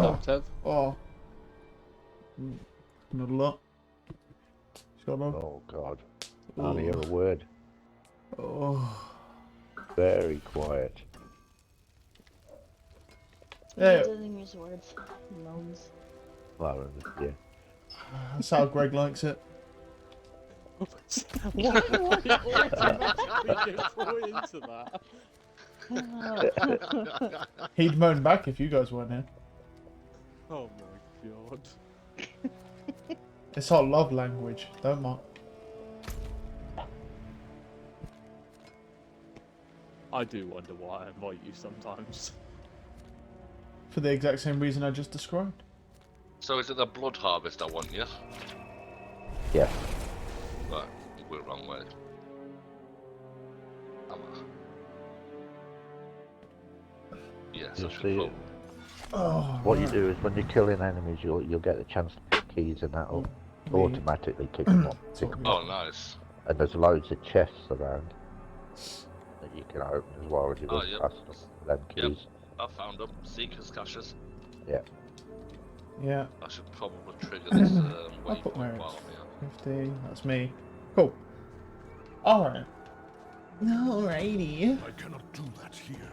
Tev. Oh. Not a lot. Shut up. Oh God. I only hear a word. Oh. Very quiet. Yeah. He doesn't use words. He moans. Well, yeah. That's how Greg likes it. What? Automatically get thrown into that. He'd moan back if you guys weren't here. Oh my god. It's our love language, don't mind. I do wonder why I invite you sometimes. For the exact same reason I just described. So is it the blood harvest I want, yes? Yeah. Right, we're wrong way. Yes, I You should see, probably. Oh, what right. you do is when you're killing enemies, you'll get the chance to pick keys, and that'll We- automatically kick them up. Oh, nice. And there's loads of chests around that you can open as well as you Oh, run yep. past them keys. Yep. I found them. Seekers caches. Yeah. Yeah. I should probably trigger this I'll put waypoint Merritt. while I'm 50. That's me. Cool. Alright. Alrighty. I cannot do that here.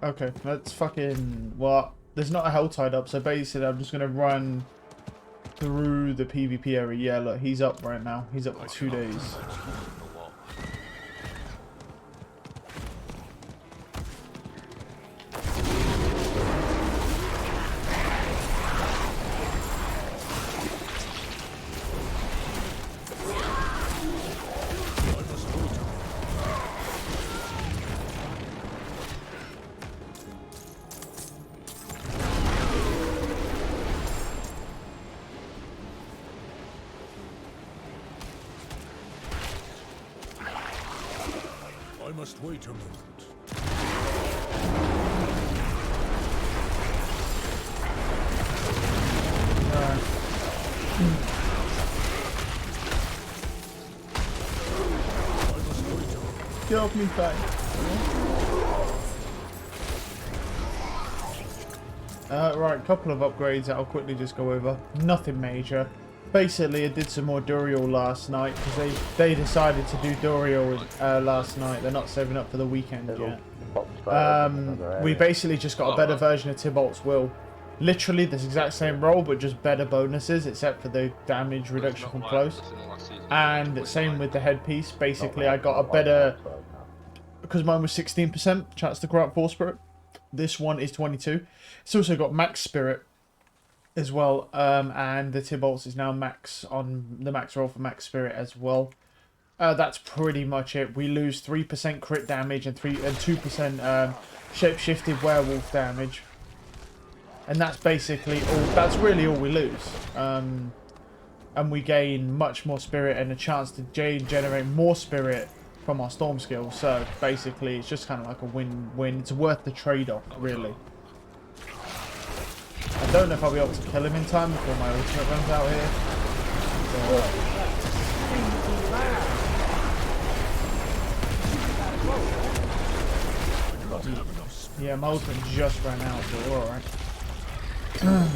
Okay, let's fucking... Well, there's not a Helltide up, so basically I'm just going to run through the PvP area. Yeah, look, he's up right now. He's up for 2 days. I must wait a moment. Get off me, fat. Right, couple of upgrades that I'll quickly just go over. Nothing major. Basically, I did some more Duriel last night because they decided to do Duriel last night. They're not saving up for the weekend yet. We basically just got a better version of Tybalt's Will. Literally this exact same role, but just better bonuses, except for the damage reduction from close. And same with the headpiece. Basically, I got a better... Because mine was 16% chance to grant Force Spirit. This one is 22. It's also got Max Spirit as well. And the Tybalt's is now max on the max roll for Max Spirit as well. That's pretty much it. We lose 3% crit damage and 2% shape-shifted werewolf damage. And that's basically all. That's really all we lose. And we gain much more spirit and a chance to generate more spirit from our storm skills. So basically, it's just kind of like a win-win. It's worth the trade-off, really. I don't know if I'll be able to kill him in time before my ultimate runs out here. Yeah, my ultimate just ran out, but we're alright.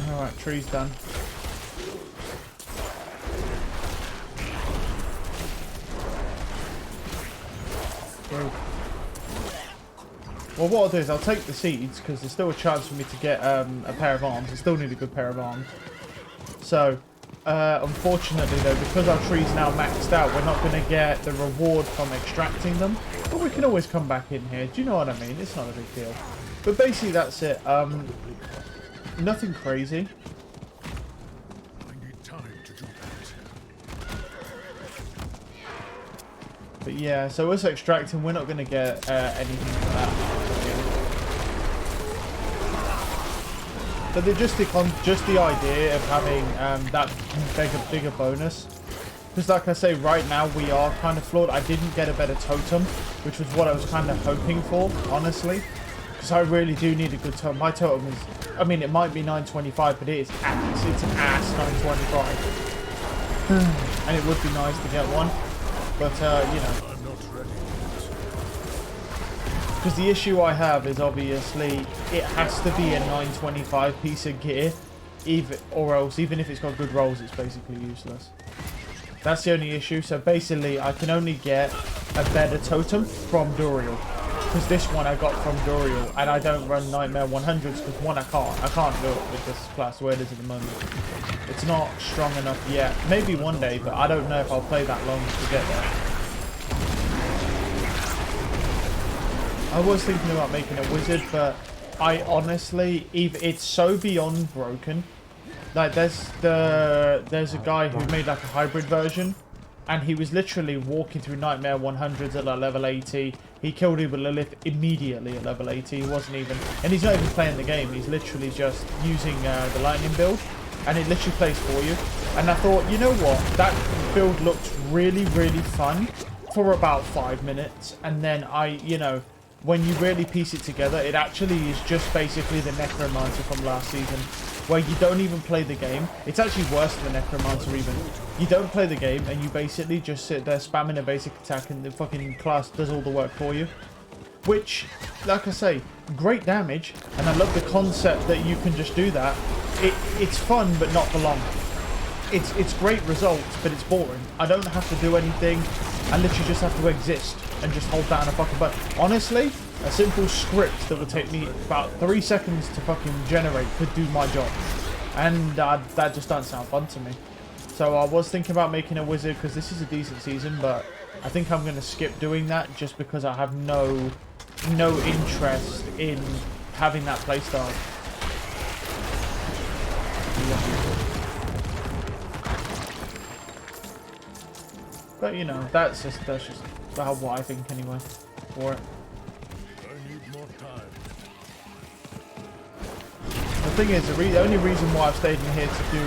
Alright, tree's done. Well, what I'll do is I'll take the seeds, because there's still a chance for me to get a pair of arms. I still need a good pair of arms. So, unfortunately though, because our tree's now maxed out, we're not going to get the reward from extracting them. But we can always come back in here. Do you know what I mean? It's not a big deal. But basically that's it. Nothing crazy. I need time to do that. But yeah, so us extracting, we're not going to get anything from that. But just the idea of having that bigger bonus. Because like I say, right now we are kind of flawed. I didn't get a better totem, which was what I was kind of hoping for, honestly. Because I really do need a good totem. My totem is, I mean, it might be 925, but it's an ass 925. And it would be nice to get one. But, you know. I'm not ready Because the issue I have is obviously it has to be a 925 piece of gear, or else even if it's got good rolls, it's basically useless. That's the only issue. So basically, I can only get a better totem from Duriel. Because this one I got from Duriel, and I don't run Nightmare 100s because one, I can't do it with this class where it is at the moment. It's not strong enough yet. Maybe one day, but I don't know if I'll play that long to get there. I was thinking about making a wizard, but I honestly, it's so beyond broken. Like there's a guy who made like a hybrid version, and he was literally walking through Nightmare 100s at like level 80. He killed him with Lilith immediately at level 80. He wasn't even, and he's not even playing the game. He's literally just using the lightning build, and it literally plays for you. And I thought, you know what, that build looked really, really fun for about 5 minutes, and then you know, when you really piece it together, it actually is just basically the Necromancer from last season, where you don't even play the game. It's actually worse than the Necromancer even. You don't play the game, and you basically just sit there spamming a basic attack, and the fucking class does all the work for you. Which, like I say, great damage, and I love the concept that you can just do that. It's fun, but not for long. It's great results, but it's boring. I don't have to do anything. I literally just have to exist and just hold down a fucking button. Honestly, a simple script that would take me about 3 seconds to fucking generate could do my job. And that just doesn't sound fun to me. So I was thinking about making a wizard because this is a decent season, but I think I'm going to skip doing that just because I have no interest in having that playstyle. But you know, that's just about what I think anyway for it. I need more time. The thing is, the only reason why I've stayed in here to do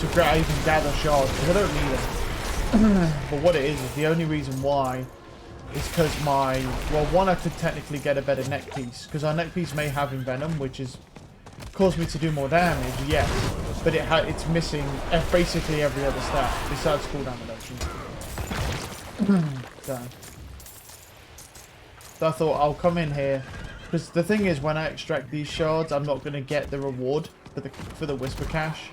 to even gather shards, because I don't need them. But what it is the only reason why is because one, I could technically get a better neck piece, because our neck piece may have Envenom, which is caused me to do more damage, yes, but it's missing basically every other stat besides cooldown reduction. So I thought I'll come in here, because the thing is, when I extract these shards, I'm not going to get the reward for the Whisper Cache.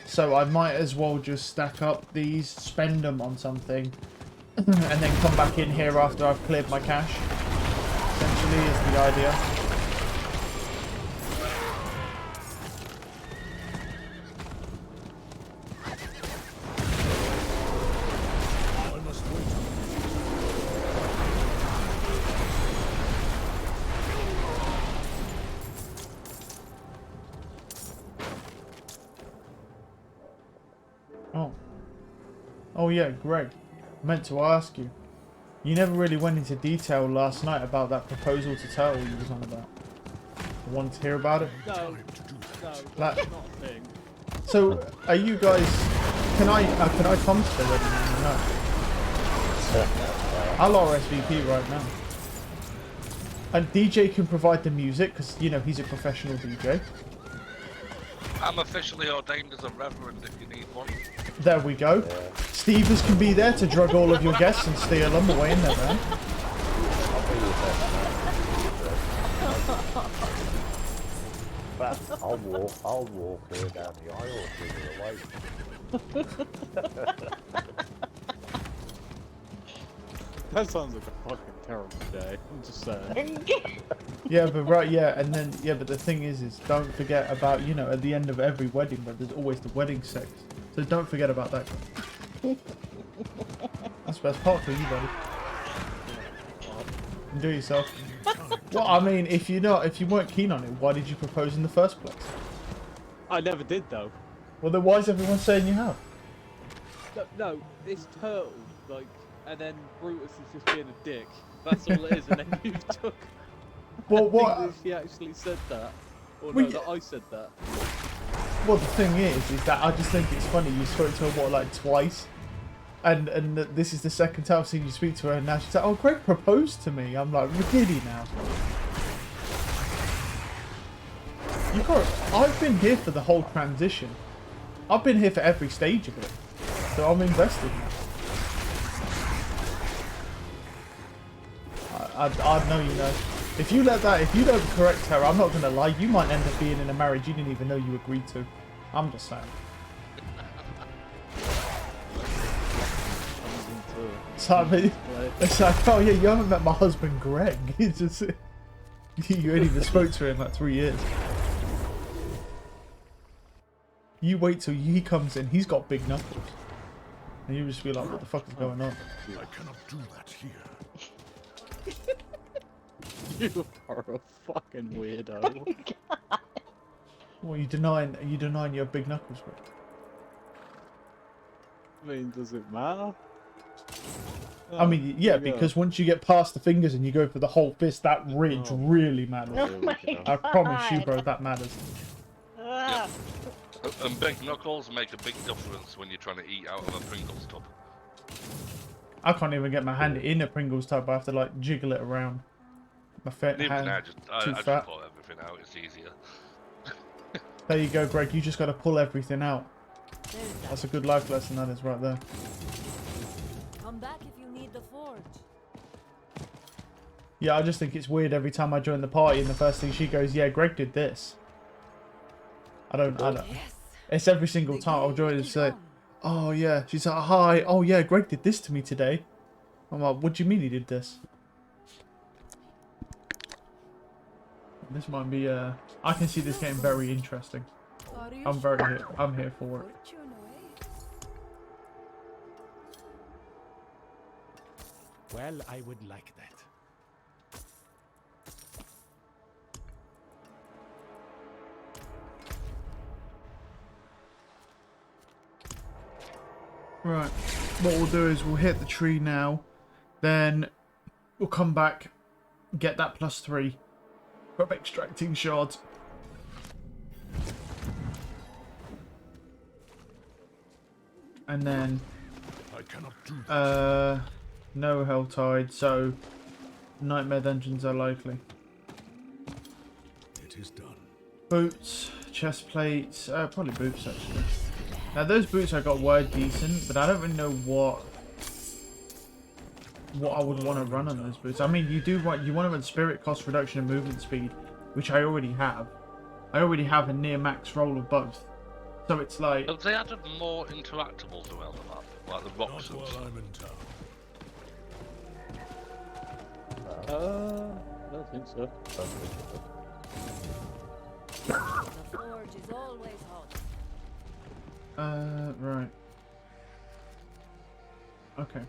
So I might as well just stack up these, spend them on something, and then come back in here after I've cleared my cache. Essentially is the idea. Oh yeah, Greg, I meant to ask you. You never really went into detail last night about that proposal to Turtle you was on about. I wanted to hear about it. No, that's not a thing. So, are you guys... Can I come to the wedding? No. I'll RSVP right now. And DJ can provide the music, because, you know, he's a professional DJ. I'm officially ordained as a reverend if you need one. There we go. Yeah. Stevers can be there to drug all of your guests and steal them away in their van. I'll walk her down the aisle with her away. That sounds like a fucking terrible day. I'm just saying. Yeah, but right, yeah, and then but the thing is don't forget about, you know, at the end of every wedding, but there's always the wedding sex. So don't forget about that. That's the best part for you, buddy. Enjoy yourself. Well, I mean, if you weren't keen on it, why did you propose in the first place? I never did though. Well, then why is everyone saying you have? No, it's Turtle, like, and then Brutus is just being a dick. That's all it is, and then you took. Well, what? I think that she actually said that, or no, that I said that. Well, the thing is that I just think it's funny. You spoke to her like twice, and this is the second time I've seen you speak to her, and now she's like, "Oh, Greg proposed to me." I'm like, really now? You got. I've been here for the whole transition. I've been here for every stage of it, so I'm invested now. I know you know. If you let that, if you don't correct her, I'm not gonna lie, you might end up being in a marriage you didn't even know you agreed to. I'm just saying. So, I mean, it's like, oh yeah, you haven't met my husband Greg. It's just, you ain't even spoke to him in like 3 years. You wait till he comes in, he's got big knuckles. And you just be like, what the fuck is going on? I cannot do that here. You are a fucking weirdo. What, are you denying your big knuckles, Greg? I mean, does it matter? I mean, yeah, because once you get past the fingers and you go for the whole fist, that ridge really matters. Oh my I promise you, God. bro, that matters. Ah. And big knuckles make a big difference when you're trying to eat out of a Pringles tub. I can't even get my hand in a Pringles tub. I have to like jiggle it around. My fat Even hand. I just too pull fat. everything out. It's easier. There you go, Greg. You just got to pull everything out. That's a good life lesson. That is right there. Come back if you need the forge. Yeah, I just think it's weird every time I join the party and the first thing she goes, "Yeah, Greg did this." I don't. Yes. It's every single time I'll join and say, "Oh yeah," she's like, "Hi, oh yeah, Greg did this to me today." I'm like, "What do you mean he did this?" This might be. I can see this getting very interesting. I'm here for it. Well, I would like that. Right, what we'll do is we'll hit the tree now, then we'll come back, get that +3, grab extracting shards. And then, I cannot do that. no Helltide, so Nightmare Dungeons are likely. It is done. Boots, chest plates, probably boots actually. Now those boots I got were decent, but I don't really know what I would want to run on those boots. I mean, you want to run spirit, cost reduction, and movement speed, which I already have. I already have a near max roll of both, so it's like. Have they added more interactables to the map, like the Not boxes? while I'm in town. I don't think so. The forge is always hot. Right. Okay.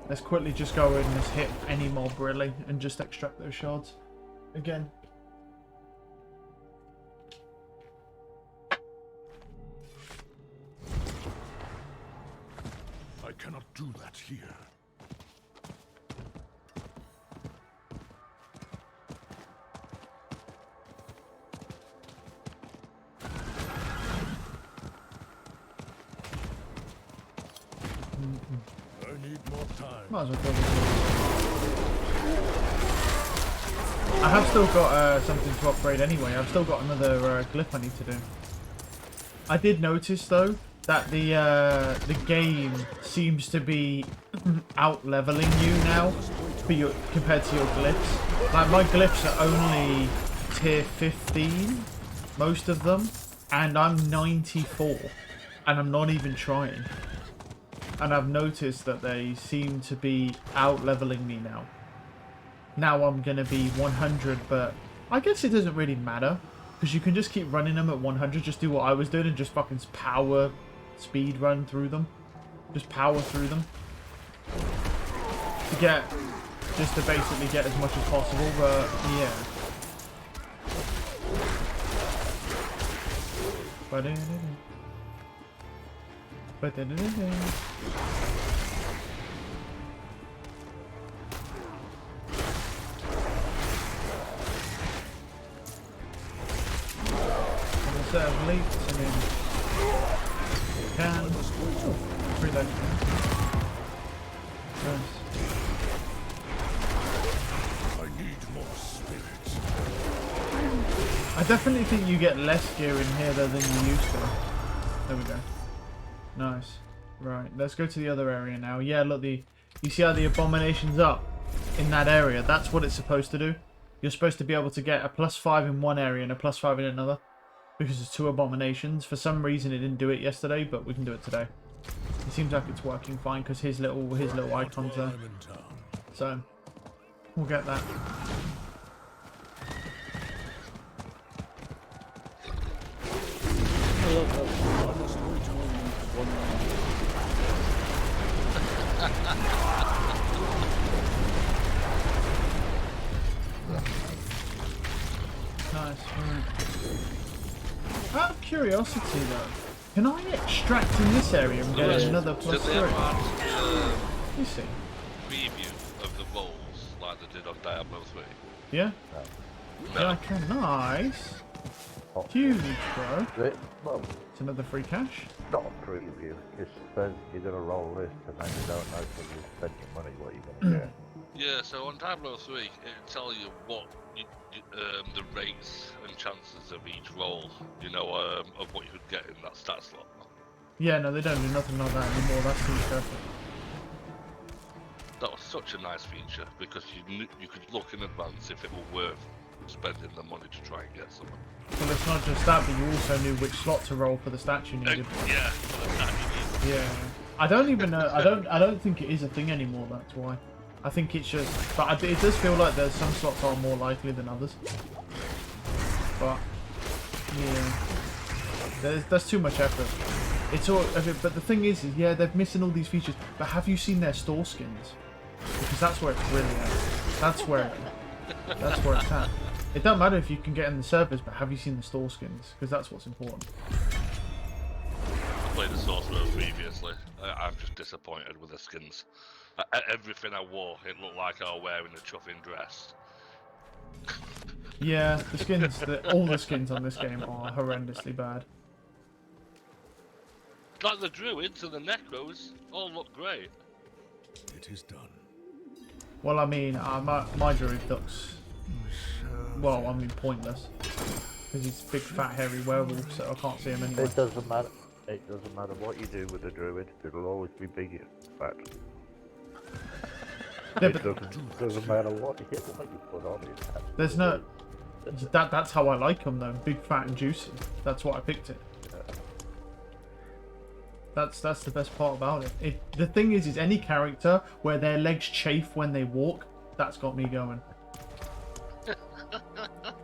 Let's quickly just go in and just hit any mob really and just extract those shards again. I cannot do that here. I need more time. Might as well go this way. I have still got something to upgrade anyway. I've still got another glyph I need to do. I did notice though that the game seems to be out leveling you now for compared to your glyphs. Like my glyphs are only tier 15, most of them, and I'm 94, and I'm not even trying. And I've noticed that they seem to be out leveling me now. Now I'm gonna be 100, but I guess it doesn't really matter because you can just keep running them at 100. Just do what I was doing and just fucking power speed run through them. Just power through them just to basically get as much as possible. But yeah. Late, I mean, can free that. Nice. I need more spirit. I definitely think you get less gear in here though than you used to. There we go. Nice. Right, let's go to the other area now. Yeah, look, you see how the abomination's up? in that area. That's what it's supposed to do. You're supposed to be able to get a +5 in one area and a +5 in another. Because there's 2 abominations. For some reason it didn't do it yesterday, but we can do it today. It seems like it's working fine because his little icons there. I'm in town. So we'll get that. I love that. I must wait one Nice. Right. Out of curiosity though, can I extract in this area and get another Did they ever +3? have You see? preview of the roles like they did on Diablo 3? Yeah? No. Yeah, I can. Nice. Huge, bro. Well, It's another free cash. not a preview. It says you're going to roll this and then you don't know till you spend your money what you're going to get. Yeah, so on Diablo 3, it'll tell you what the rates and chances of each roll, you know, of what you could get in that stat slot. Yeah, no, they don't do nothing like that anymore. That's too perfect. That was such a nice feature because you could look in advance if it were worth spending the money to try and get something. Well, it's not just that, but you also knew which slot to roll for the stat you needed. Yeah, for the stat you need. Yeah. I don't even know. I don't think it is a thing anymore. That's why. I think it's just. But it does feel like there's some slots are more likely than others. But yeah, there's too much effort. It's all. But the thing is yeah, they're missing all these features. But have you seen their store skins? Because that's where it's really at. That's where it's at. It don't matter if you can get in the servers, but have you seen the store skins? Because that's what's important. I played the Sorcerer previously. I'm just disappointed with the skins. Everything I wore, it looked like I was wearing a chuffing dress. Yeah, the skins, all the skins on this game are horrendously bad. Like the Druids and the Necros all look great. It is done. Well, I mean, my druid looks, well, I mean, pointless. Because he's a big, fat, hairy werewolf, so I can't see him anyway. It doesn't matter. It doesn't matter what you do with the druid. It'll always be big in fact. Yeah, It but doesn't matter what you put on it. there's no... That's how I like them, though. Big, fat, and juicy. That's why I picked it. That's the best part about it. The thing is any character where their legs chafe when they walk, that's got me going.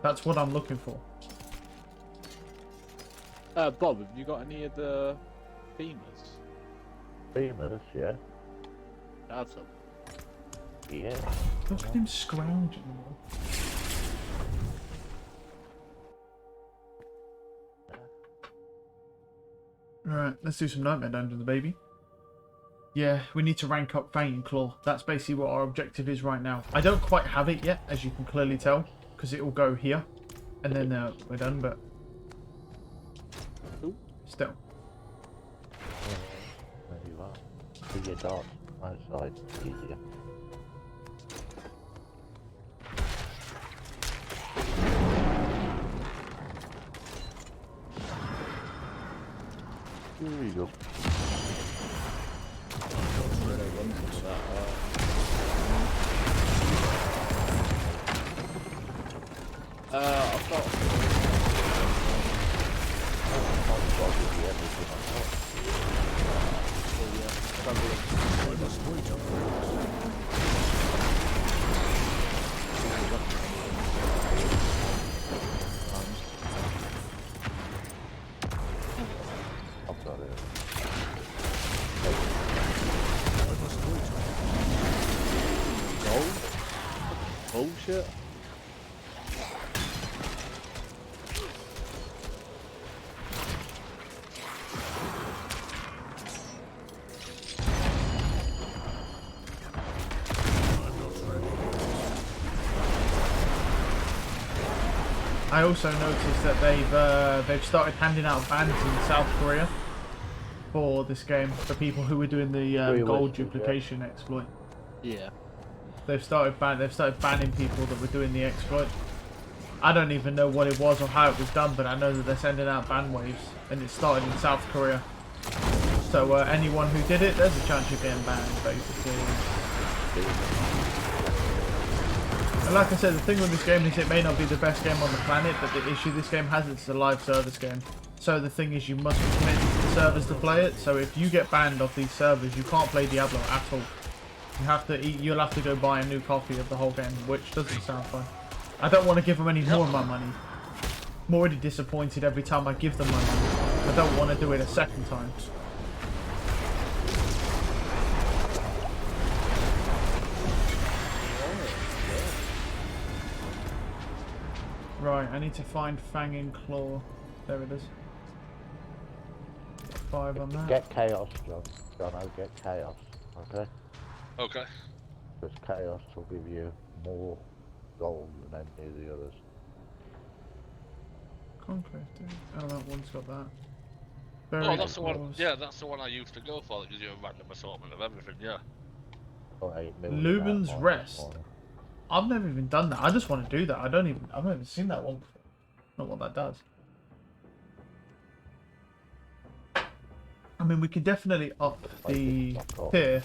That's what I'm looking for. Bob, have you got any of the femurs? Famous, yeah. That's them. Yeah. Look at him scrounging. Alright, let's do some Nightmare Dungeons, baby. Yeah, we need to rank up Fang and Claw. That's basically what our objective is right now. I don't quite have it yet, as you can clearly tell, because it will go here. And then we're done, but... Still. There you are. See your dots outside. Easier. Here you go. I've got... I must wait up I've got it. I must wait up. Bullshit. I also noticed that they've started handing out bans in South Korea for this game for people who were doing the gold duplication exploit. Yeah. They've started banning people that were doing the exploit. I don't even know what it was or how it was done, but I know that they're sending out ban waves, and it started in South Korea. So anyone who did it, there's a chance you're getting banned, basically. like I said, the thing with this game is it may not be the best game on the planet, but the issue this game has is it's a live service game. So the thing is, you must be committed to the servers to play it. So if you get banned off these servers, you can't play Diablo at all. You have to you'll have to go buy a new copy of the whole game, which doesn't sound fun. I don't want to give them any more of my money. I'm already disappointed every time I give them my money. I don't want to do it a second time. Right, I need to find Fanging Claw. There it is. 5 on that. Get Chaos, John. Jono, get Chaos. Okay? Okay. Because Chaos will give you more gold than any of the others. Conclave, dude. Oh, that one's got that. Oh, Buried that's the one. Claws. Yeah, that's the one I used to go for. That gives you a random assortment of everything. Yeah. Got 8 million Lubin's out of Rest. mine. I've never even done that. I just want to do that. I've not even seen that one before. Not what that does. I mean, we could definitely up the tier,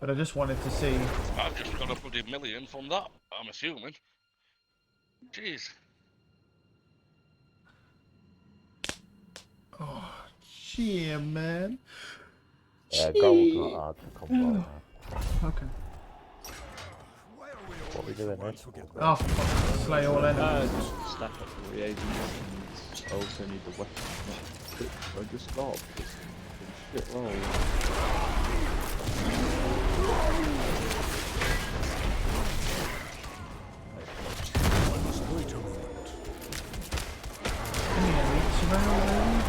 but I just wanted to see. I've just got a bloody million from that. I'm assuming. Jeez. Oh, yeah, man. Yeah, gold's not hard to come by now. Okay. What are we doing then? Oh, fuck. Slay all enemies. Just stack up the reagents and I also need the weapons. I just got this shit roll. I must wait a moment. Any elites around there?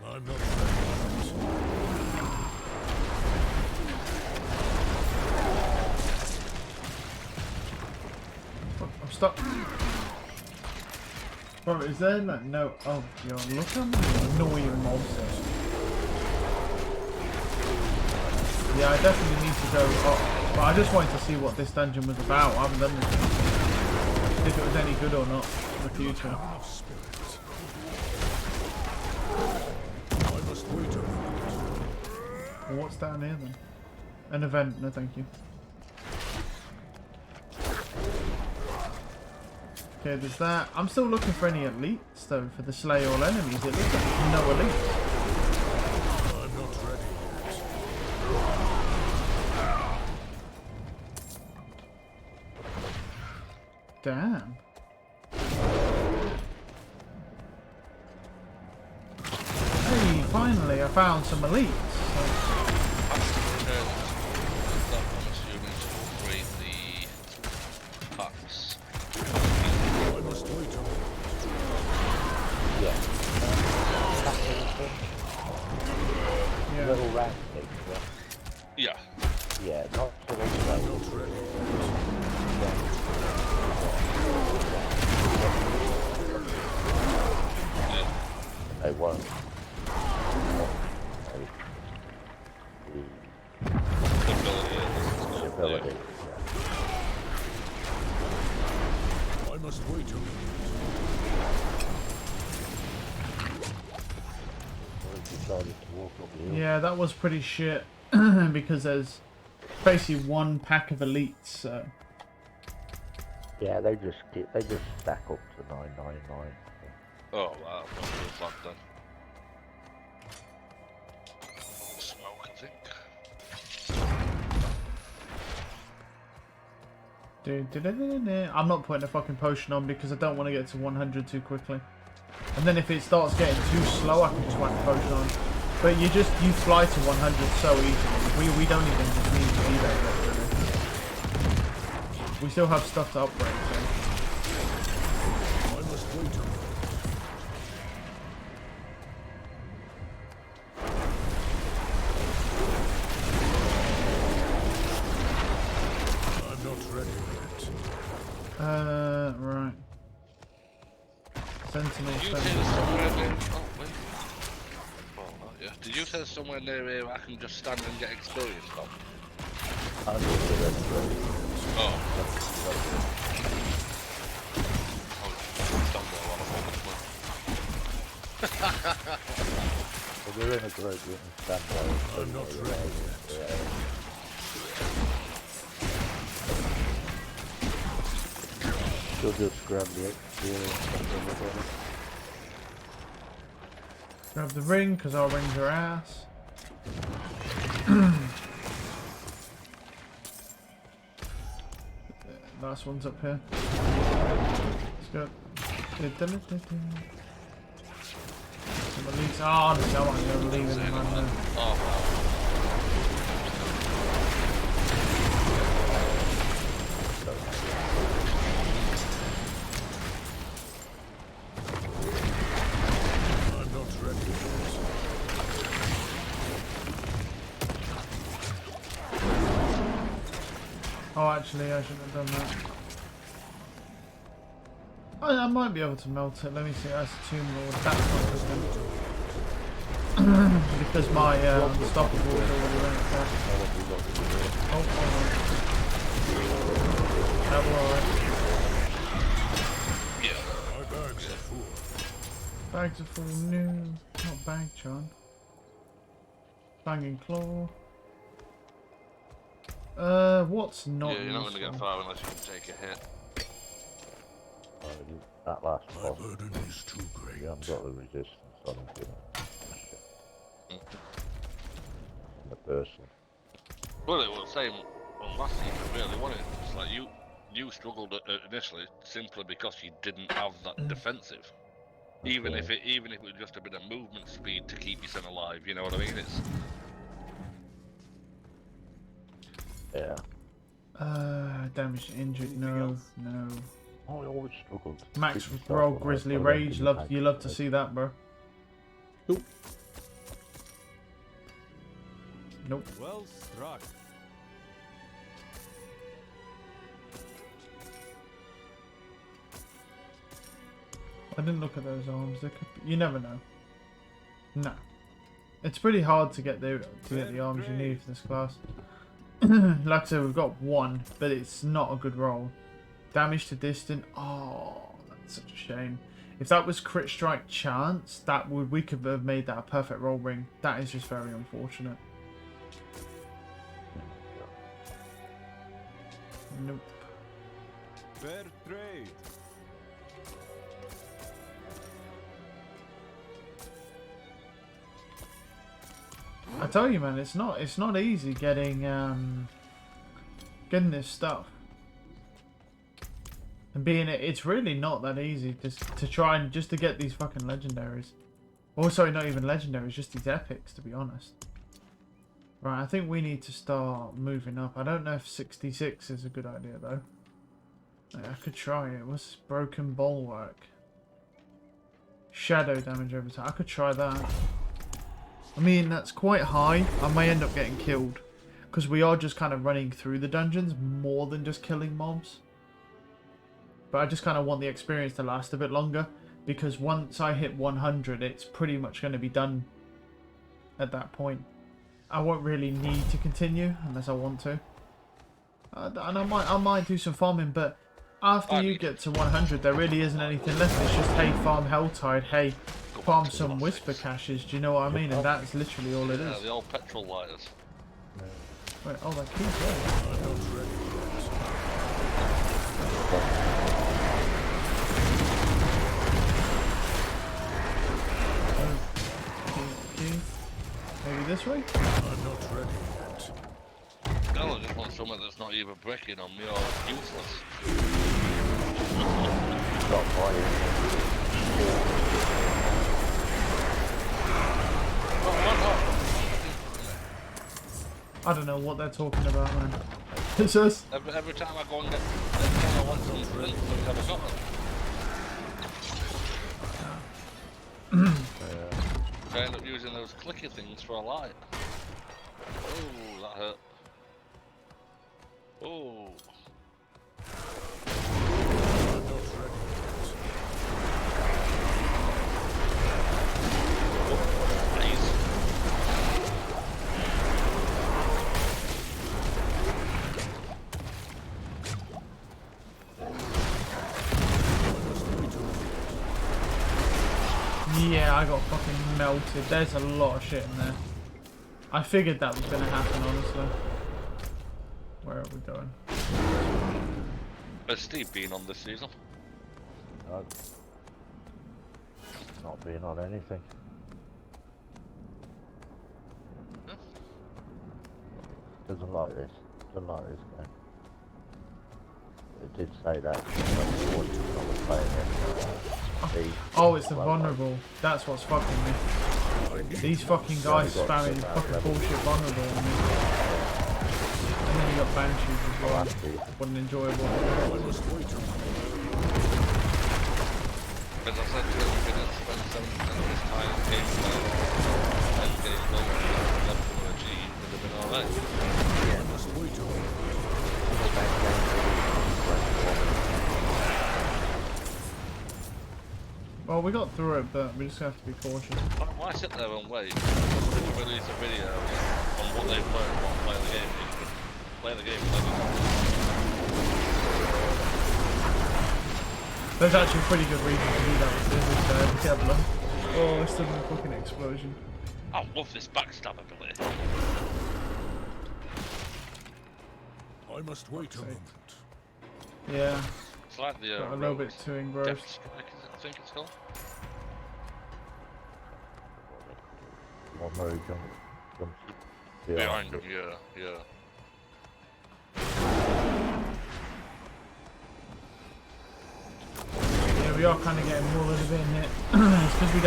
I'm not ready yet. Fuck, I'm stuck. Bro, is there like no... Oh, yo, look how many annoying monsters. Yeah, I definitely need to go up. But I just wanted to see what this dungeon was about. I haven't done this yet. If it was any good or not in the future. Enough spirit. I must wait a moment. Well, what's down here then? An event, no thank you. Okay, there's that. I'm still looking for any elites though for the slay all enemies. It looks like there's no elites. I'm not ready yet. Damn. Hey, finally I found some elites. I'm assuming to upgrade the packs. I must wait a moment. Yeah. Yeah. Little rat things, yeah? Yeah. Yeah, not so long I'm ago. not ready They won't. The ability. yet. I must wait a moment. Decided to walk up the hill. Yeah, that was pretty shit because there's basically one pack of elites. So. Yeah, they just stack up to 999. Oh wow, not too bad then. Smoke, I think. I'm not putting a fucking potion on because I don't want to get to 100 too quickly. And then if it starts getting too slow, I can just whack a potion on. But you fly to 100 so easily. We don't even just need to be there yet, really. We still have stuff to upgrade, so. I must wait a moment. I'm not ready yet. Right. Sentinel Did you say thing. there's somewhere near... Oh, wait. Oh, not yet. Did you say there's somewhere near here I can just stand and get experience from? I'm just ready. Oh. Oh, stand there while I'm on the But they're in a group, you can stand by. I'm not ready yet. She'll just grab the experience from everybody. Grab the ring, because our rings are ass. Last one's up here. Let's go. Some leaves. Oh, no, I'm going to leave it in man. Oh, I'm not ready yet. Oh, actually, I shouldn't have done that. Oh, I might be able to melt it. Let me see. That's a Tomb Lord. That's not good then. Because my unstoppable is already ranked there. Oh, alright. That will alright. My bags are full. Bags are full. No, not bag charm. Banging claw. What's not yeah, you're not going to useful? get far unless you can take a hit. That last My boss, burden is too great. you haven't got the resistance on him, you know. The person. Well, it was the same on last season, really, wasn't it? It's like you struggled initially simply because you didn't have that defensive. Even if it would just have been a movement speed to keep your son alive, you know what I mean? It's Yeah. Damage to injured. No, no. Oh, I always struggled. to Max keep myself roll alive, Grizzly but I Rage. didn't Love have you love to it. see that, bro. Nope. Well struck. I didn't look at those arms. They could be, you never know. No. It's pretty hard to get the arms you need for this class. Like I said, we've got one, but it's not a good roll. Damage to distant. Oh, that's such a shame. If that was crit strike chance, we could have made that a perfect roll ring. That is just very unfortunate. Nope. Fair trade. I tell you, man, it's not easy getting this stuff. And it's really not that easy to try and just to get these fucking legendaries. Or sorry, not even legendaries, just these epics, to be honest. Right, I think we need to start moving up. I don't know if 66 is a good idea though. I could try it. What's this? Broken bulwark? Shadow damage over time. I could try that. I mean, that's quite high. I may end up getting killed. Because we are just kind of running through the dungeons more than just killing mobs. But I just kind of want the experience to last a bit longer. Because once I hit 100, it's pretty much going to be done at that point. I won't really need to continue unless I want to. And I might do some farming, but after you get to 100, there really isn't anything left. It's just, hey, farm Helltide, hey, farm some Whisper Caches, do you know what I mean? And that's literally all it is. yeah, the old petrol lighters. Wait, oh, that keys there. I'm not ready Key. Maybe this way? yet. I'm not ready yet. No, I just want something that's not either bricking on me or useless. Stop buying. I don't know what they're talking about, man. It's just... Every time I go and get I want something, I've never got them. I end up using those clicky things for a light. Oh, that hurt. Oh. I'm not ready yet. Nice. Yeah, Yeah, I got fucking melted. There's a lot of shit in there. I figured that was going to happen, honestly. Where are we going? Has Steve been on this season? No. Not being on anything. Doesn't like this. Doesn't like this game. It did say that when I was playing it. Oh, it's the vulnerable. That's what's fucking me. These fucking guys spamming fucking bullshit vulnerable on me. And then you got banshees as well. Wasn't enjoyable. I must wait a moment. As I said, we're going to spend 7% of his time gameplay and getting gold and level to achieve would have been alright. I must wait a moment. Well, we got through it, but we just have to be cautious. Why sit there and wait? Somebody to release a video on what they've learned while playing the game. You could play the game There's actually a pretty good reason to do that with this Diablo. Oh, it's still a fucking explosion. I love this backstab ability. I must wait a moment. Yeah, It's like the got a little bit too engrossed. Death Strike, I think it's called. One where he jumps Behind him, yeah. Yeah, we are kind of getting more a little bit in it. It's because we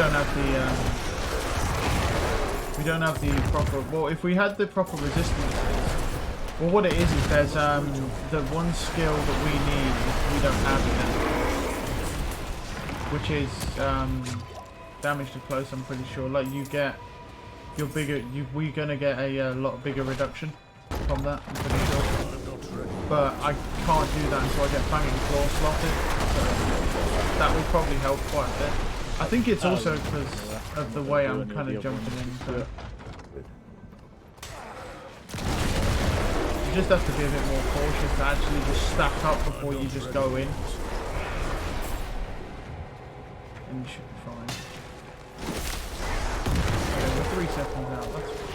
don't have the proper. Well, if we had the proper resistance, well, what it is there's the one skill that we need we don't have yet, which is damage to close. I'm pretty sure. Like you get your bigger, we're gonna get a lot bigger reduction from that. I'm pretty sure. But I can't do that until I get Fanging Claw slotted. So that will probably help quite a bit. I think it's also because of the way I'm kind of jumping into it. You just have to be a bit more cautious to actually just stack up before you just go in. And you should be fine. Okay, we're 3 seconds out. That's fine.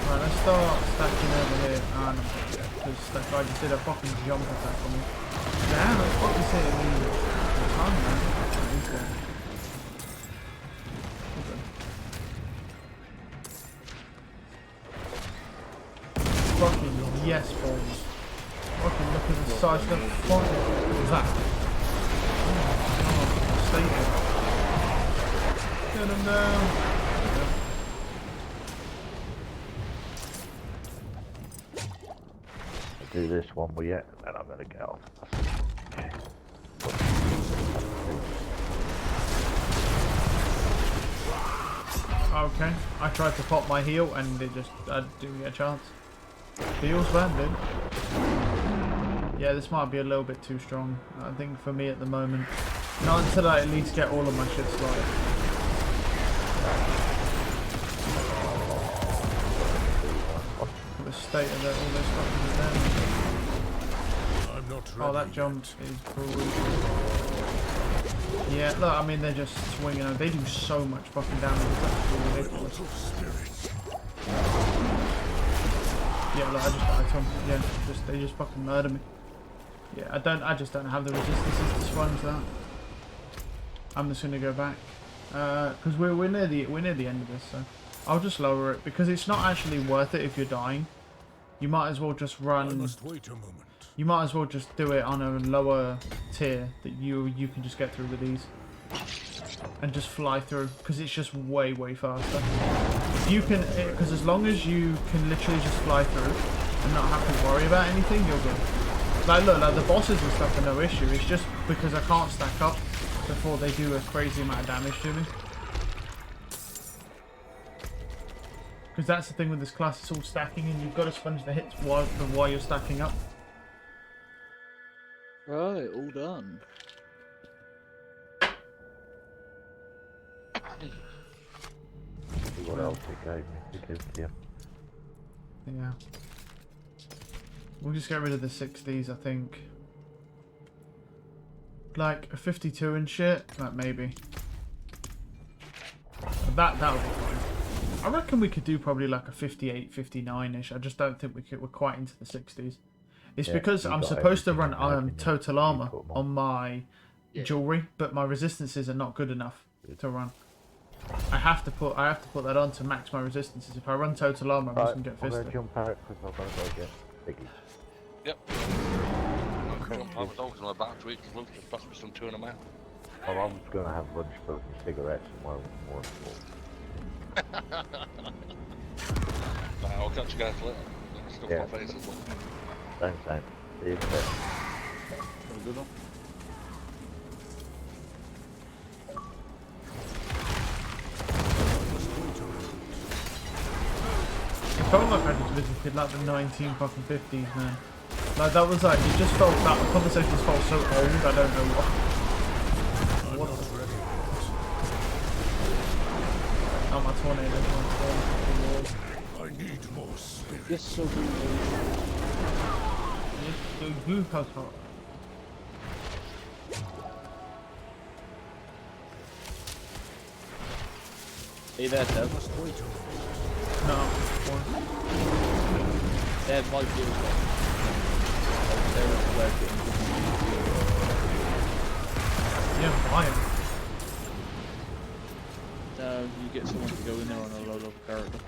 Right, let's start stacking over here. Ah, no, because that guy just did a fucking jump attack on me. Damn, that's fucking hitting me a ton, man. Okay. Fucking yes, balls. Fucking look at the size of the fuck that. Oh, stay there. Get him down. Do this one we yet, and I'm gonna get off. Okay, I tried to pop my heel and it just, I didn't get a chance. Heel's bad, dude. Yeah, this might be a little bit too strong, I think, for me at the moment. Not until I at least get all of my shit slotted. The state of that, all this fucking damage. I'm not ready. Oh, that jump is brutal. Yeah, look, I mean, they're just swinging. They do so much fucking damage. It's actually ridiculous. Yeah, look, I just died to them. Yeah, they just fucking murder me. Yeah, I just don't have the resistances to sponge that. I'm just gonna go back. Because we're near the end of this, so I'll just lower it because it's not actually worth it if you're dying. You might as well just run. I must wait a moment. You might as well just do it on a lower tier that you can just get through with ease and just fly through because it's just way faster. You can, because as long as you can literally just fly through and not have to worry about anything, you're good. Like look, like the bosses and stuff are no issue. It's just because I can't stack up before they do a crazy amount of damage to me. Because that's the thing with this class, it's all stacking and you've got to sponge the hits while you're stacking up. Right, all done. See what else it gave me to give to you. Yeah. We'll just get rid of the 60s, I think. like a 52 and shit, like maybe. That would be fine. I reckon we could do probably like a 58, 59-ish. I just don't think we're quite into the 60s. It's Yeah, because you I'm got supposed to everything run and everything total you armor put 'em on. on my Yeah. jewelry, but my resistances are not good enough to run. I have to put that on to max my resistances. If I run total armor, I'm just Right, gonna get I'm going to fisted. jump out because I've got to go get Biggie. Yep. I was also about to eat lunch to pass me some tuna, man. Well, I'm just going to have lunch, smoke some cigarettes, and more important. Right, I'll catch you guys later. Stuff Yeah. my face as well. Thanks, mate. See you in a bit. Have a good one. It felt like I just visited like the 1950s, man. Like that was like, it just felt, that conversation just felt so old, I don't know what. Oh, my tornado. I need more spirit. Yes, so good. The glucose hot. Are you there, Dev? No. Dev might be as well. Yeah, fine. You get someone to go in there on a low level character.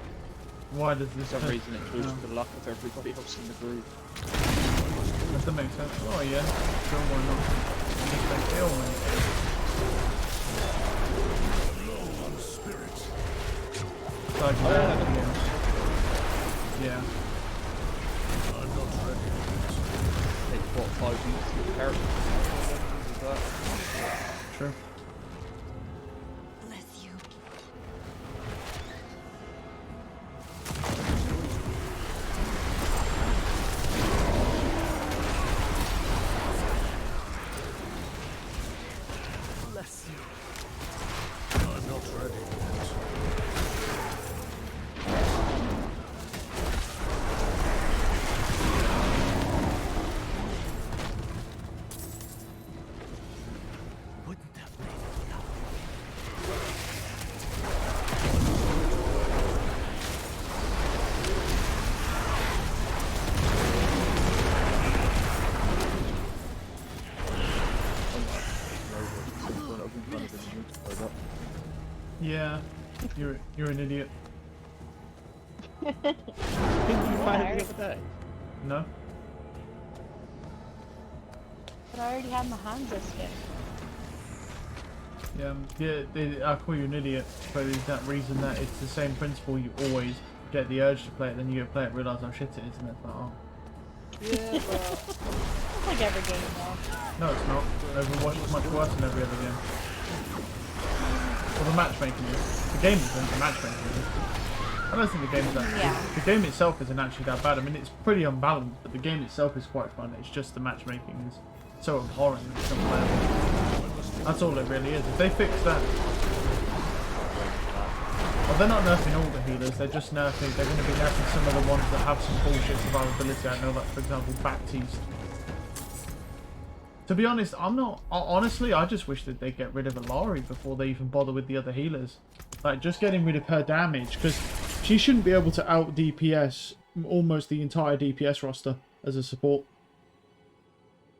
Why does this For some fit? reason it chooses No. the luck of everybody else in the group. Does that make sense? Oh yeah. Sure, why not? Just like ailment. Low on spirit. It's like Oh, yeah. Yeah. I'm not ready yet. Take what, 5 minutes to get the character? True. Bless you. Bless you. I'm not ready yet. Wouldn't have made it now. Yeah. You're an idiot. Didn't you find it the other day? No? But I already have my Hanzo skin. Yeah, I call you an idiot for that reason that it's the same principle. You always get the urge to play it, then you go play it, realise how shit it is, and it's like, oh. Yeah, well, It's like every game though. No, it's not. Overwatch is much worse than every other game. Well, the matchmaking is. The game isn't, the matchmaking is. I don't think the game's that. Yeah. The game itself isn't actually that bad. I mean, it's pretty unbalanced, but the game itself is quite fun. It's just the matchmaking is so abhorrent that it's unplayable. That's all it really is. If they fix that. Well, they're not nerfing all the healers. They're just nerfing. They're going to be nerfing some of the ones that have some bullshit survivability. I know, like for example, Baptiste. To be honest, honestly, I just wish that they get rid of Alari before they even bother with the other healers. Like, just getting rid of her damage, because she shouldn't be able to out DPS almost the entire DPS roster as a support.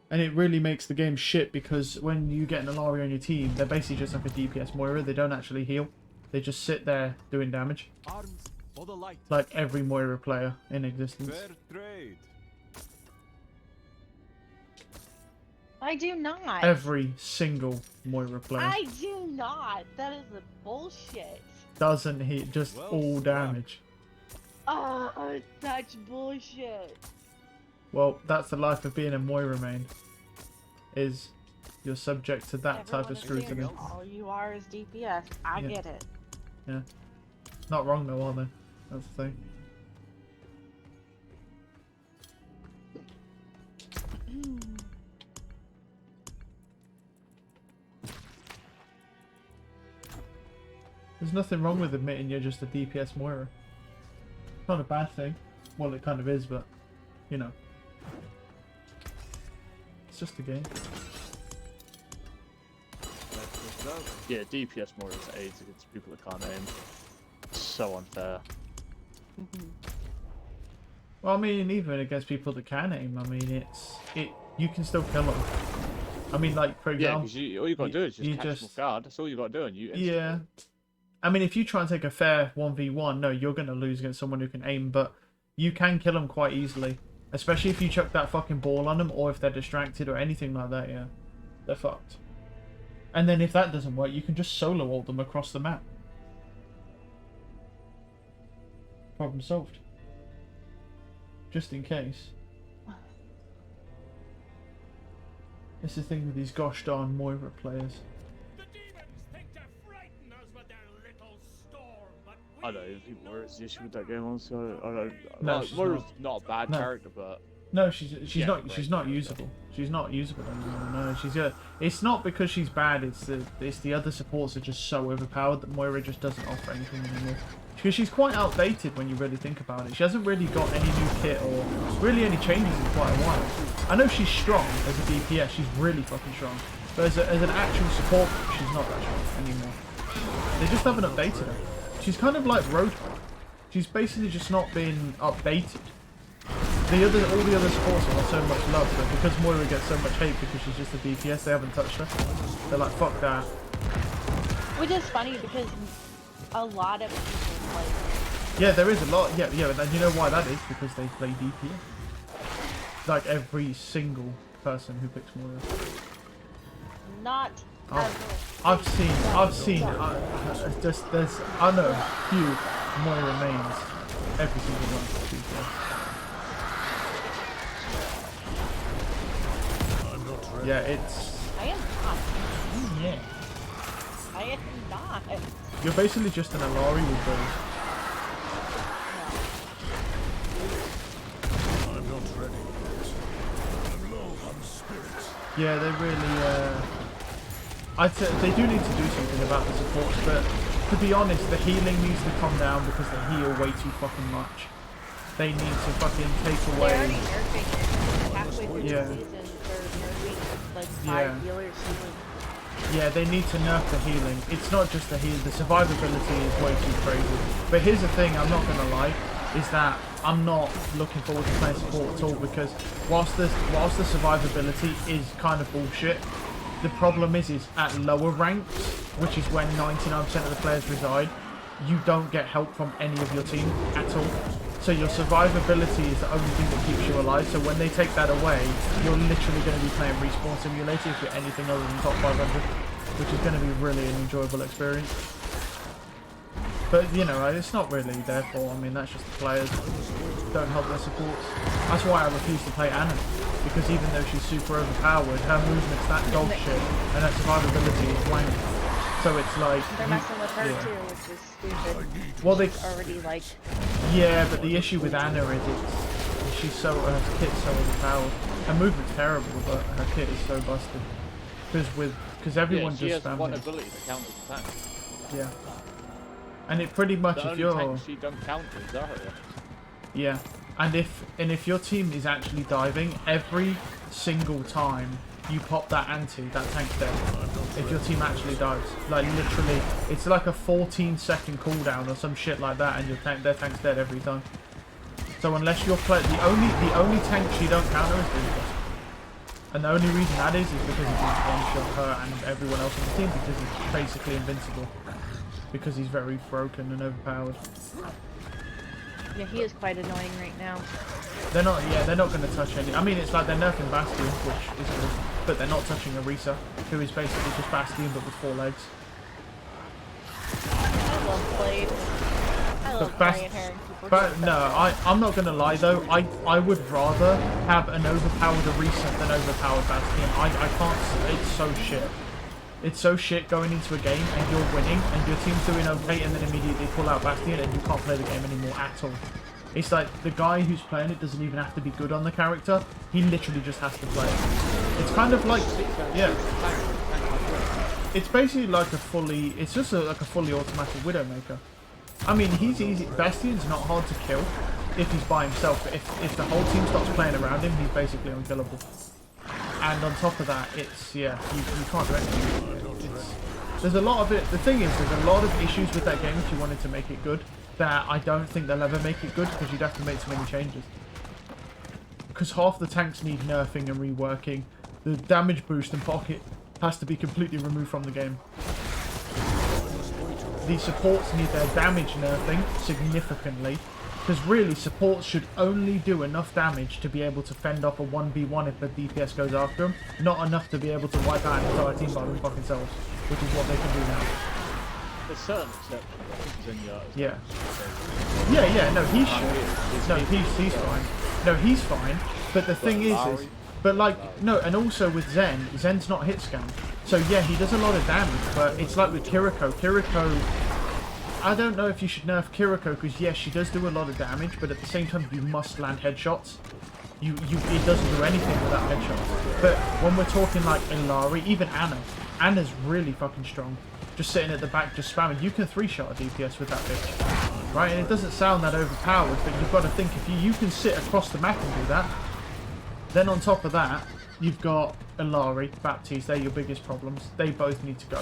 And it really makes the game shit, because when you get an Alari on your team, they're basically just like a DPS Moira. They don't actually heal. They just sit there doing damage. Arms for the light. Like every Moira player in existence. Fair trade. I do not. Every single Moira player. I do not. That is a bullshit. Doesn't hit, just Well all struck. damage. Oh, such bullshit. Well, that's the life of being a Moira main. Is you're subject to that type of Everyone scrutiny. assumes all you are is DPS. I Yeah. get it. Yeah. Not wrong though, are they? That's the thing. There's nothing wrong with admitting you're just a DPS Moira. It's not a bad thing. Well, it kind of is, but, you know. It's just a game. Yeah, DPS more as aids against people that can't aim. So unfair. Well, I mean, even against people that can aim, I mean, you can still kill them. I mean, like, for Yeah, example... because all you got to do is just you catch them off guard. That's all you got to do, and you instantly. Yeah. I mean, if you try and take a fair 1v1, no, you're going to lose against someone who can aim, but you can kill them quite easily. Especially if you chuck that fucking ball on them, or if they're distracted or anything like that, yeah. They're fucked. And then if that doesn't work, you can just solo ult them across the map. Problem solved. Just in case. It's the thing with these gosh darn Moira players. The demons think to frighten us with their little storm, but I don't know if Moira's the issue with that game, honestly. I don't. No, Like, she's Moira's not a bad No. character, but No, she's Yeah, not great she's not character. usable. She's not usable anymore. No, she's it's not because she's bad. It's the other supports are just so overpowered that Moira just doesn't offer anything anymore. Because she's quite outdated when you really think about it. She hasn't really got any new kit or really any changes in quite a while. I know she's strong as a DPS. She's really fucking strong. But as an actual support, she's not that strong anymore. They just haven't updated her. She's kind of like Roadhog. She's basically just not been updated. All the other supports have got so much love, but because Moira gets so much hate because she's just a DPS, they haven't touched her. They're like, fuck that. Which is funny because a lot of people like. Yeah, there is a lot. Yeah, and you know why that is? Because they play DPS. Like every single person who picks Moira. Not. I've seen. I know a few Moira mains. Every single one. DPS. Yeah, it's... I am not. Yeah. I am not. You're basically just an Alari with those. I'm not ready yet. I'm low on spirits. Yeah, they really, I'd say they do need to do something about the supports, but to be honest, the healing needs to come down because they heal way too fucking much. They need to fucking take They're away... already nerfing it. Halfway through Yeah. the season, they're nerfing like 5 Yeah. healers healing. Yeah, they need to nerf the healing. It's not just the heal. The survivability is way too crazy. But here's the thing, I'm not going to lie, is that I'm not looking forward to playing support at all because whilst the survivability is kind of bullshit, the problem is at lower ranks, which is when 99% of the players reside, you don't get help from any of your team at all. So your survivability is the only thing that keeps you alive. So when they take that away, you're literally going to be playing Respawn Simulator if you're anything other than top 500, which is going to be really an enjoyable experience. But, you know, it's not really their fault. I mean, that's just the players don't help their supports. That's why I refuse to play Anna, because even though she's super overpowered, her movement's that dog shit, and her survivability is wank. So it's like... They're messing with her yeah. too, which is stupid. Well, they... Already like... Yeah, but the issue with Anna is she's so... her kit's so overpowered. Her movement's terrible, but her kit is so busted. Because everyone she just has spammed one it. ability that counters attack. Yeah. And it pretty much, The if only you're... tank she don't counter is Zarya. Yeah, and if your team is actually diving, every single time you pop that anti, that tank's dead. If your team actually dives, like literally, it's like a 14-second cooldown or some shit like that, and their tank's dead every time. So unless you're playing, the only tank she don't counter is Glyph. And the only reason that is because it one-shot her and everyone else on the team because he's basically invincible. Because he's very broken and overpowered. Yeah, he is quite annoying right now. They're not going to touch any. I mean, it's like they're nerfing Bastion, which is good, but they're not touching Orisa, who is basically just Bastion but with 4 legs. I love Blade. I love playing her and people But no, I'm not going to lie though. I would rather have an overpowered Orisa than overpowered Bastion. I can't. It's so shit. It's so shit going into a game and you're winning and your team's doing okay and then immediately pull out Bastion and you can't play the game anymore at all. It's like the guy who's playing it doesn't even have to be good on the character. He literally just has to play it. It's kind of like, yeah. It's basically like a fully, it's just like a fully automatic Widowmaker. I mean, he's easy. Bastion's not hard to kill if he's by himself, but if the whole team stops playing around him, he's basically unkillable. And on top of that, it's, yeah, you can't do anything. There's a lot of it. The thing is, there's a lot of issues with that game if you wanted to make it good that I don't think they'll ever make it good because you'd have to make so many changes. Because half the tanks need nerfing and reworking. The damage boost and pocket has to be completely removed from the game. The supports need their damage nerfing significantly. Because really, supports should only do enough damage to be able to fend off a 1v1 if the DPS goes after them. Not enough to be able to wipe out an entire team by them fucking selves. Which is what they can do now. There's certain exceptions. I think Zenyatta's Yeah. Yeah, no, he should. No, he's fine. No, he's fine. But the thing is, but like, no, and also with Zen's not hit scan. So yeah, he does a lot of damage, but it's like with Kiriko. Kiriko, I don't know if you should nerf Kiriko, because yes, she does do a lot of damage, but at the same time, you must land headshots. It doesn't do anything without headshots. But when we're talking like Ilari, even Anna's really fucking strong. Just sitting at the back, just spamming. You can 3-shot a DPS with that bitch. Right, and it doesn't sound that overpowered, but you've got to think, if you can sit across the map and do that, then on top of that, you've got Ilari, Baptiste, they're your biggest problems. They both need to go.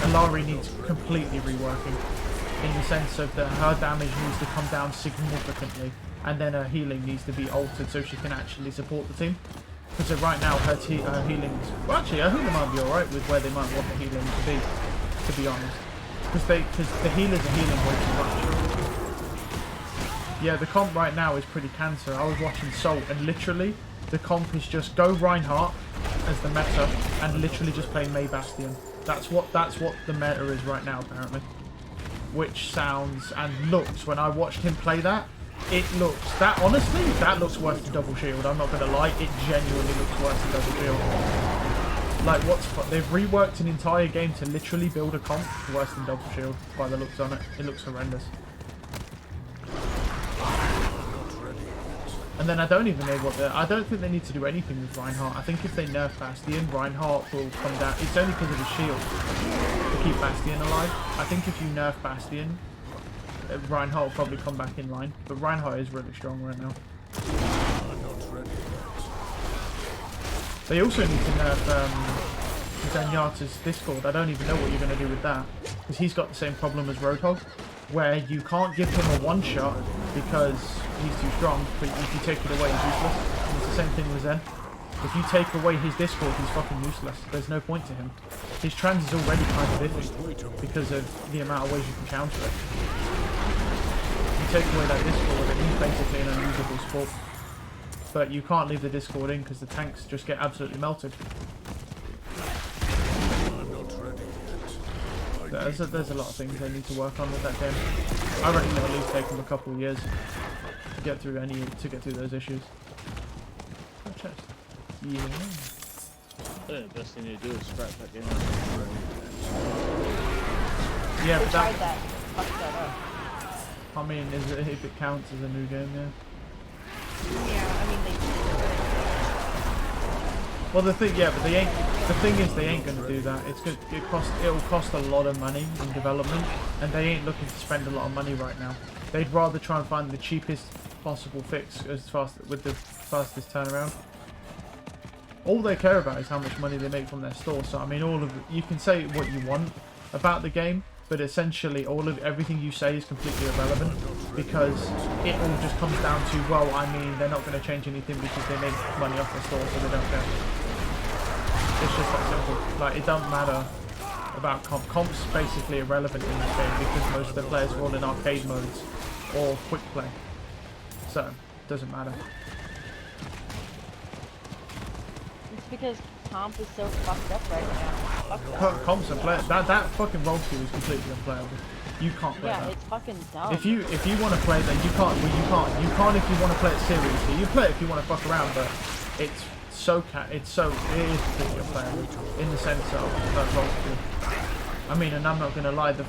Ilari needs completely reworking, in the sense of that her damage needs to come down significantly, and then her healing needs to be altered so she can actually support the team. Because right now, her healing is... Well, actually, I think they might be alright with where they might want the healing to be honest. Because the healers are healing way too much. Yeah, the comp right now is pretty cancer. I was watching Salt, and literally, the comp is just go Reinhardt as the meta, and literally just play Mei Bastion. That's what the meta is right now, apparently. Which sounds and looks, when I watched him play that, it looks, honestly, that looks worse than Double Shield. I'm not going to lie, it genuinely looks worse than Double Shield. Like, they've reworked an entire game to literally build a comp worse than Double Shield by the looks on it. It looks horrendous. And then I don't even know I don't think they need to do anything with Reinhardt. I think if they nerf Bastion, Reinhardt will come down. It's only because of his shield to keep Bastion alive. I think if you nerf Bastion, Reinhardt will probably come back in line. But Reinhardt is really strong right now. They also need to nerf Zenyatta's Discord. I don't even know what you're going to do with that. Because he's got the same problem as Roadhog, where you can't give him a one-shot because he's too strong, but if you take it away, he's useless. And it's the same thing with Zen. If you take away his Discord, he's fucking useless. There's no point to him. His trans is already kind of iffy because of the amount of ways you can counter it. You take away that Discord, and he's basically an unusable sport. But you can't leave the Discord in because the tanks just get absolutely melted. There's a lot of things they need to work on with that game. I reckon it'll at least take them a couple of years to get through those issues. Oh, chest. Yeah. The best thing you do is scrap that game. Yeah, They but tried that. Fucked that up. I mean, if it counts as a new game, yeah. Yeah, I mean they. Well, the thing is they ain't gonna do that. It'll cost a lot of money in development, and they ain't looking to spend a lot of money right now. They'd rather try and find the cheapest possible fix with the fastest turnaround. All they care about is how much money they make from their store. So I mean, you can say what you want about the game, but essentially everything you say is completely irrelevant because it all just comes down to, well, I mean, they're not going to change anything because they make money off the store, so they don't care. It's just that simple. Like, it doesn't matter about comp. Comp's basically irrelevant in this game because most of the players are all in arcade modes or quick play. So, it doesn't matter. It's because comp is so fucked up right now. Fuck that. Comp's unplayable. That fucking role queue is completely unplayable. You can't play that. Yeah, it's fucking dumb. If you want to play that, you can't. Well, you can't if you want to play it seriously. You play it if you want to fuck around, but it is completely unplayable in the sense of that role queue. I mean, and I'm not gonna lie, the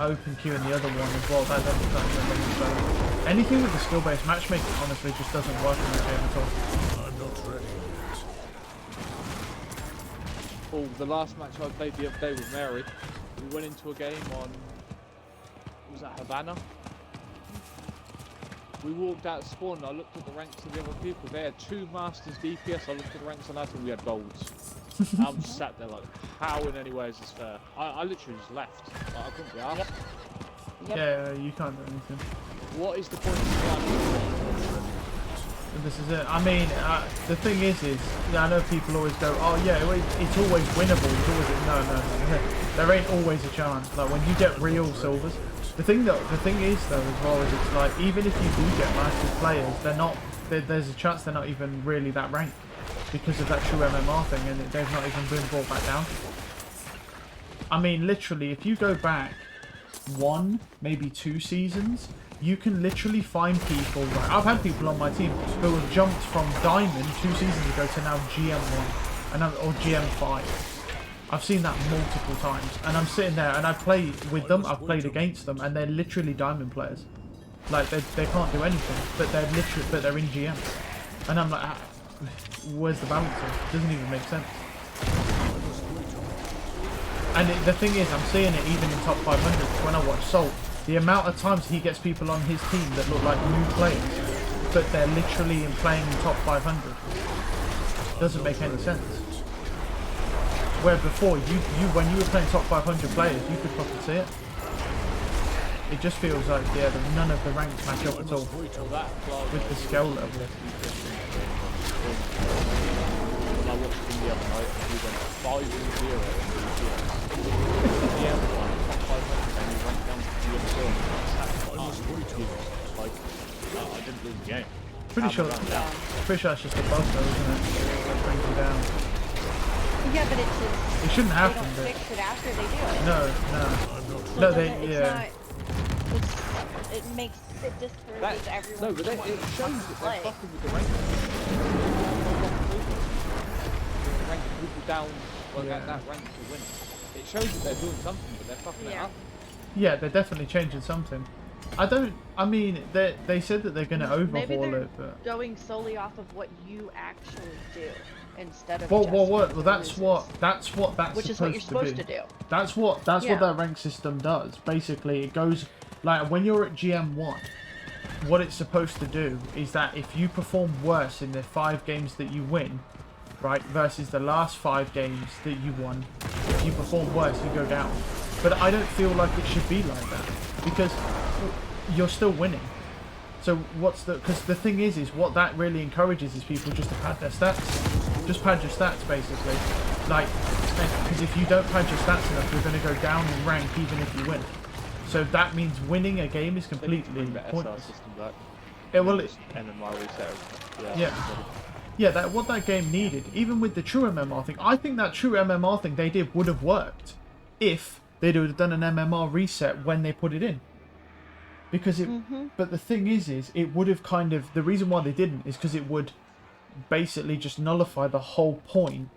open queue and the other one as well. That doesn't play. Anything with the skill-based matchmaking, honestly, just doesn't work in that game at all. I'm not ready yet. Oh, the last match I played the other day with Mary, we went into a game on, was that Havana? We walked out of spawn and I looked at the ranks of the other people. They had 2 masters DPS. I looked at the ranks on us and we had golds. I'm sat there like, how in any way is this fair? I literally just left. Like, I couldn't be asked. Yep. Yeah, you can't do anything. What is the point of playing? This is it. I mean, the thing is, yeah, I know people always go, oh yeah, it's always winnable. It's always no. There ain't always a chance. Like when you get real silvers. The thing is though as well is it's like even if you do get mastered players, they're not. There's a chance they're not even really that ranked because of that true MMR thing, and they've not even been brought back down. I mean, literally, if you go back 1, maybe 2 seasons. You can literally find people, like, I've had people on my team who have jumped from Diamond 2 seasons ago to now GM1 or GM5. I've seen that multiple times, and I'm sitting there and I play with them, I've played against them, and they're literally Diamond players. Like, they can't do anything, but they're in GM. And I'm like, where's the balance here? It doesn't even make sense. And the thing is, I'm seeing it even in top 500 when I watch Salt. The amount of times he gets people on his team that look like new players, but they're literally playing in top 500. Doesn't make any sense. Where before, when you were playing top 500 players, you could fucking see it. It just feels like, yeah, none of the ranks match up at all with the skill level. When I watched him the other night, he went 5-0 in the top 500, and he went down to like, I didn't lose the game. Pretty sure that's just a bug though, isn't it? That brings you down. Yeah, but it's just, it shouldn't happen. They don't fix it after they do it. No. So No, it makes it discourages everyone. No, but it shows that they're fucking with the rank. Ranking people down at that rank to win. It shows that they're doing something, but they're fucking it up. Yeah, they're definitely changing something. I mean, they said that they're going to overhaul it, but going solely off of what you actually do instead of well, that's what which is what you're supposed to do. That's what that rank system does. Basically, it goes like when you're at GM1, what it's supposed to do is that if you perform worse in the 5 games that you win, right, versus the last 5 games that you won, if you perform worse, you go down. But I don't feel like it should be like that because you're still winning. So because the thing is what that really encourages is people just to pad their stats. Just pad your stats basically. Like, because if you don't pad your stats enough, you're going to go down in rank even if you win. So that means winning a game is completely pointless. It will. Yeah, what that game needed, even with the true MMR thing, I think that true MMR thing they did would have worked if they'd have done an MMR reset when they put it in. Because it, but the thing is it would have kind of, the reason why they didn't is because it would basically just nullify the whole point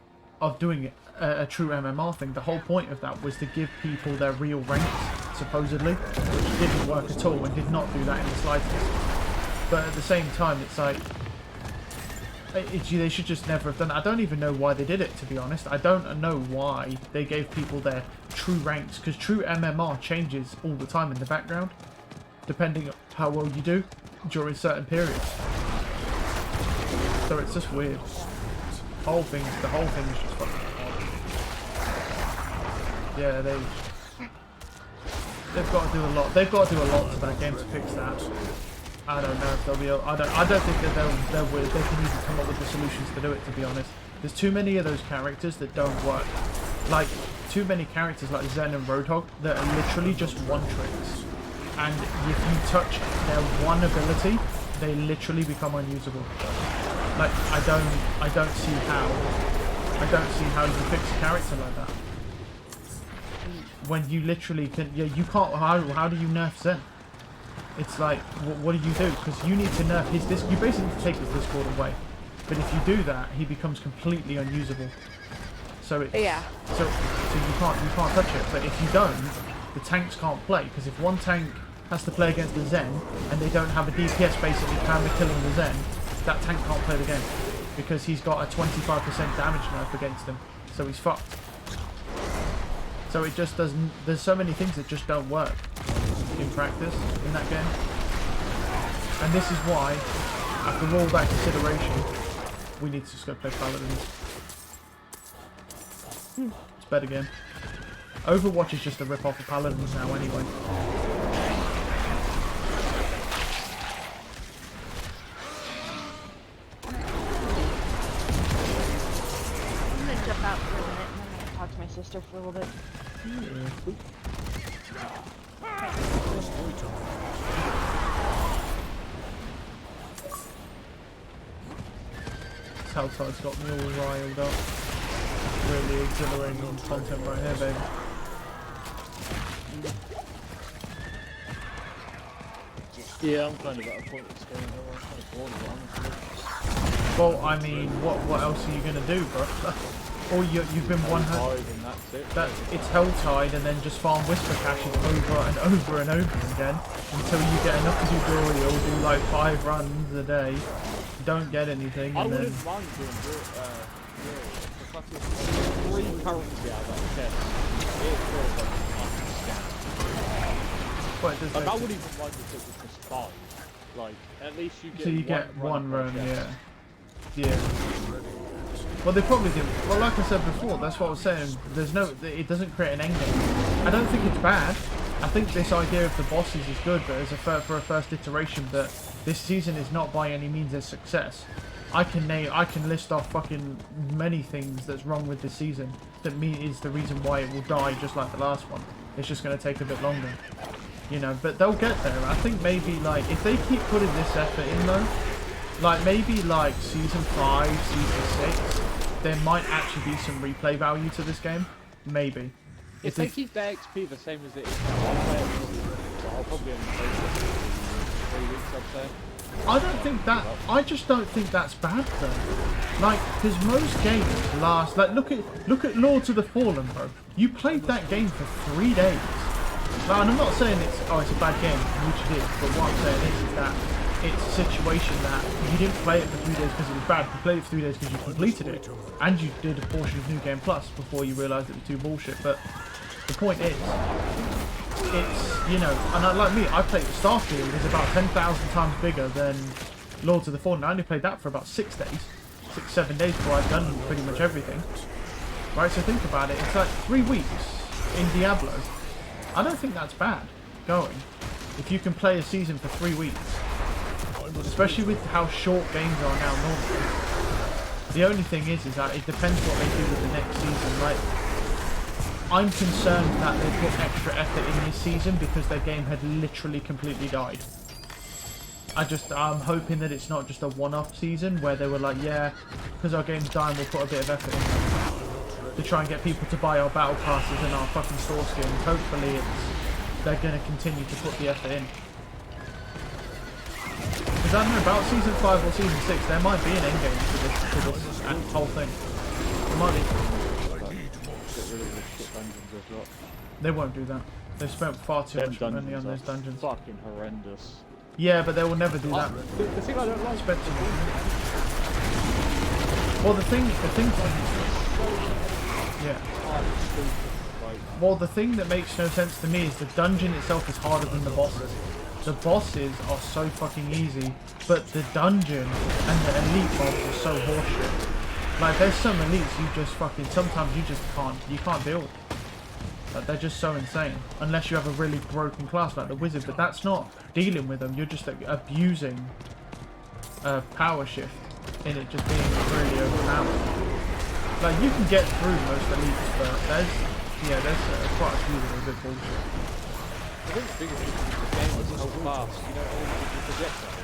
of doing a true MMR thing. The whole point of that was to give people their real ranks, supposedly, which didn't work at all and did not do that in the slightest. But at the same time, it's like, they should just never have done it. I don't even know why they did it, to be honest. I don't know why they gave people their true ranks, because true MMR changes all the time in the background, depending on how well you do during certain periods. So it's just weird. The whole thing is just fucking odd. Yeah, they've got to do a lot. They've got to do a lot to that game to fix that. I don't know if they'll be. I don't think that they can even come up with the solutions to do it. To be honest, there's too many of those characters that don't work. Like too many characters like Zen and Roadhog that are literally just one tricks, and if you touch their one ability, they literally become unusable. Like I don't see how you fix a character like that when you literally can. Yeah, you can't. How do you nerf Zen? It's like, what do you do? Because you need to nerf his disc. You basically need to take his Discord away. But if you do that, he becomes completely unusable. So it's, so you can't touch it. But if you don't, the tanks can't play. Because if one tank has to play against the Zen and they don't have a DPS basically counter killing the Zen, that tank can't play the game because he's got a 25% damage nerf against him. So he's fucked. So it just doesn't. There's so many things that just don't work in practice in that game. And this is why, after all that consideration, we need to just go play Paladins. It's bed again. Overwatch is just a rip-off of Paladins now anyway. I'm gonna jump out for a minute and I'm gonna talk to my sister for a little bit. Helltide's got me all riled up. Really exhilarating content right here, baby. Yeah, I'm kind of at a point of going, I'm kind of bored of it, honestly. Well, I mean, what else are you gonna do, bro? Or you've been 100. And that's it. It's Helltide, and then just farm Whisper caches over and over and over again until you get enough to do Dorial, do like 5 runs a day. Don't get anything, I and then. wouldn't mind doing the fucking 3 currency out of that chest. It feels like a fucking scam. But it does Like, make I wouldn't even mind if it was just 5. Like, at least you get so you get one per run, chest. yeah. Well, they probably do. Well, like I said before, that's what I was saying. It doesn't create an end game. I don't think it's bad. I think this idea of the bosses is good, but as for a first iteration, but this season is not by any means a success. I can list off fucking many things that's wrong with this season that is the reason why it will die, just like the last one. It's just going to take a bit longer, you know. But they'll get there. I think maybe like if they keep putting this effort in though, like maybe like season 5, season 6, there might actually be some replay value to this game. Maybe. If they keep their XP the same as it is now, I'll probably only play it for 3 weeks, I'd say. I just don't think that's bad though. Like, because most games last, like look at Lords of the Fallen, bro. You played that game for 3 days. Like, and I'm not saying it's a bad game, which it is, but what I'm saying is that it's a situation that you didn't play it for 3 days because it was bad. You played it for 3 days because you completed it, and you did a portion of New Game Plus before you realised it was too bullshit. But the point is, it's, you know, and like me, I played Starfield, is about 10,000 times bigger than Lords of the Fallen. I only played that for about 6 days, 6-7 days before I'd done pretty much everything. Right, so think about it, it's like 3 weeks in Diablo. I don't think that's bad going. If you can play a season for 3 weeks, especially with how short games are now normally. The only thing is that it depends what they do with the next season. Like, I'm concerned that they put extra effort in this season because their game had literally completely died. I'm hoping that it's not just a one-off season where they were like, yeah, because our game's dying, we'll put a bit of effort in to try and get people to buy our battle passes and our fucking store skins. Hopefully they're going to continue to put the effort in. Because I don't know, about season 5 or season 6, there might be an end game to this whole thing. There might be. They won't do that. They've spent far too much money on those dungeons. Fucking horrendous. Yeah, but they will never do that. The thing I don't like. Well, the thing. Yeah. Well, the thing that makes no sense to me is the dungeon itself is harder than the bosses. The bosses are so fucking easy, but the dungeon and the elite mobs are so horseshit. Like, there's some elites you just fucking, sometimes you just can't deal with. Like, they're just so insane. Unless you have a really broken class like the wizard, but that's not dealing with them. You're just like, abusing power shift in it just being really overpowered. Like, you can get through most elites, but there's quite a few that are a bit bullshit. I think the biggest thing with the game is how fast, you know, all the projectiles.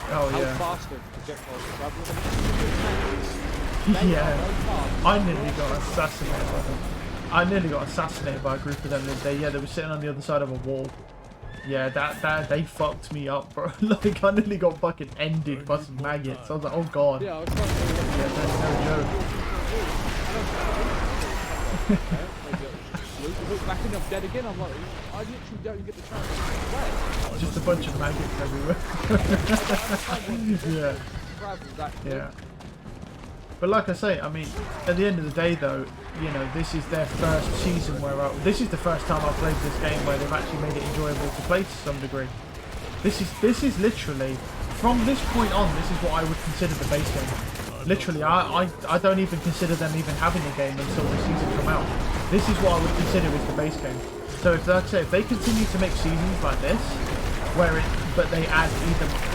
Oh, how yeah. fast the projectiles travel. Yeah. I nearly got assassinated by them. I nearly got assassinated by a group of them the other day. Yeah, they were sitting on the other side of a wall. Yeah, they fucked me up, bro. Like, I nearly got fucking ended by some maggots. I was like, oh god. Yeah, I was trying to yeah, that's no joke. Look back and I'm dead again. I'm like, I literally don't get the chance to play. Just a bunch of maggots everywhere. Yeah. Yeah. But like I say, I mean, at the end of the day though, you know, this is their first season this is the first time I've played this game where they've actually made it enjoyable to play to some degree. This is literally from this point on, this is what I would consider the base game. Literally, I don't even consider them even having a game until the season come out. This is what I would consider as the base game. So if, like I say, if they continue to make seasons like this, but they add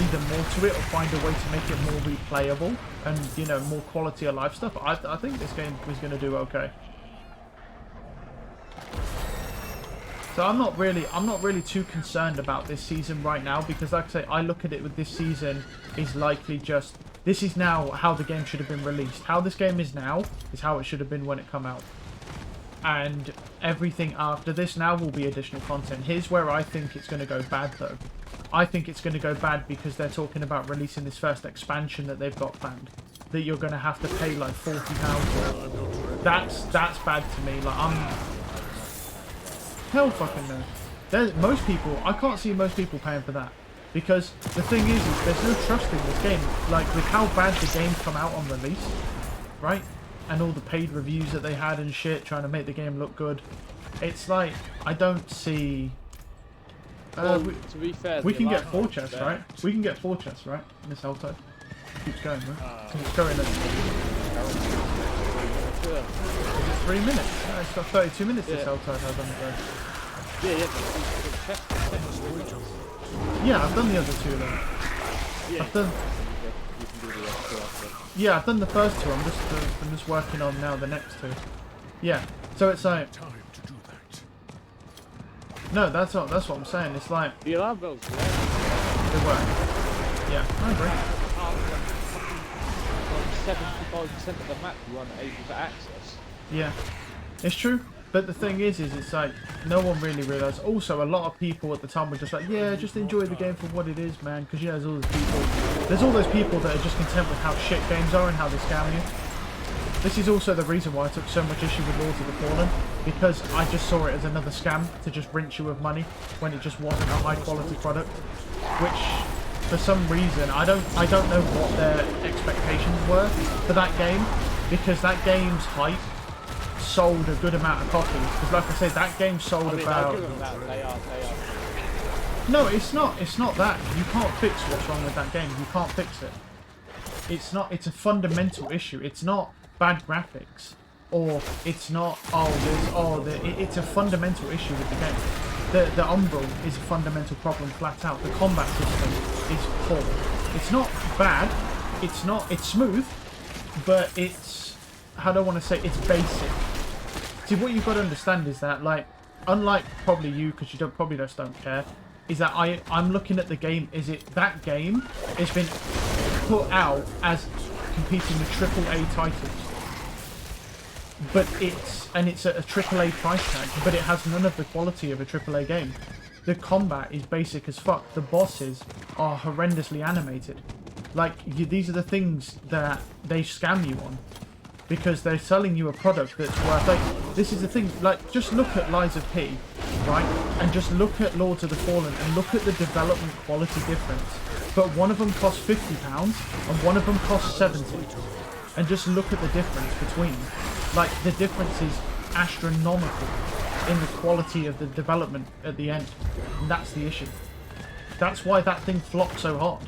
either more to it or find a way to make it more replayable and, you know, more quality of life stuff, I think this game is going to do okay. So I'm not really too concerned about this season right now, because like I say, I look at it with this season is likely just, this is now how the game should have been released. How this game is now is how it should have been when it come out. And everything after this now will be additional content. Here's where I think it's going to go bad though. I think it's going to go bad because they're talking about releasing this first expansion that they've got planned, that you're going to have to pay like £40 for. That's bad to me. Like, hell fucking no. Most people, I can't see most people paying for that. Because the thing is there's no trust in this game. Like, with how bad the game come out on release, right? And all the paid reviews that they had and shit, trying to make the game look good. It's like, I don't see... Well, to be fair, we can get 4 chests, right? We can get 4 chests, right? In this Helltide. Keeps going, right? It's going at... Is it 3 minutes? No, it's got 32 minutes this Helltide has on the go. Yeah, I've done the other 2 though. Yeah, I've done the first 2. I'm just working on now the next 2. Yeah. So it's like, no, that's what I'm saying. It's like the alarm bells work. They work. Yeah, I agree. 75% of the map you aren't able to access. Yeah, it's true. But the thing is it's like, no one really realised. Also, a lot of people at the time were just like, yeah, just enjoy the game for what it is, man. Because, yeah, there's all those people that are just content with how shit games are and how they scam you. This is also the reason why I took so much issue with Lords of the Fallen. Because I just saw it as another scam to just rinse you of money when it just wasn't a high quality product. Which, for some reason, I don't know what their expectations were for that game. Because that game's hype sold a good amount of copies, because like I said, that game sold about... They are. No, it's not that. You can't fix what's wrong with that game. You can't fix it. It's a fundamental issue. It's not bad graphics, or it's not, it's a fundamental issue with the game. The Umbral is a fundamental problem flat out. The combat system is poor. It's not bad, it's smooth, but it's, how do I want to say, it's basic. See, what you've got to understand is that, like, unlike probably you, because you probably just don't care, is that I'm looking at the game, that game has been put out as competing with AAA titles. But it's a AAA price tag, but it has none of the quality of a AAA game. The combat is basic as fuck. The bosses are horrendously animated. Like, these are the things that they scam you on. Because they're selling you a product that's worth, like, this is the thing, like, just look at Lies of P, right? And just look at Lords of the Fallen and look at the development quality difference. But one of them costs £50 and one of them costs 70. And just look at the difference between. Like, the difference is astronomical in the quality of the development at the end. And that's the issue. That's why that thing flopped so hard.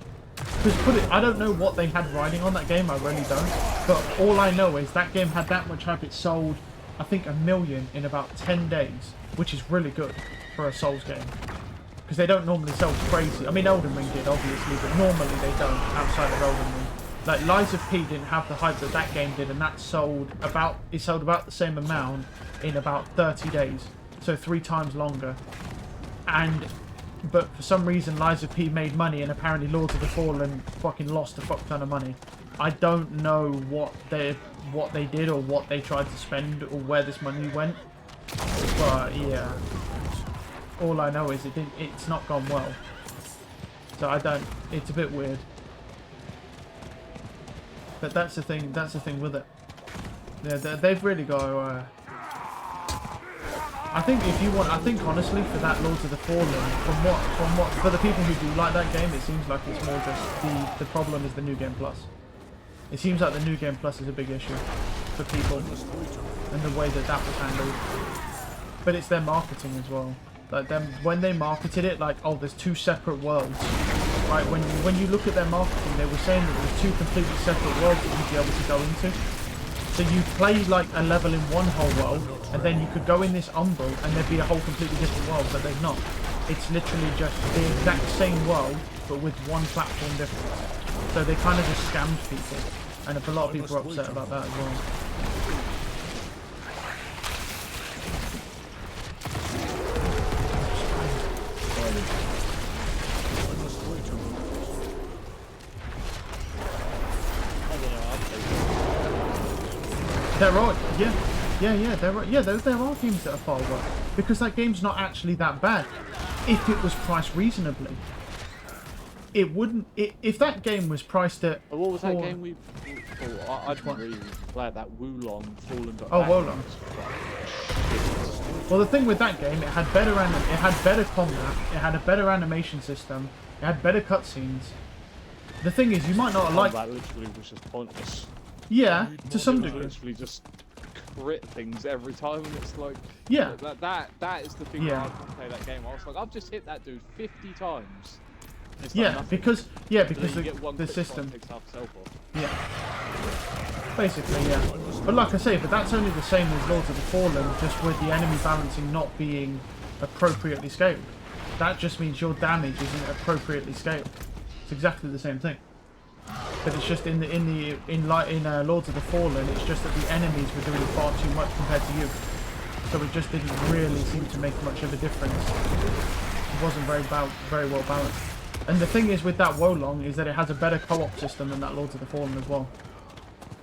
Because I don't know what they had riding on that game, I really don't. But all I know is that game had that much hype. It sold, I think, 1 million in about 10 days, which is really good for a Souls game. Because they don't normally sell crazy. I mean, Elden Ring did, obviously, but normally they don't outside of Elden Ring. Like, Lies of P didn't have the hype that game did, and that sold about the same amount in about 30 days. So 3 times longer. But for some reason, Lies of P made money, and apparently Lords of the Fallen fucking lost a fuck ton of money. I don't know what they did or what they tried to spend or where this money went. But yeah, all I know is it's not gone well. So it's a bit weird. But that's the thing with it. Yeah, they've really got to, I think honestly for that Lords of the Fallen, for the people who do like that game, it seems like it's more just the problem is the New Game Plus. It seems like the New Game Plus is a big issue for people and the way that was handled. But it's their marketing as well. Like them when they marketed it, like, oh, there's 2 separate worlds. Right? When you look at their marketing, they were saying that there's 2 completely separate worlds that you'd be able to go into. So you play like a level in one whole world, and then you could go in this umbral, and there'd be a whole completely different world, but they've not. It's literally just the exact same world, but with one platform difference. So they kind of just scammed people, and a lot of people are upset about that as well. There are, there are games that are far worse, because that game's not actually that bad. If it was priced reasonably, it wouldn't. If that game was priced at. What was that game we? I didn't really play that Wulong Fallen. Oh, Wulong. Well, the thing with that game, it had better combat, it had a better animation system, it had better cutscenes. The thing is, you might not like. That literally was just pointless. Yeah, to some degree. Literally just crit things every time, and it's like, yeah, that is the thing. Yeah. Where I can play that game. I was like, I've just hit that dude 50 times. Yeah, because the system. Yeah. Basically, yeah. But like I say, but that's only the same as Lords of the Fallen, just with the enemy balancing not being appropriately scaled. That just means your damage isn't appropriately scaled. It's exactly the same thing. But it's just in Lords of the Fallen, it's just that the enemies were doing far too much compared to you. So it just didn't really seem to make much of a difference. It wasn't very well balanced. And the thing is with that Wulong is that it has a better co-op system than that Lords of the Fallen as well.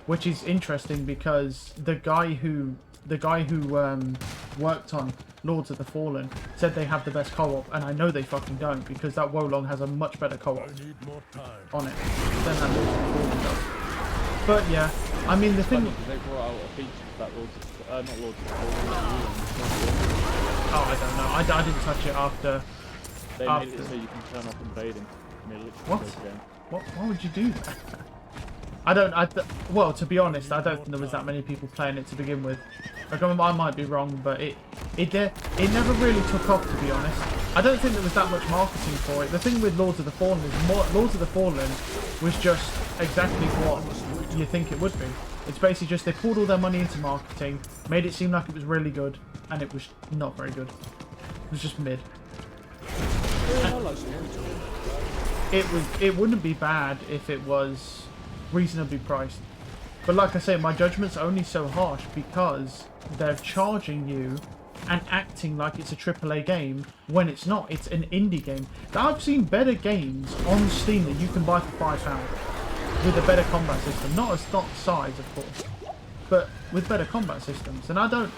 Which is interesting because the guy who worked on Lords of the Fallen said they have the best co-op, and I know they fucking don't, because that Wulong has a much better co-op on it than that Lords of the Fallen does. But yeah, I mean the thing. They brought out a feature that not Lords of the Fallen. Oh, I don't know. I didn't touch it after. They made it so you can turn off invading. What? Why would you do that? Well, to be honest, I don't think there was that many people playing it to begin with. Like, I might be wrong, but it never really took off, to be honest. I don't think there was that much marketing for it. The thing with Lords of the Fallen is Lords of the Fallen was just exactly what you think it would be. It's basically just they poured all their money into marketing, made it seem like it was really good, and it was not very good. It was just mid. It wouldn't be bad if it was reasonably priced, but like I say, my judgment's only so harsh because they're charging you and acting like it's a AAA game when it's not. It's an indie game. I've seen better games on Steam that you can buy for £5 with a better combat system, not size of course, but with better combat systems. And I don't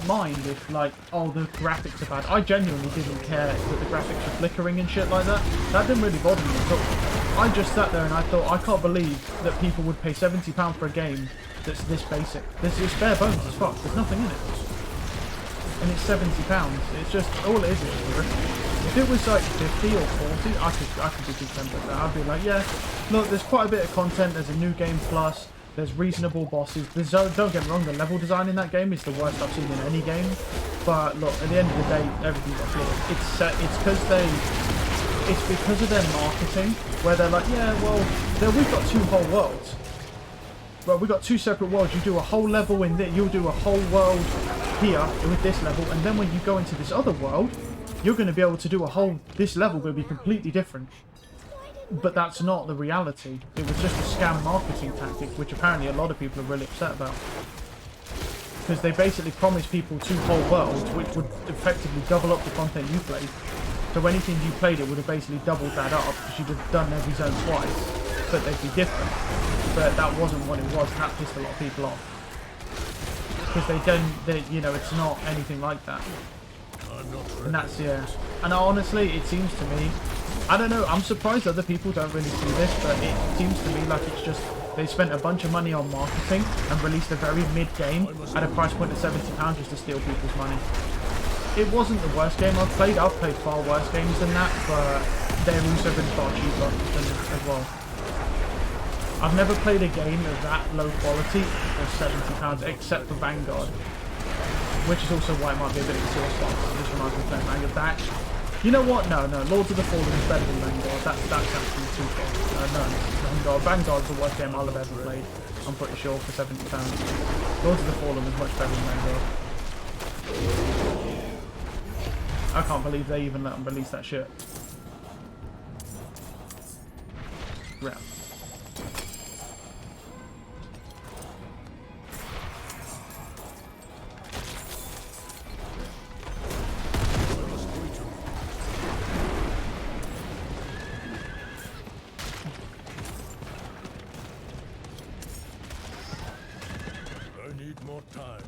mind if, like, oh, the graphics are bad. I genuinely didn't care that the graphics were flickering and shit like that. That didn't really bother me at all. I just sat there and I thought, I can't believe that people would pay £70 for a game that's this basic. It's bare bones as fuck. There's nothing in it. And it's £70. It's just, all it is If it was like 50 or 40, I could be content with that. I'd be like, yeah, look, there's quite a bit of content. There's a new game plus. There's reasonable bosses. Don't get me wrong, the level design in that game is the worst I've seen in any game. But look, at the end of the day, everything got flawed. It's because of their marketing, where they're like, yeah, well, we've got 2 whole worlds. Well, we've got 2 separate worlds. You do a whole level in this, you'll do a whole world here with this level, and then when you go into this other world, you're going to be able to do this level will be completely different. But that's not the reality. It was just a scam marketing tactic, which apparently a lot of people are really upset about. Because they basically promised people 2 whole worlds, which would effectively double up the content you played. So anything you played, it would have basically doubled that up, because you'd have done every zone twice, but they'd be different. But that wasn't what it was, and that pissed a lot of people off. Because it's not anything like that. And that's, yeah. And honestly, it seems to me, I don't know, I'm surprised other people don't really see this, but it seems to me like it's just, they spent a bunch of money on marketing and released a very mid-game at a price point of £70 just to steal people's money. It wasn't the worst game I've played far worse games than that, but they've also been far cheaper than that as well. I've never played a game of that low quality for £70, except for Vanguard. which is also why it might be a bit of a sore spot. It just reminds me of playing Vanguard. That, you know what? No, Lords of the Fallen is better than Vanguard. That's actually too far. No, Vanguard's the worst game I'll have ever played. I'm pretty sure for £70. Lords of the Fallen is much better than Vanguard. I can't believe they even let them release that shit. Yeah. I need more time.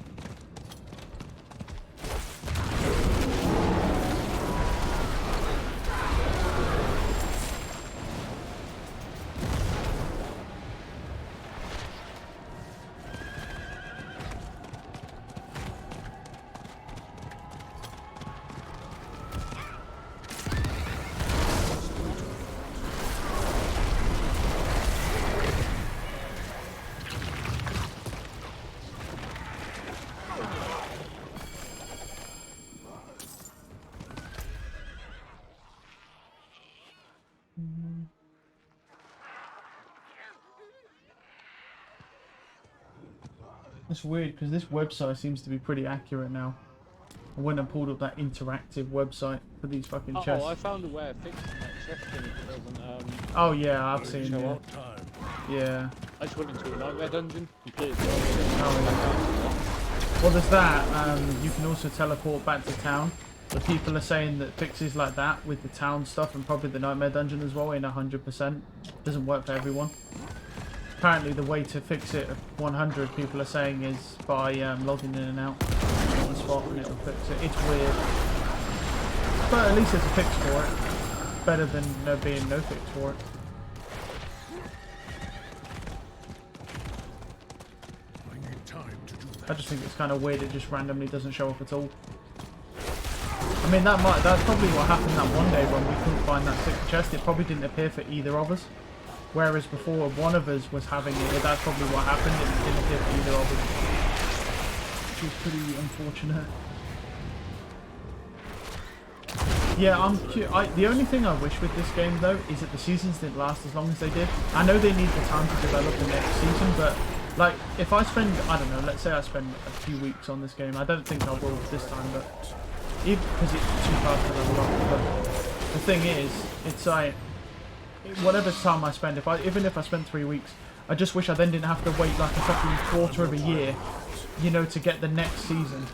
It's weird because this website seems to be pretty accurate now. I went and pulled up that interactive website for these fucking chests. Oh, I found a way of fixing that chest thing if it doesn't Oh yeah, I've seen show it. up. Time. Yeah. I just went into a nightmare dungeon. Completed the Well, there's that. You can also teleport back to town. But people are saying that fixes like that with the town stuff and probably the nightmare dungeon as well ain't 100%. Doesn't work for everyone. Apparently the way to fix it at 100 people are saying is by logging in and out on the spot and it'll fix it. It's weird. But at least there's a fix for it. Better than there being no fix for it. I need time to do I that. just think it's kind of weird it just randomly doesn't show up at all. I mean that's probably what happened that one day when we couldn't find that sixth chest. It probably didn't appear for either of us. Whereas before one of us was having it, that's probably what happened. It didn't appear for either of us. Which is pretty unfortunate. Yeah, the only thing I wish with this game though is that the seasons didn't last as long as they did. I know they need the time to develop the next season, but like if I spend, I don't know, let's say I spend a few weeks on this game. I don't think I will this time, but even because it's too fast to level up. But the thing is, it's like whatever time I spend, even if I spend 3 weeks, I just wish I then didn't have to wait like a fucking quarter of a year, you know, to get the next season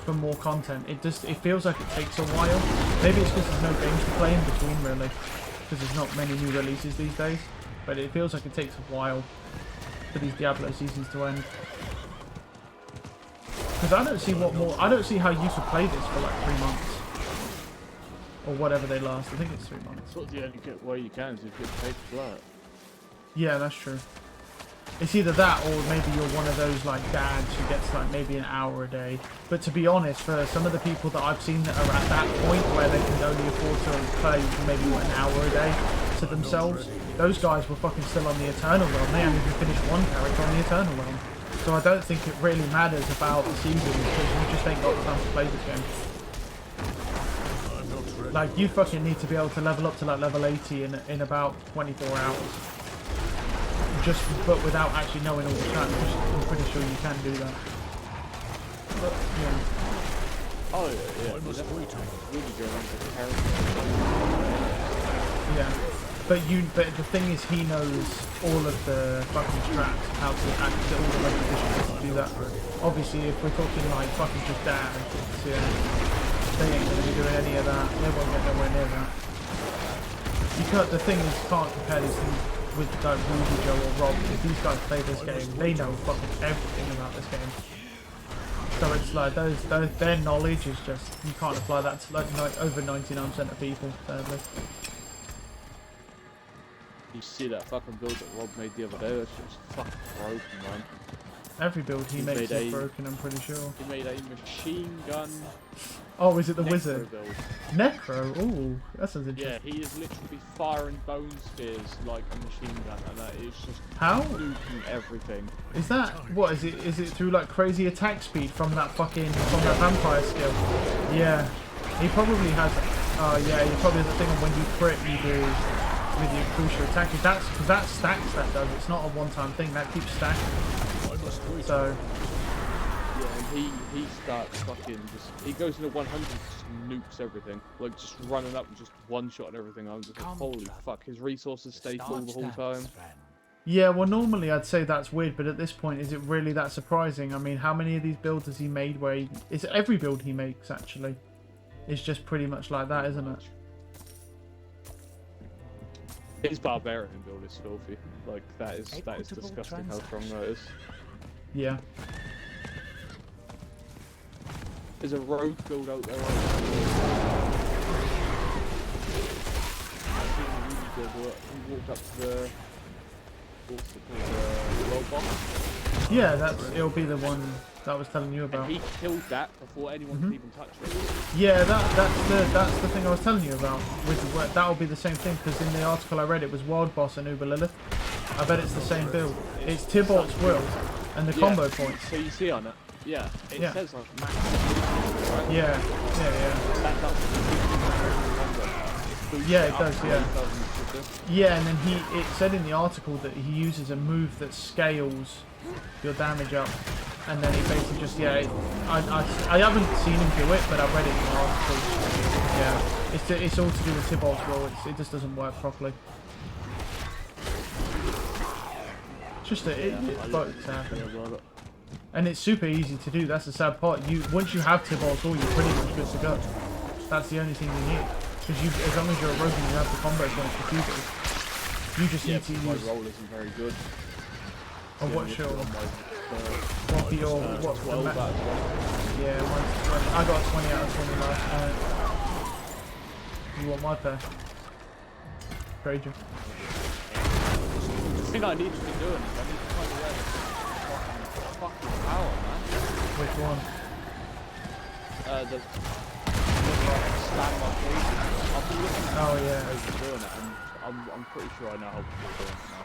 for more content. It feels like it takes a while. Maybe it's because there's no games to play in between really, because there's not many new releases these days. But it feels like it takes a while for these Diablo seasons to end. Because I don't see how you could play this for like 3 months. Or whatever they last. I think it's 3 months. Sort of the only way you can is if you get paid to play it. Yeah, that's true. It's either that or maybe you're one of those like dads who gets like maybe an hour a day. But to be honest, for some of the people that I've seen that are at that point where they can only afford to play for maybe an hour a day to themselves, those guys were fucking still on the Eternal Realm. They hadn't even finished one character on the Eternal Realm. So I don't think it really matters about the season because you just ain't got the time to play this game. Like, you fucking need to be able to level up to like level 80 in about 24 hours. But without actually knowing all the stats, I'm pretty sure you can do that. But, yeah. Oh yeah. Really go around to the character. Yeah. But the thing is, he knows all of the fucking strats, how to actually all the positions to do that. Obviously, if we're talking like fucking just dads, they ain't gonna be doing any of that. They won't get nowhere near that. The thing is, you can't compare these things with like Ruby, Joe or Rob. If these guys play this game, they know fucking everything about this game. So it's like their knowledge is just, you can't apply that to like over 99% of people, sadly. You see that fucking build that Rob made the other day? That's just fucking broken, man. Every build he makes made is broken, I'm pretty sure. He made a machine gun Oh, is it the Necro wizard? build. Necro? Ooh, that sounds Yeah, interesting. he is literally firing bone spears like a machine gun, and that is just How? nuking everything. Is that what is it? Is it through like crazy attack speed from that vampire skill? Yeah, he probably has. Oh yeah, he probably has a thing on when you crit, you do with your crucial attack. That's because that stacks. That does. It's not a one-time thing. That keeps stacking. So Yeah, and he starts fucking just. He goes into 100, just nukes everything, like just running up and just one shot everything. I'm just like, holy fuck, his resources stay full the whole time. yeah, well normally I'd say that's weird, but at this point, is it really that surprising? I mean, how many of these builds has he made? Where it's every build he makes actually. It's just pretty much like that, isn't it? His barbarian build is filthy. Like that is disgusting how strong that is. Yeah. There's a rogue build out there. He walked up to the what's it called, the world boss. Yeah, it'll be the one that I was telling you about. And he killed that before anyone could even touch it. Yeah, that's the thing I was telling you about. That'll be the same thing because in the article I read it was Wild Boss and Uber Lilith. I bet it's the same build. It's Tybalt's Will and the combo points. So you see on it, yeah, it says like max. Right? Yeah. That does Yeah, it does. Yeah. Yeah, and then it said in the article that he uses a move that scales your damage up, and then he basically just I haven't seen him do it, but I read it in the article. Yeah, it's all to do with Tybalt's Will. It just doesn't work properly. It's just it's happening. And it's super easy to do. That's the sad part. Once you have Tybalt's Will, you're pretty much good to go. That's the only thing you need. Because as long as you're a rogue and you have the combo points to keep it, you just need to use. My roll isn't very good. Oh, what's your? What your? What's the 12 out of 20. Yeah, mine's 20. I got a 20 out of 20 last night. You want my pair? Trade you. The thing I need to be doing is I need to find a way to fucking power, man. Which one? The stand my poison. I've been looking at Oh yeah. how to doing it, and I'm pretty sure I know how to do it now.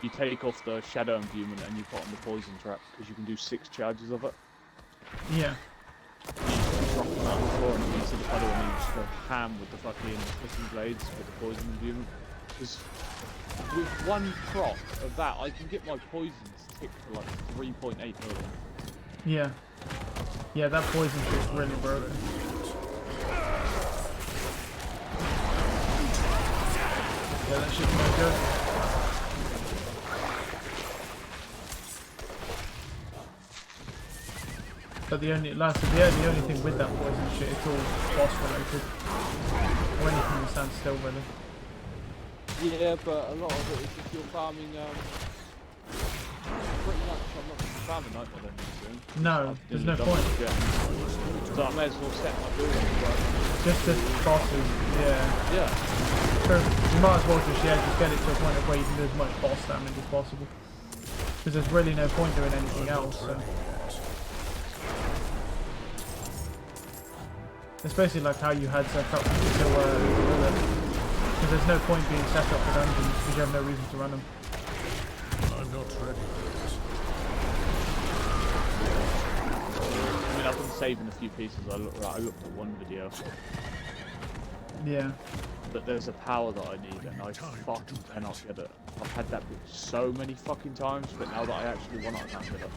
You take off the shadow imbuement and you put on the poison trap because you can do 6 charges of it. Yeah. You drop them on the floor and you see the puddle and you just go ham with the fucking missing blades with the poison imbuement. Because with one prop of that, I can get my poisons ticked to like 3.8 million. Yeah. Yeah, that poison shit's really broken. Yeah, that shit's no good. But the only thing with that poison shit, it's all boss related. Or anything that stands still really. Yeah, but a lot of it is if you're farming, pretty much I'm not going to be farming Nightmare then soon. No, there's no point. So I may as well set my build up. Just the bosses, yeah. Yeah. So you might as well just get it to a point of where you can do as much boss damage as possible. Because there's really no point doing anything else, so. It's basically like how you had set up until because there's no point being set up for dungeons because you have no reason to run them. I'm not ready. I mean, I've been saving a few pieces. I looked at one video. Yeah. But there's a power that I need and I fucking cannot get it. I've had that bit so many fucking times, but now that I actually want it, I can't get it.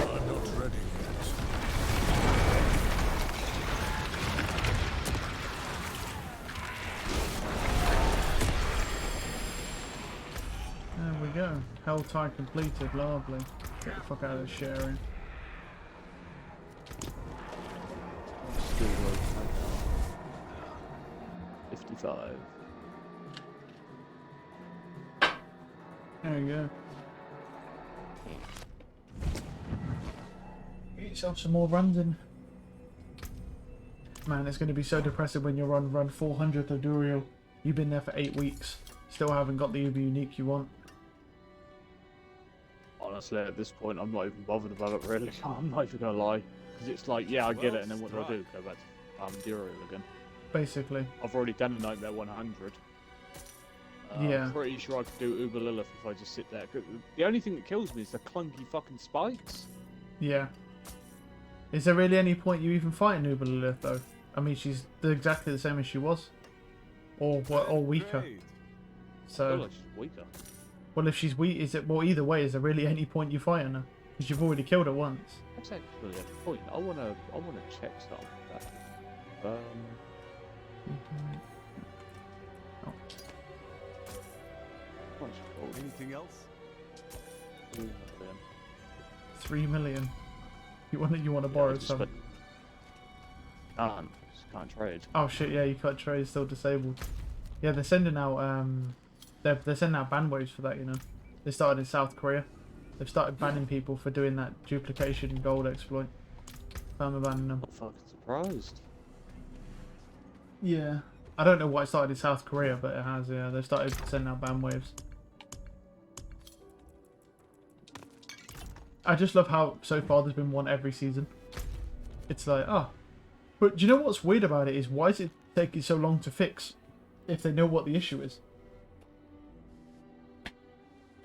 I'm not ready yet. There we go. Helltide completed. Lovely. Get the fuck out of this sharing. Still low. 55. There you go. Get yourself some more runs in. Man, it's going to be so depressing when you're on run 400th of Duriel. You've been there for 8 weeks. Still haven't got the Uber unique you want. honestly, at this point, I'm not even bothered about it, really. I'm not even gonna lie. Because it's like, yeah, I get it, and then what do I do? Go back to Duriel again. Basically. I've already done a Nightmare 100. Yeah. I'm pretty sure I could do Uber Lilith if I just sit there. 'Cause the only thing that kills me is the clunky fucking spikes. Yeah. Is there really any point you even fighting Uber Lilith though? I mean, she's exactly the same as she was, or weaker. Great. Feel So, like she's weaker. well, if she's weak, is it? Well, either way, is there really any point you fighting her? Because you've already killed her once. That's actually a point. I wanna check something like that. What's it called? Anything else? 3 million. You want to borrow some? Can't trade. Oh shit! Yeah, you can't trade. Still disabled. Yeah, they're sending out they're sending out ban waves for that. You know, they started in South Korea. They've started banning people for doing that duplication gold exploit. Permabanning them. I'm fucking surprised. Yeah. I don't know why it started in South Korea, but it has. Yeah, they've started sending out ban waves. I just love how so far there's been one every season. It's like, oh. But do you know what's weird about it is why is it taking so long to fix if they know what the issue is?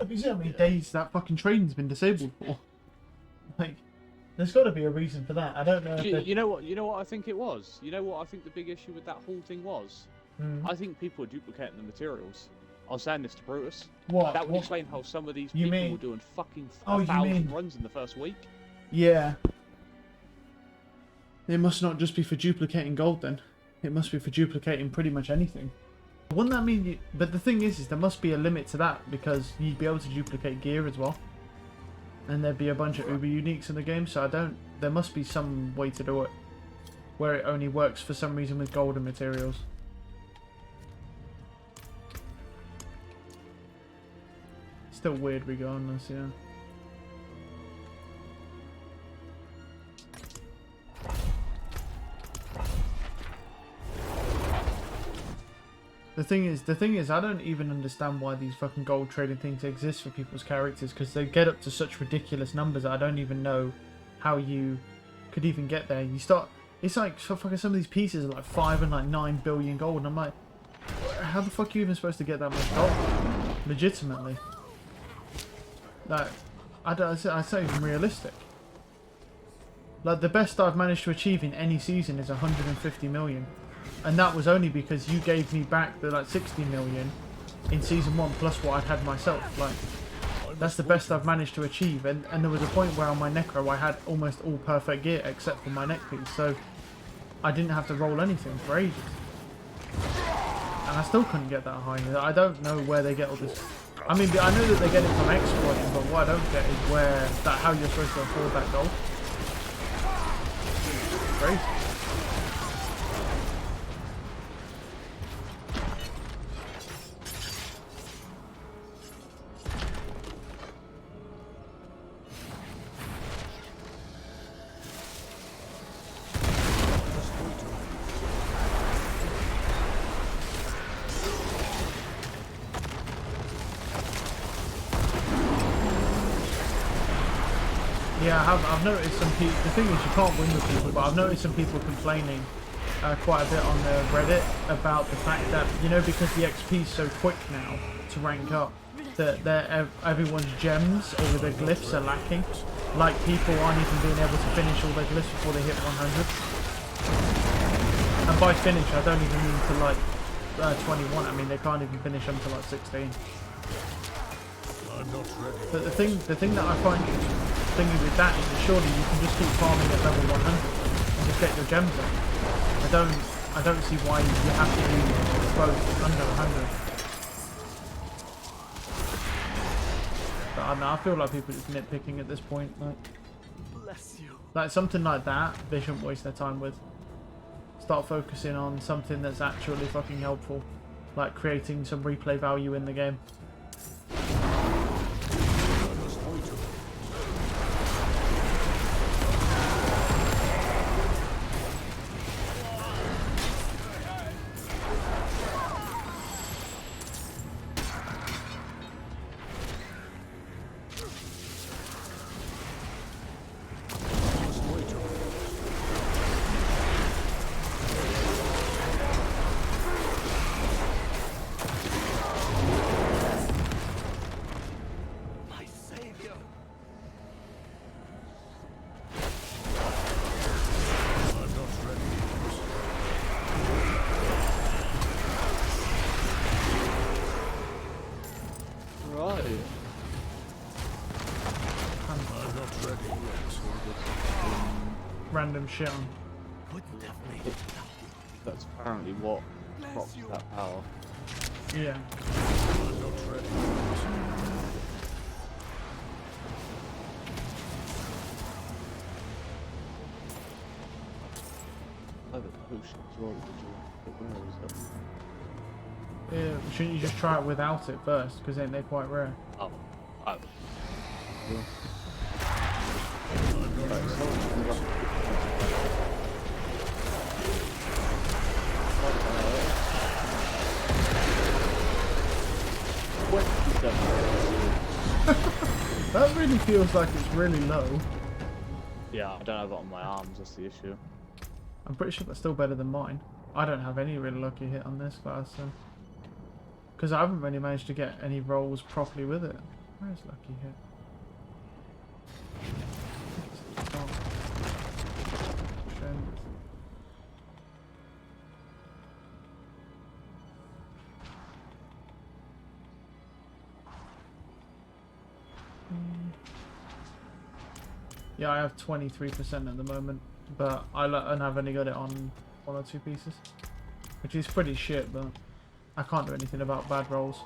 Have you seen how many days that fucking train's been disabled for? Like, there's got to be a reason for that. I don't know. You know what I think it was? You know what I think the big issue with that whole thing was? I think people were duplicating the materials. I was saying this to Brutus. What? That would What? explain how some of these You people mean- were doing fucking Oh, you 1,000 mean- runs in the first week. Yeah. It must not just be for duplicating gold then. It must be for duplicating pretty much anything. Wouldn't that mean you... But the thing is there must be a limit to that because you'd be able to duplicate gear as well. And there'd be a bunch of Uber uniques in the game, so I don't... There must be some way to do it. Where it only works for some reason with golden materials. Still weird regardless, yeah. The thing is, I don't even understand why these fucking gold trading things exist for people's characters, because they get up to such ridiculous numbers that I don't even know how you could even get there. You start, it's like fucking some of these pieces are like 5 and like 9 billion gold, and I'm like, how the fuck are you even supposed to get that much gold? Legitimately. Like, it's not even realistic. Like, the best I've managed to achieve in any season is 150 million. And that was only because you gave me back the like 60 million in season 1 plus what I'd had myself. Like, that's the best I've managed to achieve. And there was a point where on my Necro I had almost all perfect gear except for my neck piece. So I didn't have to roll anything for ages. And I still couldn't get that high. I don't know where they get all this. I mean, I know that they get it from exploiting, but what I don't get is how you're supposed to afford that gold. Crazy. Yeah, I've noticed some people. The thing is, you can't win with people, but I've noticed some people complaining quite a bit on the Reddit about the fact that, you know, because the XP is so quick now to rank up, that everyone's gems or their glyphs are lacking. Like, people aren't even being able to finish all their glyphs before they hit 100. And by finish, I don't even mean to like 21. I mean they can't even finish until like 16. I'm not ready. But the thing that I find thinking with that is that surely you can just keep farming at level 100 and just get your gems up. I don't see why you have to do both under 100. But I don't know, I feel like people are just nitpicking at this point. Bless you. Like something like that, they shouldn't waste their time with. Start focusing on something that's actually fucking helpful, like creating some replay value in the game. random shit on. Wouldn't have made it. That's apparently what props Bless you. that power. Yeah. I'm not ready. Oh, the potions as well. But where is it? Yeah. Shouldn't you just try it without it first? Because ain't they quite rare? Oh. Oh. Yeah. That really feels like it's really low. Yeah, I don't have it on my arms, that's the issue. I'm pretty sure that's still better than mine. I don't have any really lucky hit on this class, so. Because I haven't really managed to get any rolls properly with it. Where's lucky hit? Oh. Strength. Yeah, I have 23% at the moment, but and I've only got it on 1 or 2 pieces, which is pretty shit, but I can't do anything about bad rolls.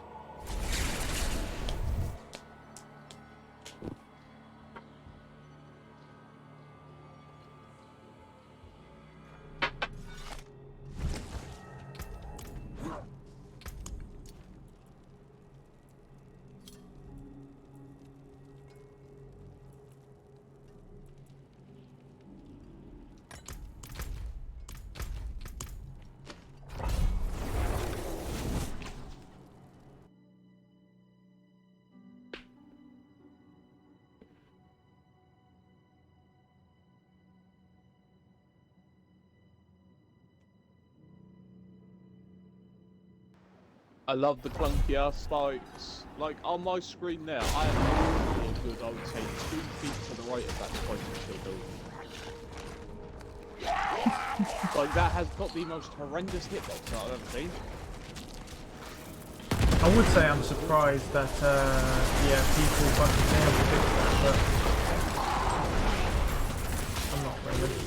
I love the clunky ass spikes. Like on my screen there, I am really good, I would say 2 feet to the right of that spike still building. Like that has got the most horrendous hitbox that I've ever seen. I would say I'm surprised that, yeah, people fucking say I'm fix that, but I'm not really.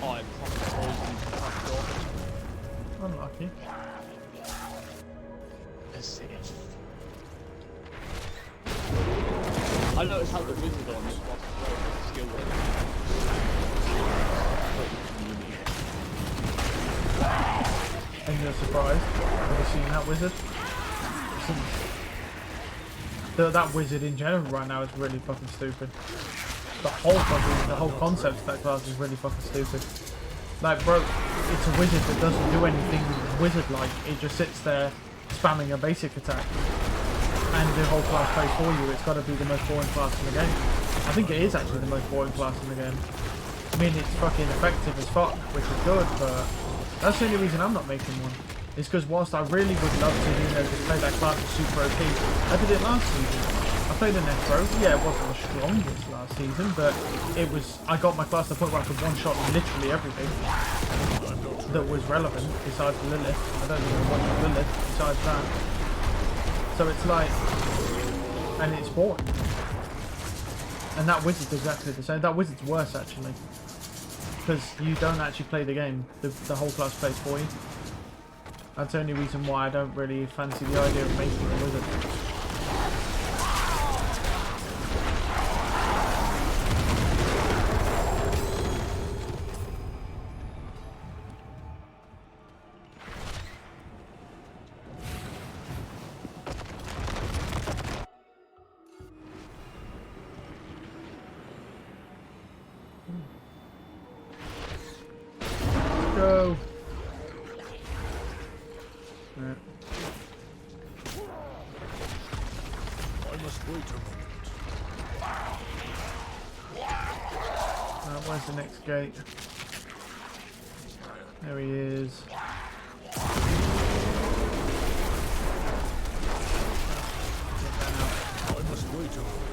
I'm fucking poisoned. Unlucky. As if. I noticed how the wizard on this was skill And you're surprised? Have you seen that wizard? That wizard in general right now is really fucking stupid. The whole concept of that class is really fucking stupid. Like, bro, it's a wizard that doesn't do anything wizard-like. It just sits there spamming a basic attack. And the whole class plays for you. It's got to be the most boring class in the game. I think it is actually the most boring class in the game. I mean, it's fucking effective as fuck, which is good, but that's the only reason I'm not making one. It's because whilst I really would love to, you know, just play that class as super OP, I did it last season. I played an Necro. Yeah, it wasn't the strongest last season, but it was. I got my class to the point where I could one-shot literally everything that was relevant besides Lilith. I don't even want Lilith besides that. So it's like, and it's boring. And that wizard's exactly the same. That wizard's worse actually, because you don't actually play the game. The whole class plays for you. That's the only reason why I don't really fancy the idea of making a wizard. Go. Right. I must wait a moment. Where's the next gate? There he is. Get that out. I must wait a moment.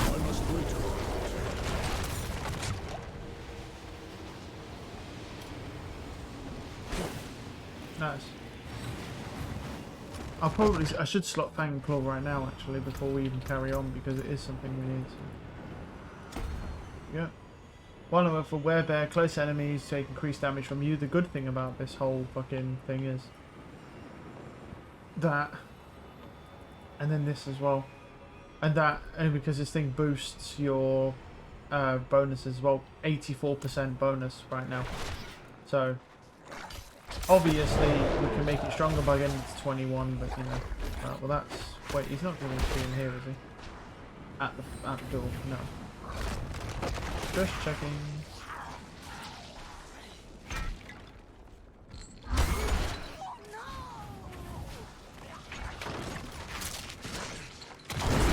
I must wait a moment. Nice. I should slot Fang Claw right now actually before we even carry on because it is something we need. So. Yeah. While I'm for Werebear, close enemies take increased damage from you. The good thing about this whole fucking thing is that, and then this as well, and that, and because this thing boosts your bonus as well, 84% bonus right now. So. Obviously, we can make it stronger by getting it to 21, but you know. Well, that's... Wait, he's not going to be in here, is he? At the door, no. Just checking.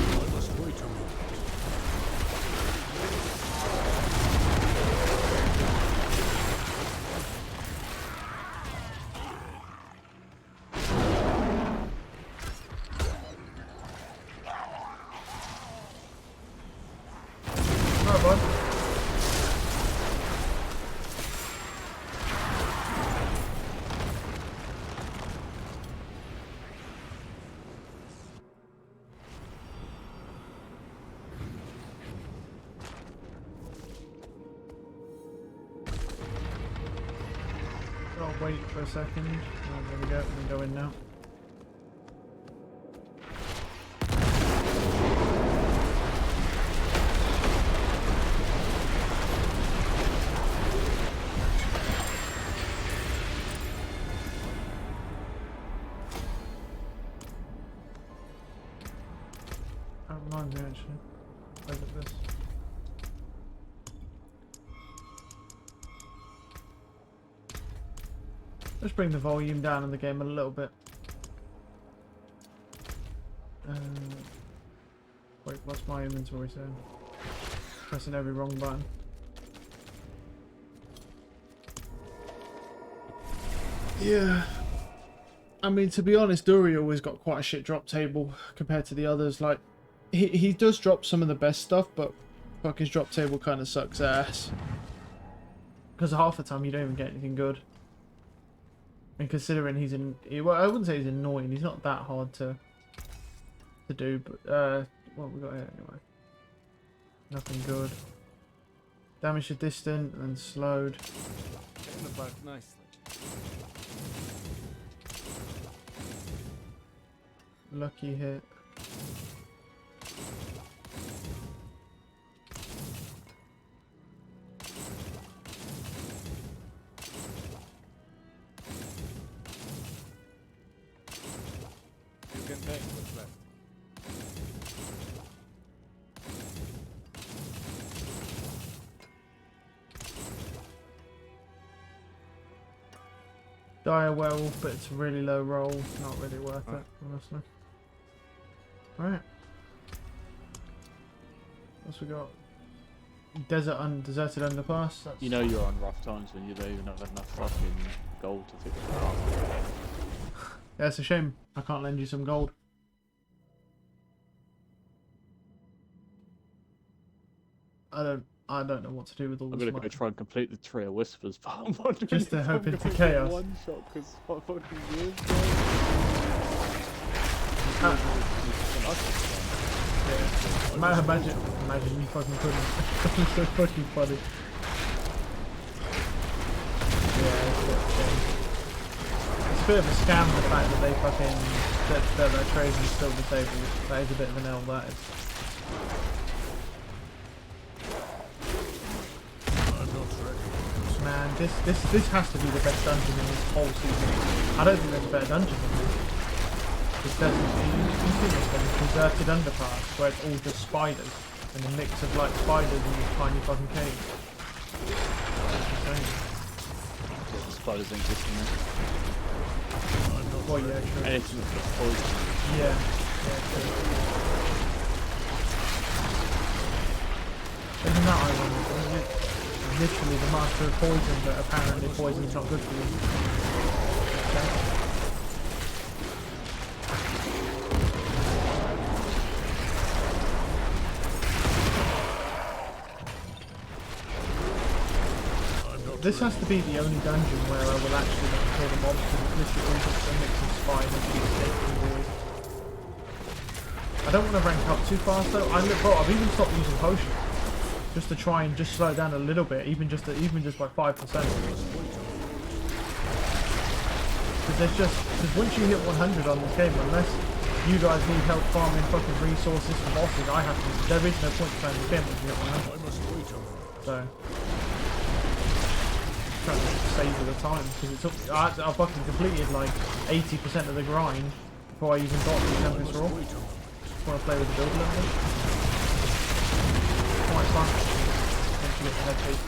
I must wait a moment. Alright, bud. I'll wait for a second. Oh, there we go. We can go in now. That reminds me actually. Look at this. Let's bring the volume down in the game a little bit. Wait, what's my inventory saying? Pressing every wrong button. Yeah. I mean, to be honest, Duriel has got quite a shit drop table compared to the others. Like, he does drop some of the best stuff, but fuck, his drop table kind of sucks ass. Because half the time you don't even get anything good. And considering he's well, I wouldn't say he's annoying. He's not that hard to do. But what we got here anyway? Nothing good. Damage to distant and slowed. Getting about nicely. Lucky hit. You can take what's left. Dire werewolf, but it's a really low roll. Not really worth it, honestly. Right. What's we got? Deserted underpass. That's... You know you're on rough times when you don't even have enough fucking gold to fix it up. Yeah, it's a shame. I can't lend you some gold. I don't know what to do with all I'm this gonna go money. try and complete the Tree of Whispers, but I'm wondering Just to if hope I'm it's gonna a get chaos. one shot because my fucking years. Yeah. Imagine you fucking couldn't. It's so fucking funny. Yeah, it's a bit of a scam the fact that they fucking that their trades is still disabled. That is a bit of an L, that is. I'm not ready. Man, this has to be the best dungeon in this whole season. I don't think there's a better dungeon than this. Because you see this one, deserted underpass, where it's all just spiders, and a mix of like spiders in this tiny fucking cave. That's insane. Spiders exist in there. Well, yeah, true. Anything that's poison. Yeah, true. Isn't that ironic? Isn't it? Literally the master of poison, but apparently poison's not good for you. Okay. I'm not this has to be the only dungeon where I will actually not kill the mobs because it's literally all just a mix of spine and cheesecake and weird. I don't want to rank up too fast though. Bro, I've even stopped using potions just to try and just slow it down a little bit, even just by 5%. Because once you hit 100 on this game, unless you guys need help farming fucking resources for bosses, there is no point playing the game if you hit 100. So, trying to save the time because it took. I fucking completed like 80% of the grind before I even got to the Tempest Raw. Just want to play with the build a little bit. Quite fun. Once you get the head piece.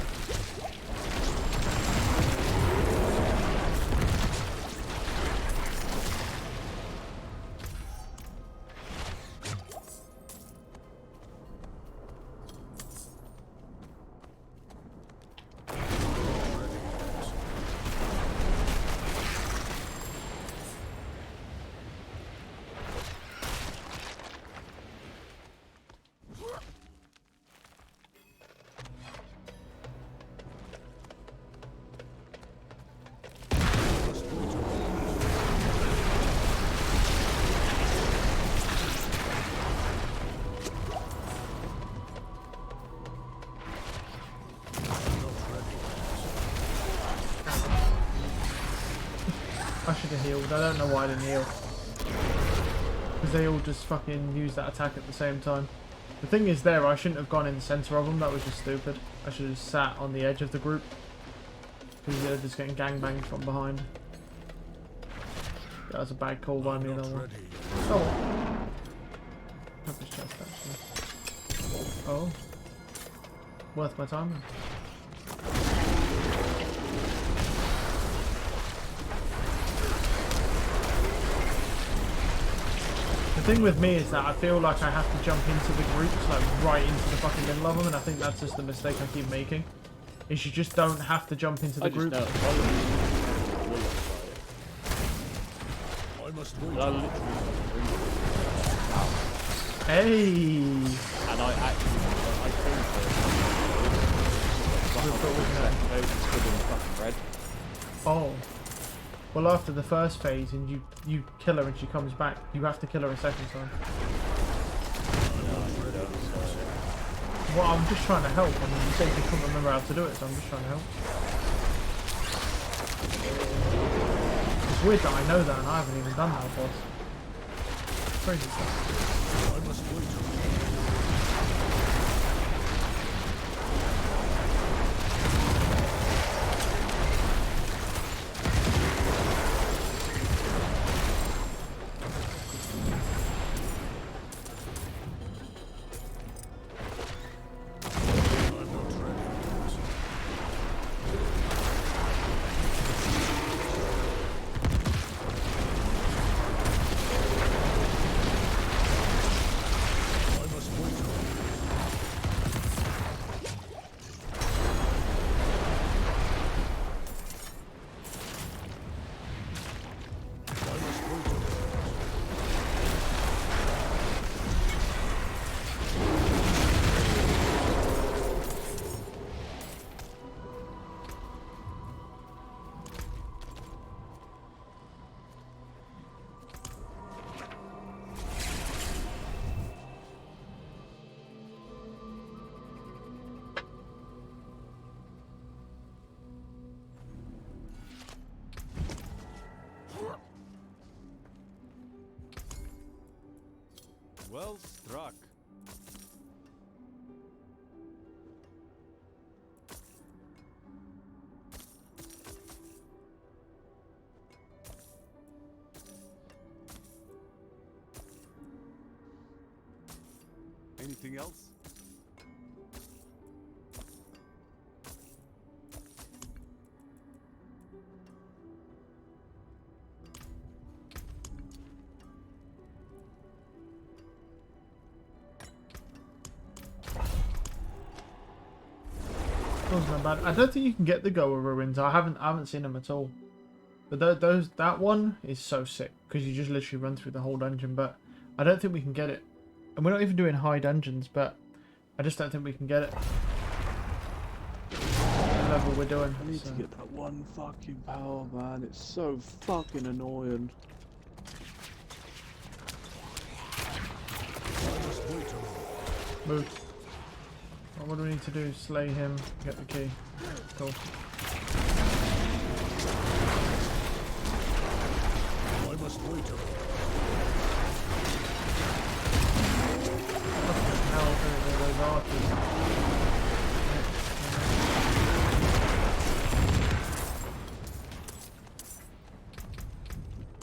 I should have healed. I don't know why I didn't heal. Because they all just fucking use that attack at the same time. The thing is there, I shouldn't have gone in the centre of them. That was just stupid. I should have sat on the edge of the group. Because they're just getting gangbanged from behind. That was a bad call by me, that one. Oh. Have this chest actually. Oh. Worth my time. The thing with me is that I feel like I have to jump into the groups, like right into the fucking middle of them, and I think that's just the mistake I keep making. Is you just don't have to jump into the groups. Hey! And I actually, I fucking red. Oh. Well, after the first phase and you kill her and she comes back, you have to kill her a second time. Well, I'm just trying to help. I mean, you said you couldn't remember how to do it, so I'm just trying to help. It's weird that I know that and I haven't even done that, boss. Crazy stuff. I must wait. Well struck. Anything else? Wasn't that bad. I don't think you can get the Goa ruins. I haven't seen them at all. But that one is so sick because you just literally run through the whole dungeon. But I don't think we can get it, and we're not even doing high dungeons. But I just don't think we can get it. Hello. level we're doing. I need so. to get that one fucking power, man. It's so fucking annoying. Move. What do we need to do? Slay him, get the key. Cool. I must wait a What the hell are those archers?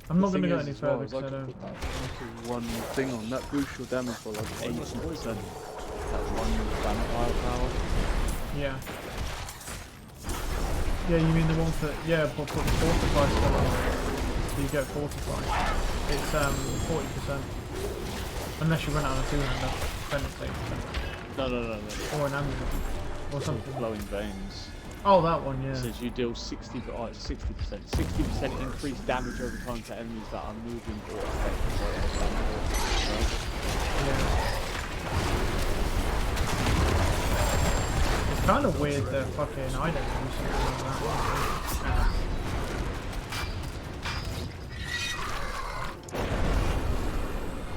I'm not going to go any further because I don't... Put that one thing on that boosts your damage for like 80%. That one banner firepower. Yeah. Yeah, you mean the one for... Yeah, but put the fortify spell on it. So you get fortify. It's 40%. Unless you run out of 200, then it's 8%. No. Or an amulet. Or something. Glowing veins. Oh, that one, yeah. It says you deal 60%. 60% increased damage over time to enemies that are moving or affected. Yeah. It's kind of weird that fucking I don't do something like that.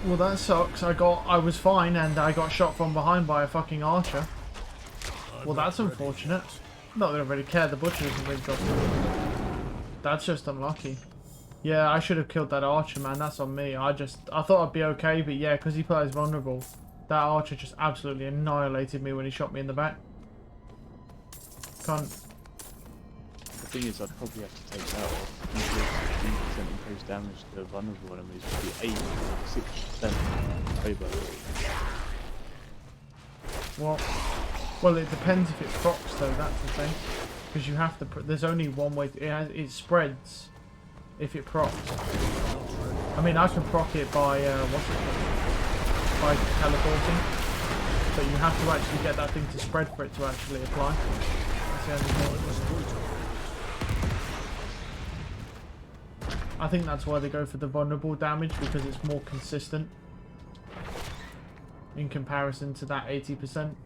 Well, that sucks. I was fine and I got shot from behind by a fucking archer. Well, that's unfortunate. Not that I really care. The butcher isn't really got. That's just unlucky. Yeah, I should have killed that archer, man. That's on me. I thought I'd be okay, but yeah, because he plays vulnerable, that archer just absolutely annihilated me when he shot me in the back. Can't. The thing is, I'd probably have to take that off. 15% increased damage to vulnerable enemies would be 6% way better. Well, it depends if it procs though. That's the thing, because you have to. There's only one way. It spreads if it procs. I mean, I can proc it by by teleporting, but you have to actually get that thing to spread for it to actually apply. That's the only thing. I think that's why they go for the vulnerable damage, because it's more consistent in comparison to that 80%.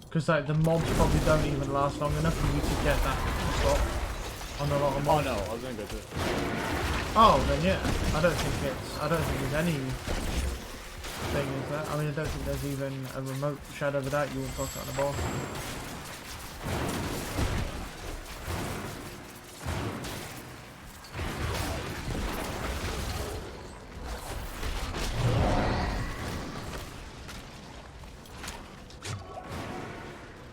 Because like the mobs probably don't even last long enough for you to get that drop on a lot of mobs. Oh no, I was going to go do it. Oh, then yeah. I don't think there's any thing is that. I mean, I don't think there's even a remote shadow of a doubt you would fuck out the boss.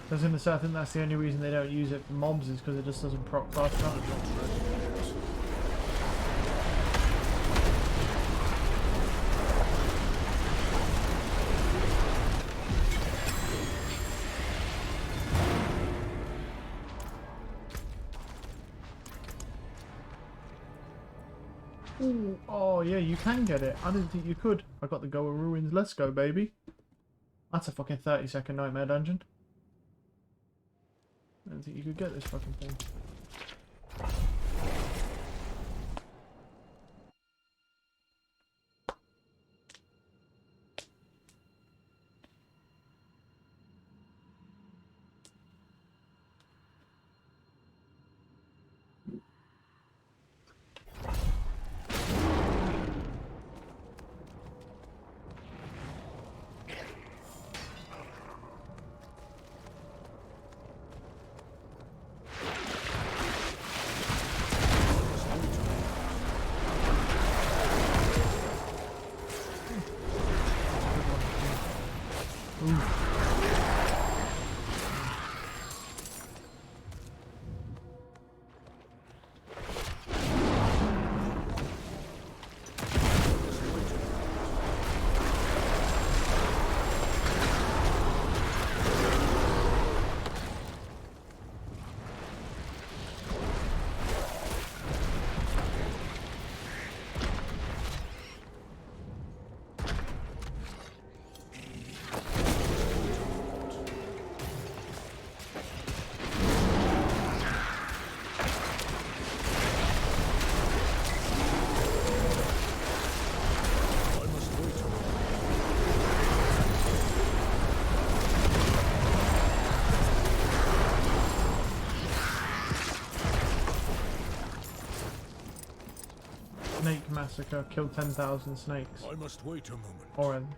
I was going to say, I think that's the only reason they don't use it for mobs is because it just doesn't proc fast enough. Ooh, oh yeah, you can get it. I didn't think you could. I got the Goa Ruins. Let's go, baby. That's a fucking 30-second nightmare dungeon. I didn't think you could get this fucking thing. Snake massacre. Kill 10,000 snakes. I must wait a moment. Or end.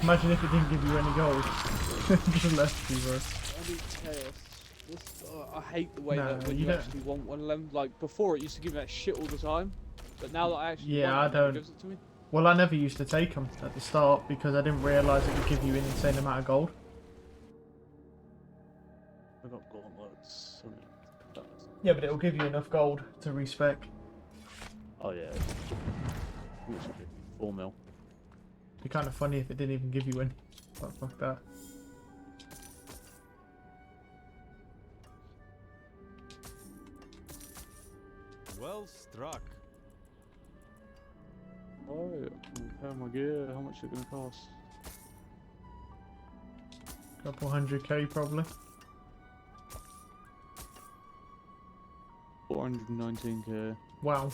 Imagine if it didn't give you any gold. Just left you, bro. I need chaos. I hate the way No, that when you you don't. actually want one of them. Like before, it used to give me that shit all the time, but now that I actually Yeah, want I it, it don't. gives it to me. Well, I never used to take them at the start because I didn't realise it would give you an insane amount of gold. I got gauntlets. Yeah, but it'll give you enough gold to respec. Oh yeah. 4 mil. It'd be kind of funny if it didn't even give you any. But fuck that. Well struck. Alright, repair my gear. How much is it gonna cost? Couple 100k probably. 419k. Wow,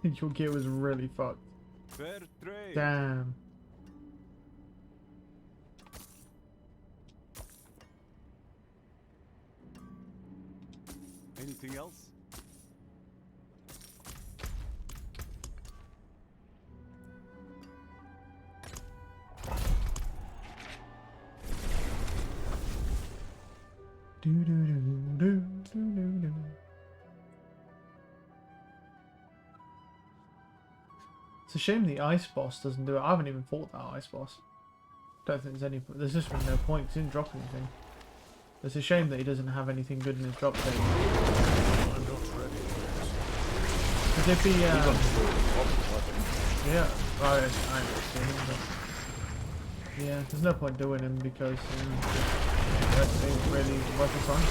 your gear was really fucked. Fair trade. Damn. Anything else? Do do do do do do do. It's a shame the ice boss doesn't do it. I haven't even fought that ice boss. Don't think there's any. There's just been no point. 'Cause he didn't drop anything. It's a shame that he doesn't have anything good in his drop table. I'm not ready yet. Could it be? Wasn't Yeah. I haven't seen him, but yeah, there's no point doing him because that ain't really worth the time.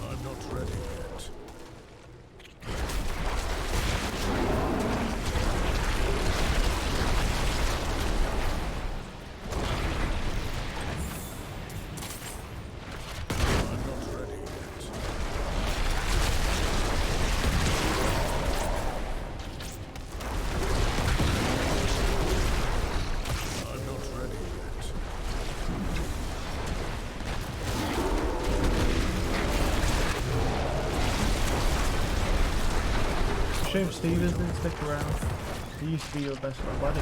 I'm not ready yet. I'm not ready yet. I'm not ready yet. Shame Stevens didn't stick around. He used to be your best friend buddy.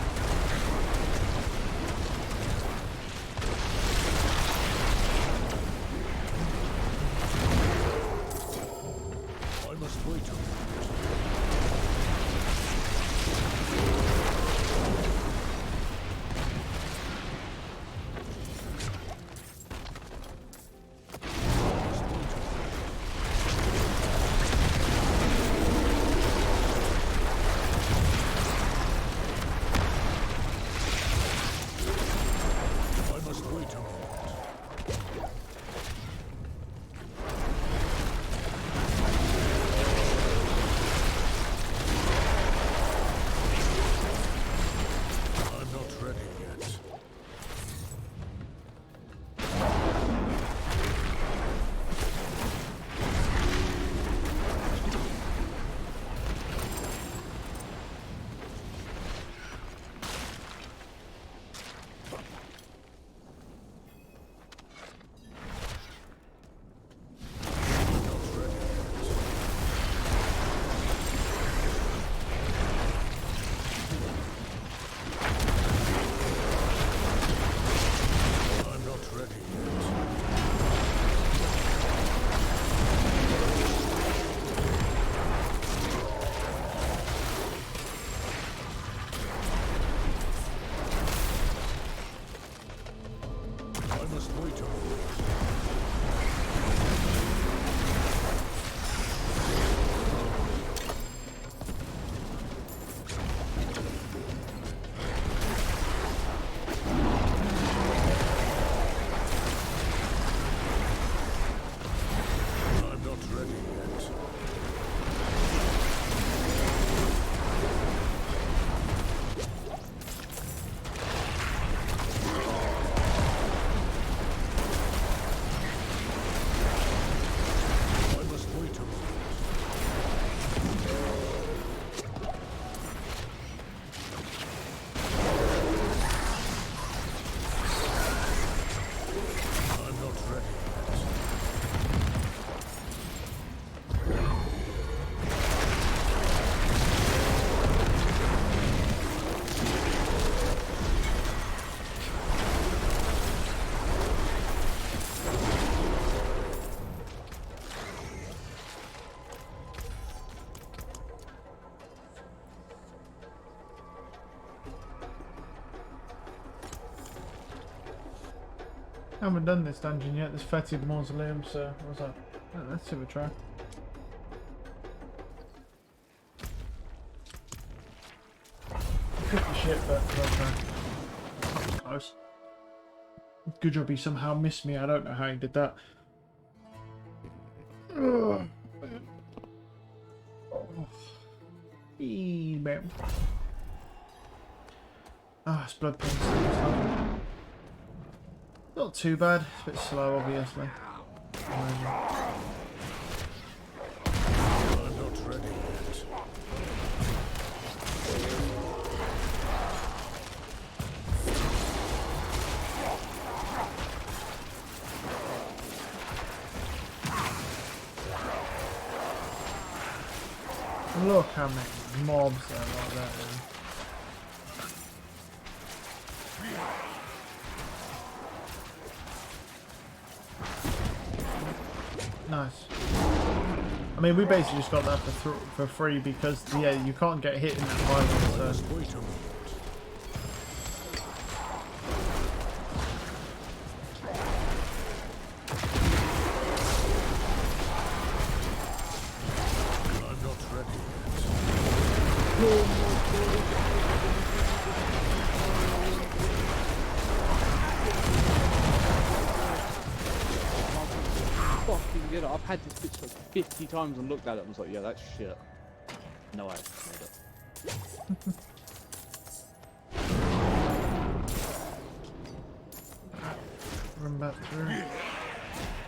I must wait a moment. haven't done this dungeon yet, this fetid mausoleum, so I was like, oh, let's give it a try. Pretty shit, but okay. That was close. Good job he somehow missed me, I don't know how he did that. Ugh. Man. Ah, it's blood pain. Not too bad. It's a bit slow, obviously. I'm not ready yet. Look how many mobs there are like that, man. Nice. I mean, we basically just got that for free because, yeah, you can't get hit in that island, so... Wait a moment. I'm not ready Fucking good. I've had this bitch like 50 times and looked at it and was like, yeah, that's shit. No, I actually made it. Run back through. I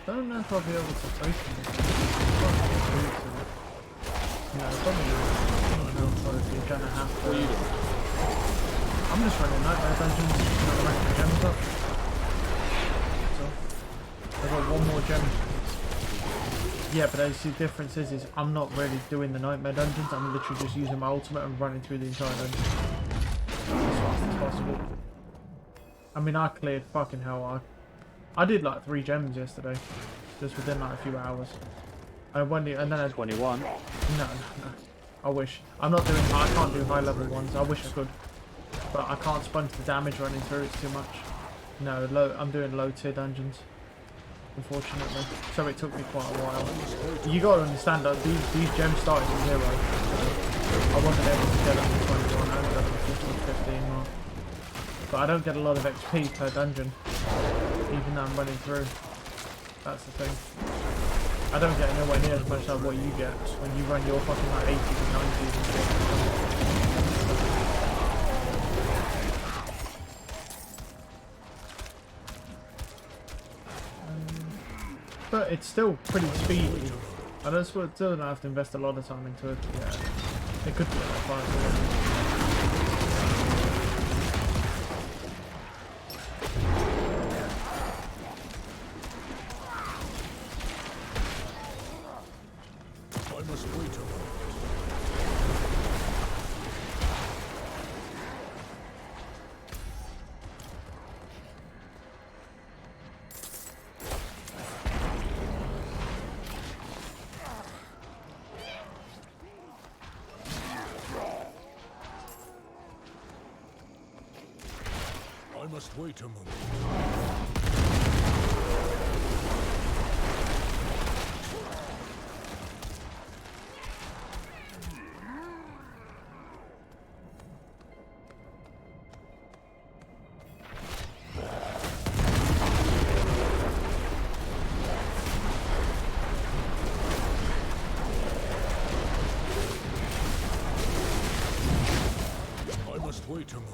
don't know if I'll be able to open it. No, probably you're gonna have to. What are you doing? I'm just running nightmare dungeons, trying to rank the gems up. So, I've got one more gem. Yeah, but I see the difference is I'm not really doing the nightmare dungeons, I'm literally just using my ultimate and running through the entire dungeon. As fast as possible. I mean, I cleared fucking hell. I did like 3 gems yesterday, just within like a few hours. And then I 21. no. I wish. I'm not doing. I can't do high level ones. I wish I could, but I can't sponge the damage running through. It's too much. No, I'm doing low tier dungeons, unfortunately. So it took me quite a while. You got to understand that these gems started at 0. I wasn't able to get them to 21. I ended up at 15 mark. But I don't get a lot of XP per dungeon, even though I'm running through. That's the thing. I don't get nowhere near as much as what you get when you run your fucking like 80s and 90s and shit. But it's still pretty speedy. I don't still don't have to invest a lot of time into it. Yeah, it could be a lot faster. I must wait a moment. I must wait a moment. I must wait a moment.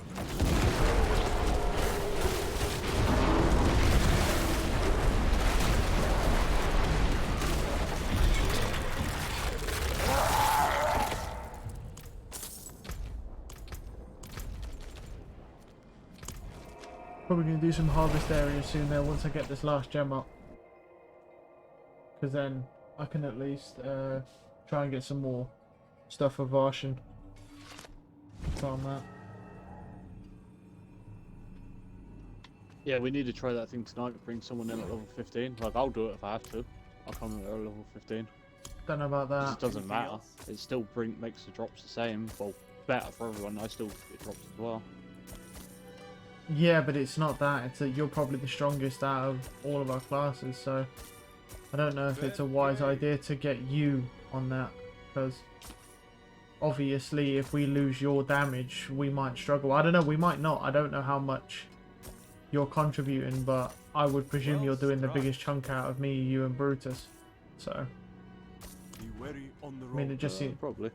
Probably going to do some harvest areas soon there once I get this last gem up. Because then I can at least try and get some more stuff for Varshan. Farm that. Yeah, we need to try that thing tonight. Bring someone in at level 15. Like, I'll do it if I have to. I'll come in at level 15. Don't know about It that. just doesn't matter. It still makes the drops the same. Well, better for everyone. It drops as well. Yeah, but it's not that. It's that you're probably the strongest out of all of our classes, so I don't know if it's a wise idea to get you on that, because obviously if we lose your damage, we might struggle. I don't know, we might not. I don't know how much you're contributing, but I would presume you're doing the biggest chunk out of me, you, and Brutus. So, Be wary on the I mean, it road. just seems... Probably.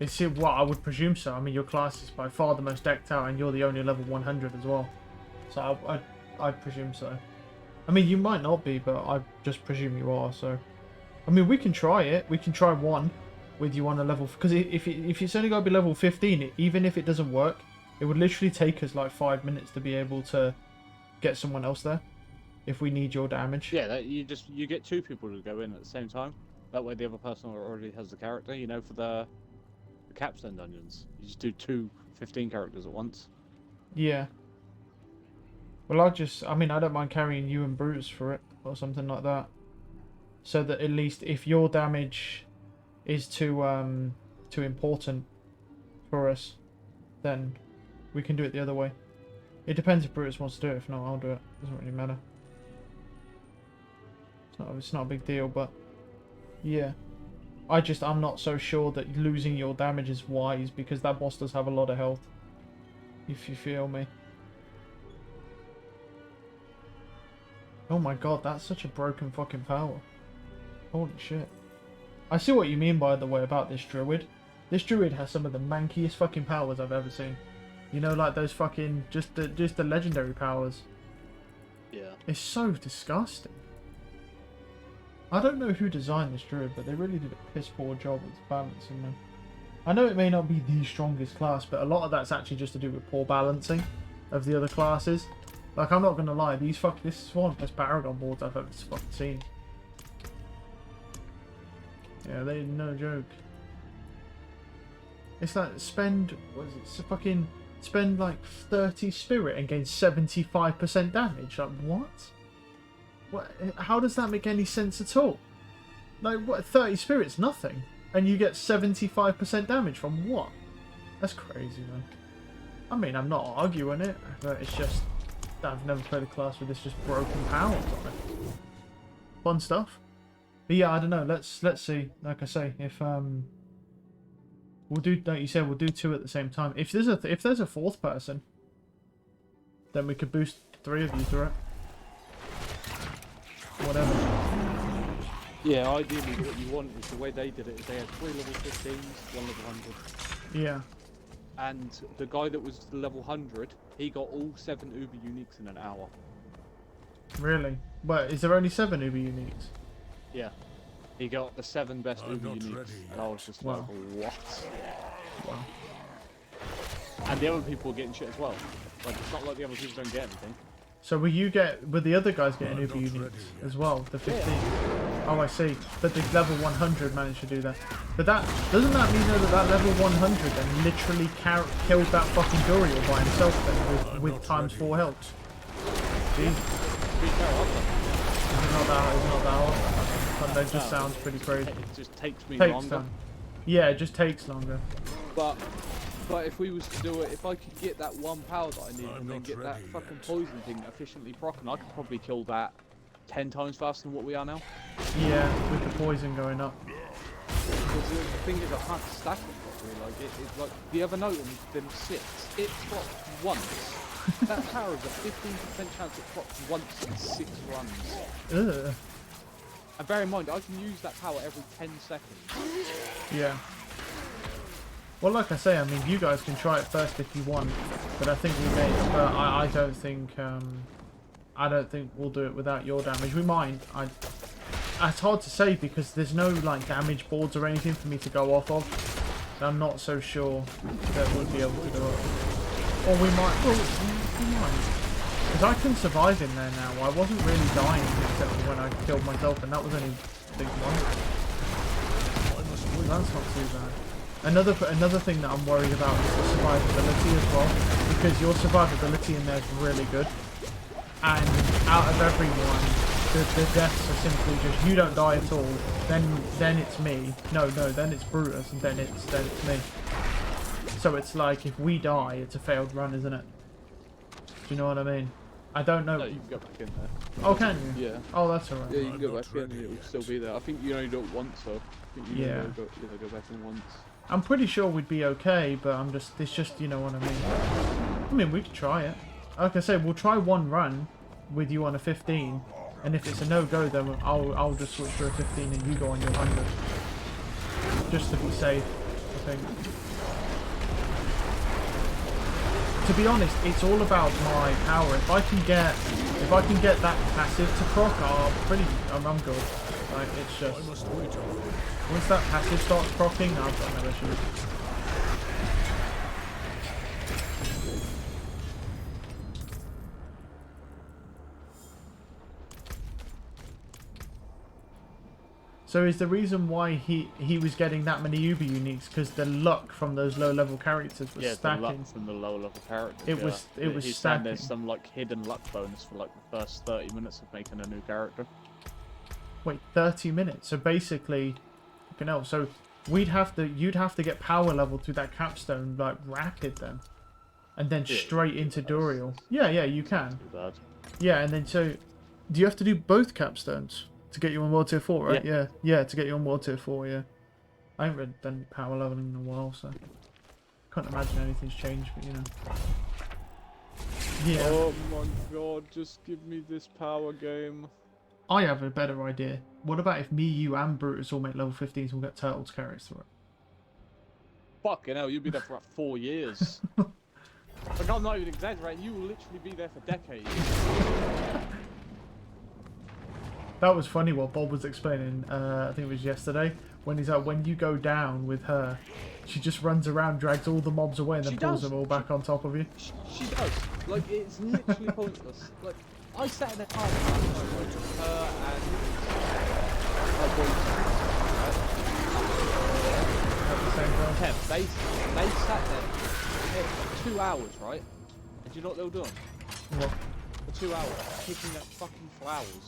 It's well, I would presume so. I mean, your class is by far the most decked out, and you're the only level 100 as well. So I presume so. I mean, you might not be, but I just presume you are. So, I mean, we can try it. We can try one with you on a level, because if it's only got to be level 15, even if it doesn't work, it would literally take us like 5 minutes to be able to get someone else there if we need your damage. Yeah, you get 2 people to go in at the same time. That way, the other person already has the character. You know, for the capstone dungeons, you just do 2 15 characters at once. Yeah. Well, I mean, I don't mind carrying you and Brutus for it, or something like that. So that at least if your damage is too important for us, then we can do it the other way. It depends if Brutus wants to do it. If not, I'll do it. Doesn't really matter. It's not a big deal, but yeah. I'm not so sure that losing your damage is wise, because that boss does have a lot of health. If you feel me. Oh my god, that's such a broken fucking power. Holy shit. I see what you mean, by the way, about this druid. This druid has some of the mankiest fucking powers I've ever seen. You know, like those fucking, just the legendary powers. Yeah. It's so disgusting. I don't know who designed this druid, but they really did a piss poor job with balancing them. I know it may not be the strongest class, but a lot of that's actually just to do with poor balancing of the other classes. Like, I'm not gonna lie, this is one of the best Paragon boards I've ever fucking seen. Yeah, they no joke. It's like spend like 30 spirit and gain 75% damage. Like, what? What? How does that make any sense at all? Like, what? 30 spirit's nothing, and you get 75% damage from what? That's crazy, man. I mean, I'm not arguing it, but it's just I've never played a class with this just broken powers on it. Fun stuff. But yeah, I don't know. Let's see. Like I say, if we'll do, like you said, we'll do 2 at the same time. If there's a 4th person, then we could boost 3 of you through it. Whatever. Yeah, ideally what you want is the way they did it. Is they had 3 level 15s, 1 level 100. Yeah. And the guy that was the level 100, he got all 7 Uber uniques in an hour. Really? But is there only 7 Uber uniques? Yeah. He got the 7 best I'm Uber not uniques. ready And I was just Wow. like, what? Wow. And the other people were getting shit as well. Like, it's not like the other people don't get anything. So will the other guys getting I'm Uber not uniques ready yet. as well? The 15? Oh, I see. But the level 100 managed to do that. But doesn't that mean though that level 100 then literally killed that fucking Duriel by himself then with times 4 health? Jesus. Pretty fair, It's not that hard. But that just sounds pretty crazy. It just takes me Takes longer. time. Yeah, it just takes longer. But if we was to do it, if I could get that 1 power that I need I'm and then not get that ready fucking yet. poison thing efficiently proccing, I could probably kill that 10 times faster than what we are now. Yeah, with the poison going up. Because the thing is, I can't stack it properly. Like, it's like the other note on them 6, it procs once. That power is a 15% chance it procs once in 6 runs. Ugh. And bear in mind, I can use that power every 10 seconds. Yeah. Well, like I say, I mean, you guys can try it first if you want, but I think we may. But I don't think. I don't think we'll do it without your damage. We might. It's hard to say because there's no like damage boards or anything for me to go off of. So I'm not so sure that we'll be able to do it. Or we might. Well, we might. Because I can survive in there now. I wasn't really dying except for when I killed myself, and that was only big one. That's not too bad. Another thing that I'm worried about is the survivability as well, because your survivability in there is really good, and out of everyone, the deaths are simply just you don't die at all, then it's me, then it's Brutus, and then it's me. So it's like if we die, it's a failed run, isn't it? Do you know what I mean? I don't know. No, you can go back in there. Oh, can you? Yeah. Oh, that's alright. Yeah, you can go back in and it will still be there. I think you only do it once, so I think you Yeah. go back in once. I'm pretty sure we'd be okay, but it's just, you know what I mean. I mean, we could try it. Like I said, we'll try one run with you on a 15, and if it's a no-go, then I'll just switch to a 15 and you go on your 100. Just to be safe, I think. To be honest, it's all about my power. If I can get that passive to proc, I'm good. Like, it's just I must wait on. once that passive starts proccing, I've got no issues. So is the reason why he was getting that many Uber uniques because the luck from those low level characters was stacking? The luck from the low level characters. It was He's saying stacking. there's some like hidden luck bonus for like the first 30 minutes of making a new character. Wait, 30 minutes. So basically, you know, so you'd have to get power level to that capstone like rapid then, and then straight into Duriel. Yeah, you can. Too bad. Yeah, and then so, do you have to do both capstones to get you on World Tier 4, right? Yeah, to get you on World Tier 4, yeah. I haven't really done power leveling in a while, so can't imagine anything's changed, but you know. Yeah. Oh my god, just give me this power game. I have a better idea. What about if me, you, and Brutus all make level 15s and we'll get Turtles carries through it? Fucking hell, you'll be there for like 4 years. Like, I'm not even exaggerating, you will literally be there for decades. That was funny what Bob was explaining, I think it was yesterday, when he's like, when you go down with her, she just runs around, drags all the mobs away, and then pulls them all back on top of you. She does. Like, it's literally pointless. Like, I sat in a car with her and her boyfriend, At the same time. Kev, they sat there for 2 hours, right? And do you know what they were doing? What? For 2 hours, picking up fucking flowers.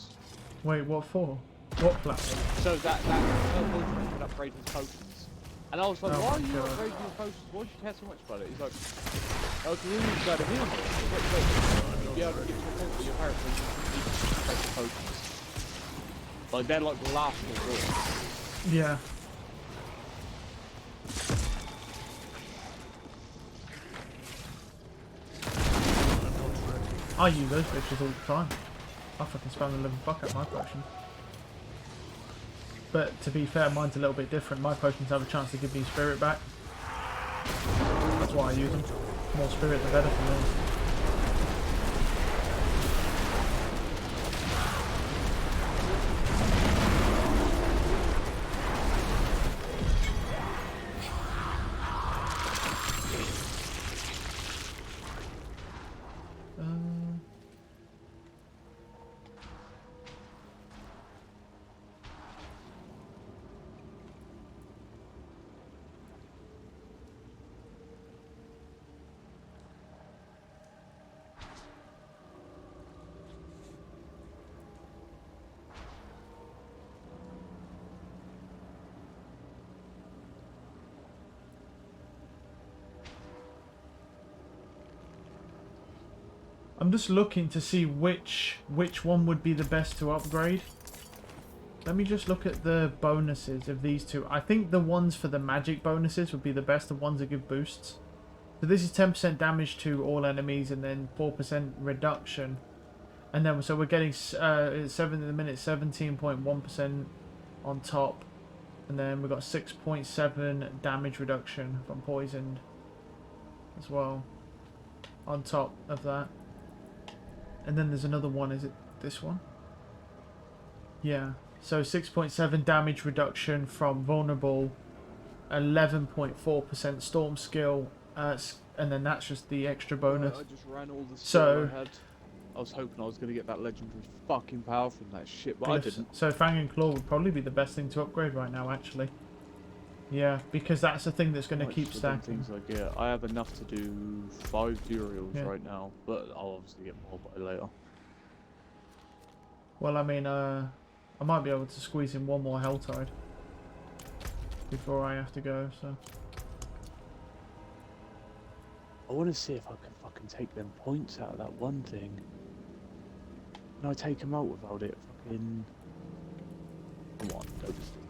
Wait, what for? What platform? So that her boyfriend could upgrade his potions. And I was like, Oh why my are you God. upgrading your potions? Why do you care so much about it? He's like, oh, because you need to go to heal more. You'll be able to get to a point where your character needs to upgrade the potions. Like, they're like the last resort. Yeah. I use those bitches all the time. I fucking spam the living fuck out my potion. But to be fair, mine's a little bit different. My potions have a chance to give me spirit back. That's why I use them. More spirit, the better for me. I'm just looking to see which one would be the best to upgrade. Let me just look at the bonuses of these two. I think the ones for the magic bonuses would be the best, the ones that give boosts. So this is 10% damage to all enemies and then 4% reduction. And then so we're getting 7 in the minute, 17.1% on top. And then we've got 6.7 damage reduction from poisoned as well on top of that. And then there's another one, is it this one? Yeah, so 6.7 damage reduction from vulnerable, 11.4% storm skill, and then that's just the extra bonus. I just ran all the So- skill I had. I was hoping I was going to get that legendary fucking power from that shit, but I Glyphs. didn't. So Fang and Claw would probably be the best thing to upgrade right now, actually. Yeah, because that's the thing that's going to Much keep for them stacking. things I get. I have enough to do 5 Duriels Yeah. right now, but I'll obviously get more by later. Well, I mean, I might be able to squeeze in one more Helltide before I have to go, so... I want to see if I can fucking take them points out of that one thing. Can I take them out without it fucking... Come on, don't be stupid.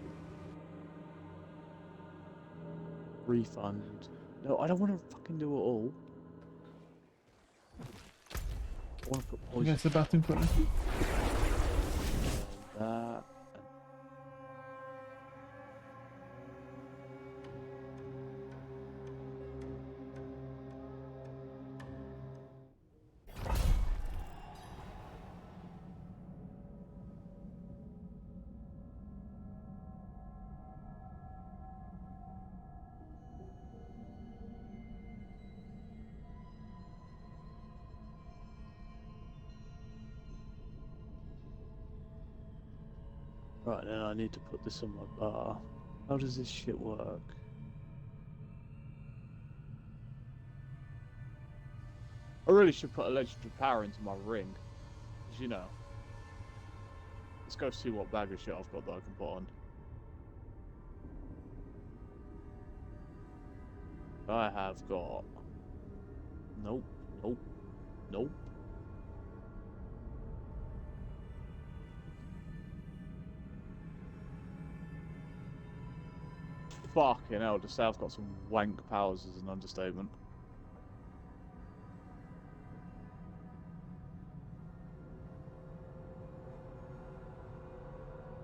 Refund. No, I don't want to fucking do it all. I want to put points Against the bathroom quickly. that. Right, then I need to put this on my bar. How does this shit work? I really should put a legendary power into my ring. As you know. Let's go see what bag of shit I've got that I can put on. I have got... Nope, nope, nope. Fucking hell, to say I've got some wank powers is an understatement.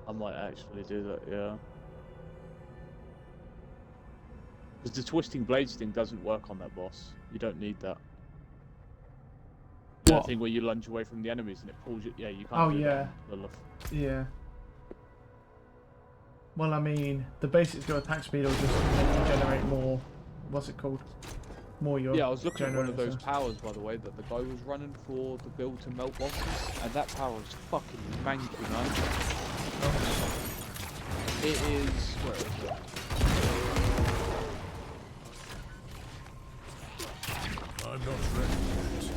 I might actually do that, yeah. Because the twisting blades thing doesn't work on that boss. You don't need that. What? That thing where you lunge away from the enemies and it pulls you. Yeah, you can't Oh, do yeah. that. Yeah. Well, I mean, the basic skill attack speed will just make you generate more. What's it called? More your. Yeah, I was looking at one of those generator. powers, by the way, that the guy was running for the build to melt bosses, and that power is fucking manky, man. It is. Where is it? I'm not ready yet.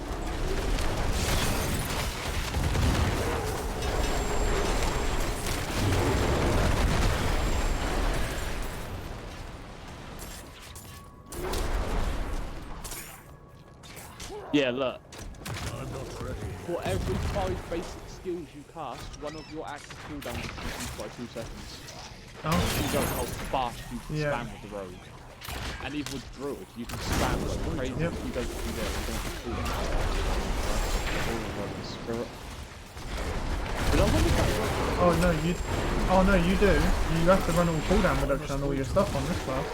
Yeah, look. I'm not ready. For every 5 basic skills you cast, one of your active cooldowns is reduced by 2 seconds. Oh, You know how fast you can Yeah. spam with the rogue. And even with Druid, you can spam like crazy. Yep. You don't do that. You don't do cooldown. Spirit. But I wonder if that works. oh no, you. Oh no, you do. You have to run all cooldown reduction on all your stuff on this class.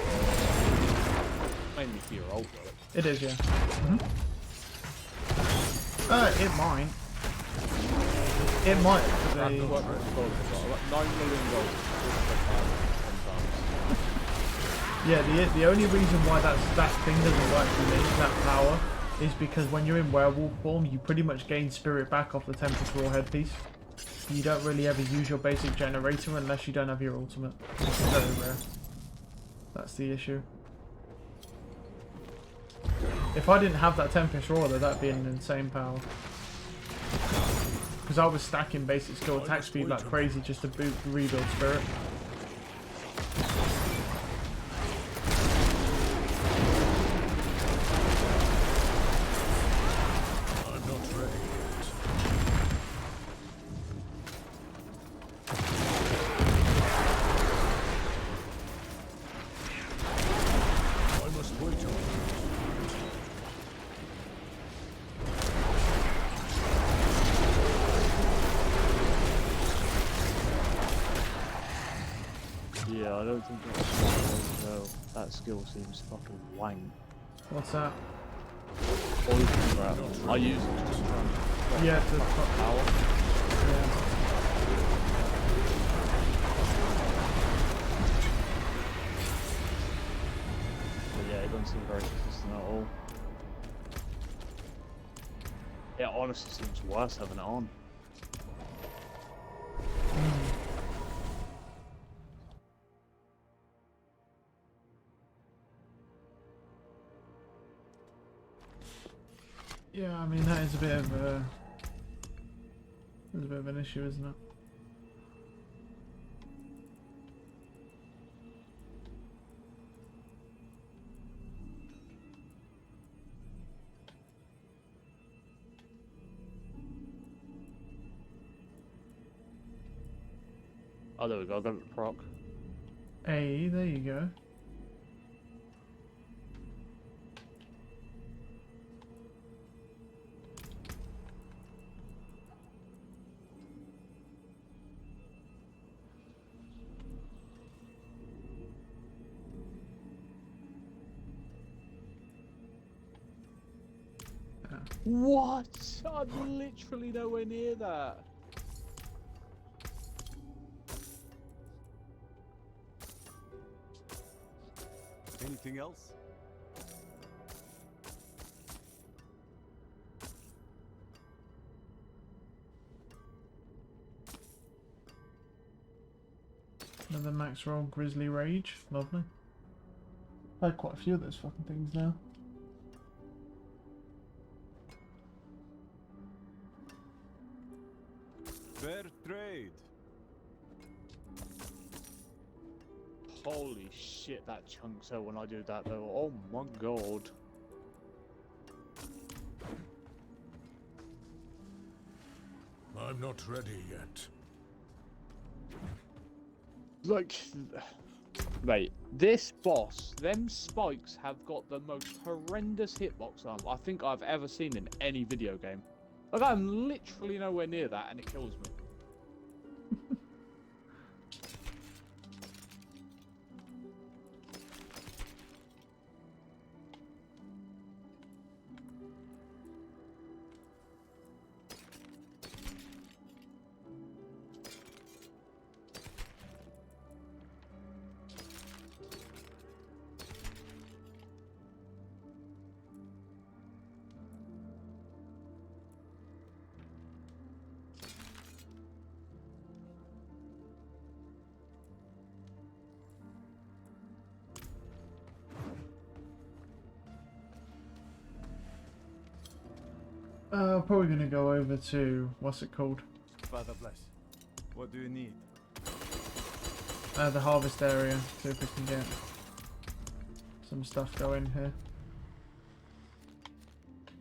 Mainly for your ult, though. It is, yeah. It might. It might. That's They... what the gold is. I've got 9 million gold. Yeah, the only reason why that thing doesn't work for me, that power, is because when you're in werewolf form, you pretty much gain spirit back off the Tempest Raw headpiece. You don't really ever use your basic generator unless you don't have your ultimate. It's very rare. That's the issue. If I didn't have that Tempest Raw, though, that'd be an insane power. Because I was stacking basic skill attack speed like crazy just to rebuild spirit. I'm not ready yet. I must wait on that. Yeah, I don't think that's no. That skill seems fucking wank. What's that? Poison trap. I use it just to run. Yeah, the Power. yeah. But yeah, it doesn't seem very consistent at all. It honestly seems worse having it on. Yeah, I mean that is a bit of a... There's a bit of an issue, isn't it? Oh, there we go. I got it to proc. Hey, there you go. What? I'm literally nowhere near that. Anything else? Another max roll grizzly rage. Lovely. I had quite a few of those fucking things now. Fair trade. Holy shit, that chunks out when I do that though. Oh my god. I'm not ready yet. Like, mate, this boss, them spikes have got the most horrendous hitbox I think I've ever seen in any video game. Like, I'm literally nowhere near that and it kills me. Probably gonna go over to what's it called? Father bless. What do you need? The harvest area. See if we can get some stuff going here.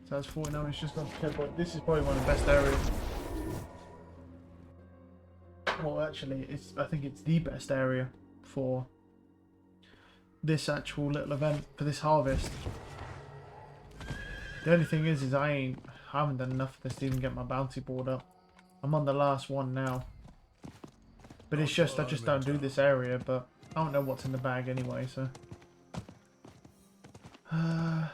So that's 49. It's just off the checkpoint. This is probably one of the best areas. Well, actually, I think it's the best area for this actual little event for this harvest. The only thing is I haven't done enough of this to even get my bounty board up. I'm on the last one now. But it's just, I just don't do this area, but I don't know what's in the bag anyway, so. Right.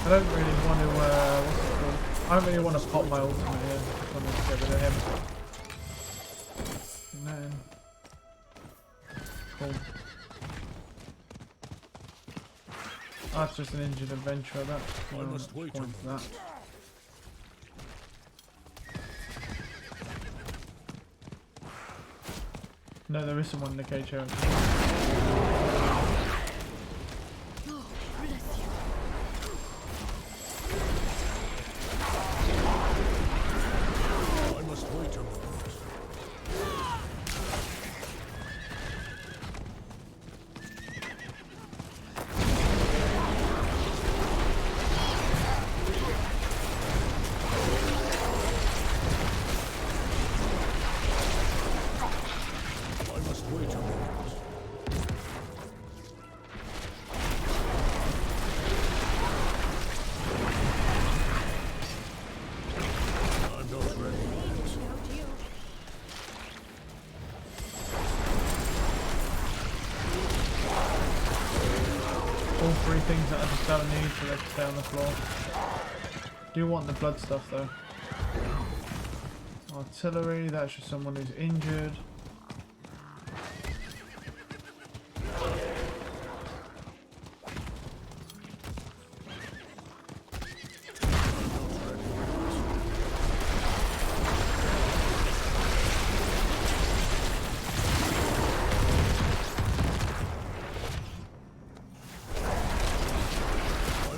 I don't really want to, what's it called? I don't really want to pop my ultimate here. I just want to get rid of him. And then... Cool. That's just an injured adventurer, that's... I must wait point to that. No, there is someone in the cage here. I must wait a moment. I must wait a moment. I'm not ready yet. All three things that I just don't need so they can stay on the floor. Do want the blood stuff though. Artillery, that's just someone who's injured.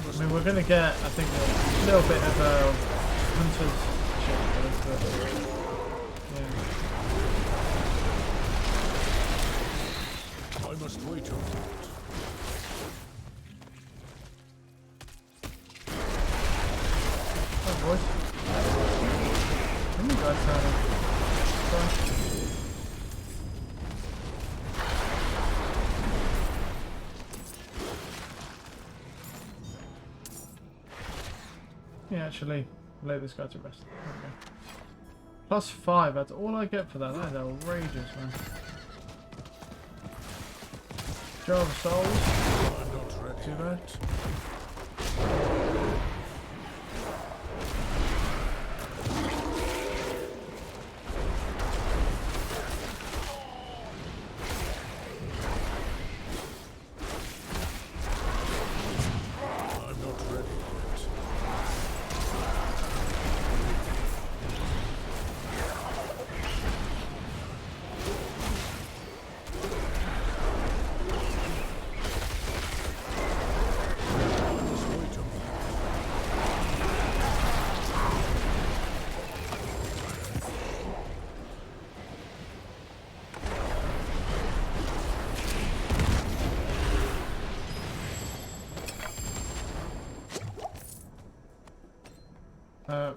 I mean, we're gonna get, I think, a little bit of hunter's shit for this, but yeah. I must wait a moment. Oh, boys. What are you guys having? Yeah, actually, lay this guy to rest. Okay. +5, that's all I get for that. That is outrageous, man. Jar of Souls. I'm not ready. Too bad. I'm not ready yet. I must wait a moment.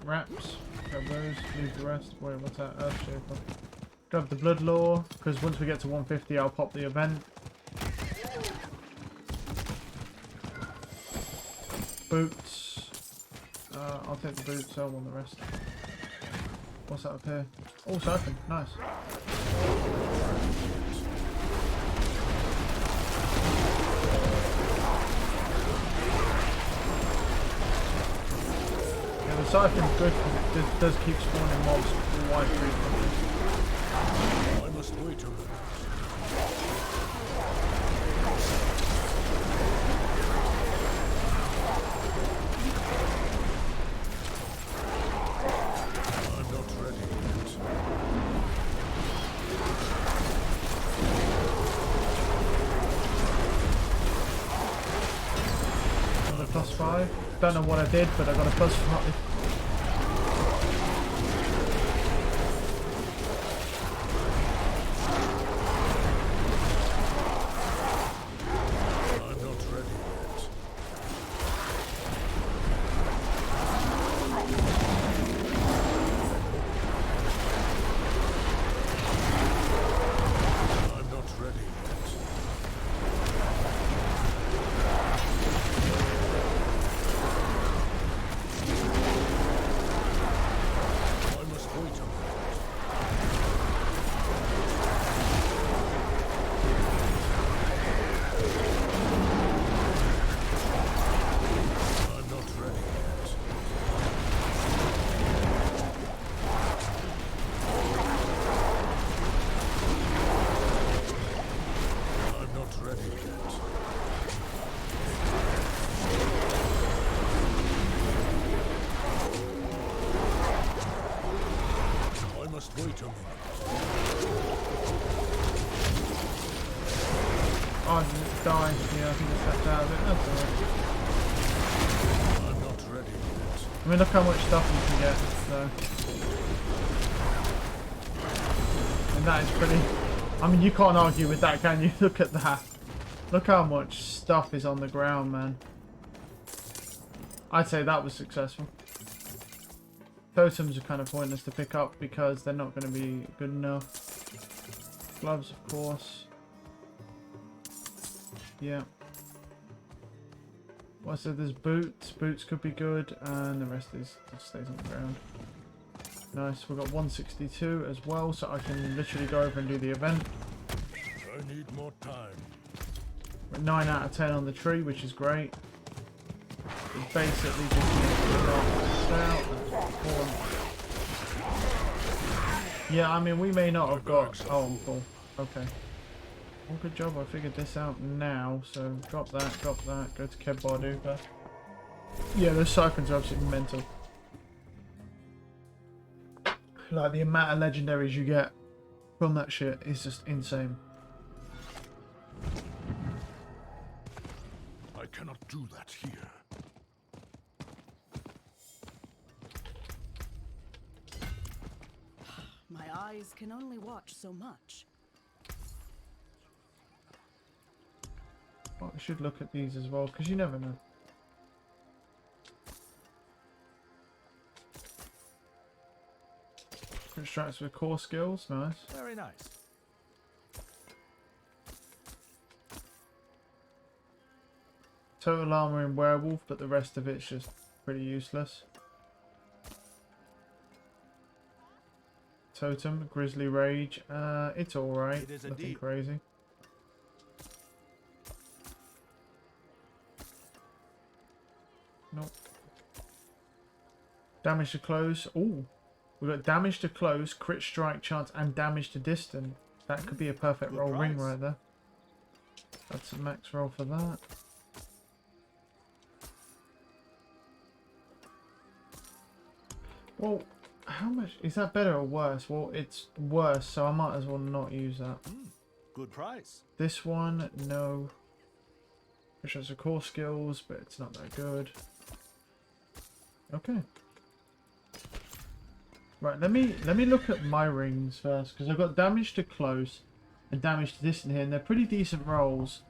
Wraps. Grab those. Leave the rest. Wait, what's that? Earthshaker. Grab the Blood Law, because once we get to 150, I'll pop the event. Boots. I'll take the boots. I want the rest. What's that up here? Oh, siphon. Nice. Yeah, the siphon's good because it does keep spawning mobs wide frequently. I must wait a moment. I'm not ready yet. Another +5. Don't know what I did, but I got a +5. I'm not ready yet. I'm not ready yet. I must wait a moment. I'm not ready yet. I'm not ready yet. I must wait a moment. Oh, did it die? Yeah, I think it stepped out of it. That's alright. I'm not ready yet. I mean, look how much stuff you can get, so. And that is pretty... I mean, you can't argue with that, can you? Look at that. Look how much stuff is on the ground, man. I'd say that was successful. Totems are kind of pointless to pick up because they're not going to be good enough. Gloves, of course. Yeah. Well, so there's boots. Boots could be good, and the rest is just stays on the ground. Nice. We've got 162 as well, so I can literally go over and do the event. I need more time. We're 9 out of 10 on the tree, which is great. It basically just needs to knock this out. Yeah, I mean, we may not have got... Oh, I'm full. Okay. Well, good job. I figured this out now. So drop that, go to Keb Barduka. Yeah, those siphons are absolutely mental. Like, the amount of legendaries you get from that shit is just insane. I cannot do that here. My eyes can only watch so much. Well, I should look at these as well, because you never know. Crit strikes with core skills, nice. Very nice. Total armor in werewolf, but the rest of it's just pretty useless. Totem, grizzly rage, it's alright, It is nothing indeed. crazy. Nope. Damage to close, ooh. We've got damage to close, crit strike chance, and damage to distant. That could be a perfect Good roll ring price. right there. That's a max roll for that. Well, how much is that better or worse? Well, it's worse, so I might as well not use that. Good price. This one, no. Which has a core skills, but it's not that good. Okay. Right, let me look at my rings first, because I've got damage to close and damage to distant here, and they're pretty decent rolls.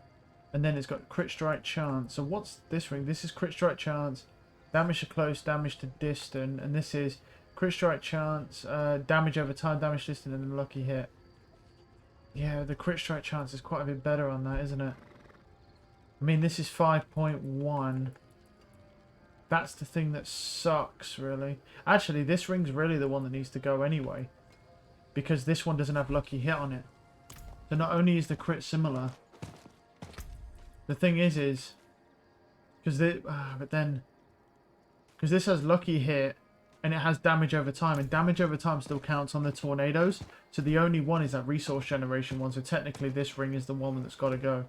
And then it's got crit strike chance. So what's this ring? This is crit strike chance, damage to close, damage to distant, and this is crit strike chance, damage over time, damage to distant, and then lucky hit. Yeah, the crit strike chance is quite a bit better on that, isn't it? I mean, this is 5.1. That's the thing that sucks, really. Actually, this ring's really the one that needs to go anyway, because this one doesn't have lucky hit on it. So not only is the crit similar, the thing is because this has lucky hit and it has damage over time, and damage over time still counts on the tornadoes. So the only one is that resource generation one. So technically, this ring is the one that's got to go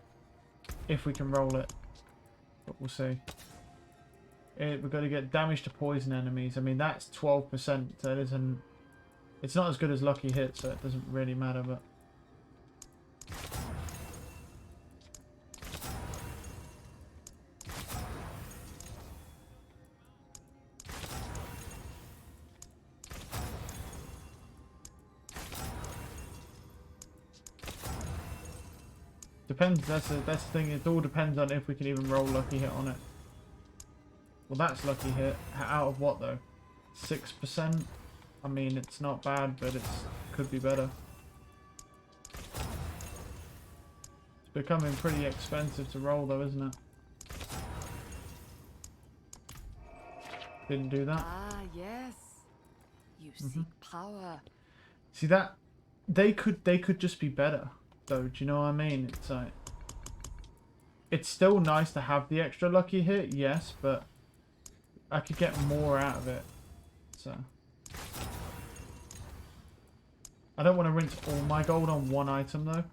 if we can roll it. But we'll see. We've got to get damage to poison enemies. I mean, that's 12%. That isn't. It's not as good as lucky hit, so it doesn't really matter. But depends. That's the thing. It all depends on if we can even roll lucky hit on it. Well, that's lucky hit. Out of what though? 6%. I mean, it's not bad, but it could be better. It's becoming pretty expensive to roll though, isn't it? Didn't do that. Ah, yes. You seek power. See that? They could just be better though. Do you know what I mean? It's like, it's still nice to have the extra lucky hit, yes, but I could get more out of it. So I don't want to rinse all my gold on one item though.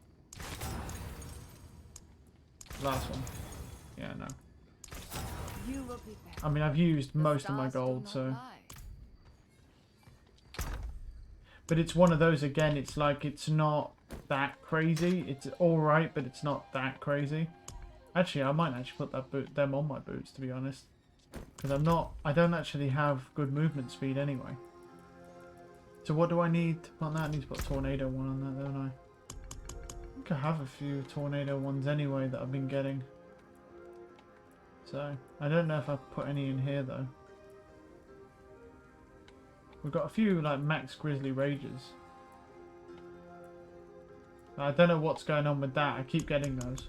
Last one. Yeah, no. You will be back. I mean, I've used The most of my stars do gold, not so. lie. But it's one of those again. It's like it's not that crazy. It's alright, but it's not that crazy. Actually, I might actually put them on my boots, to be honest. Because I don't actually have good movement speed anyway. So what do I need to put on that? I need to put a tornado one on that, don't I? I think I have a few tornado ones anyway that I've been getting. So, I don't know if I put any in here though. We've got a few like max grizzly rages. I don't know what's going on with that. I keep getting those.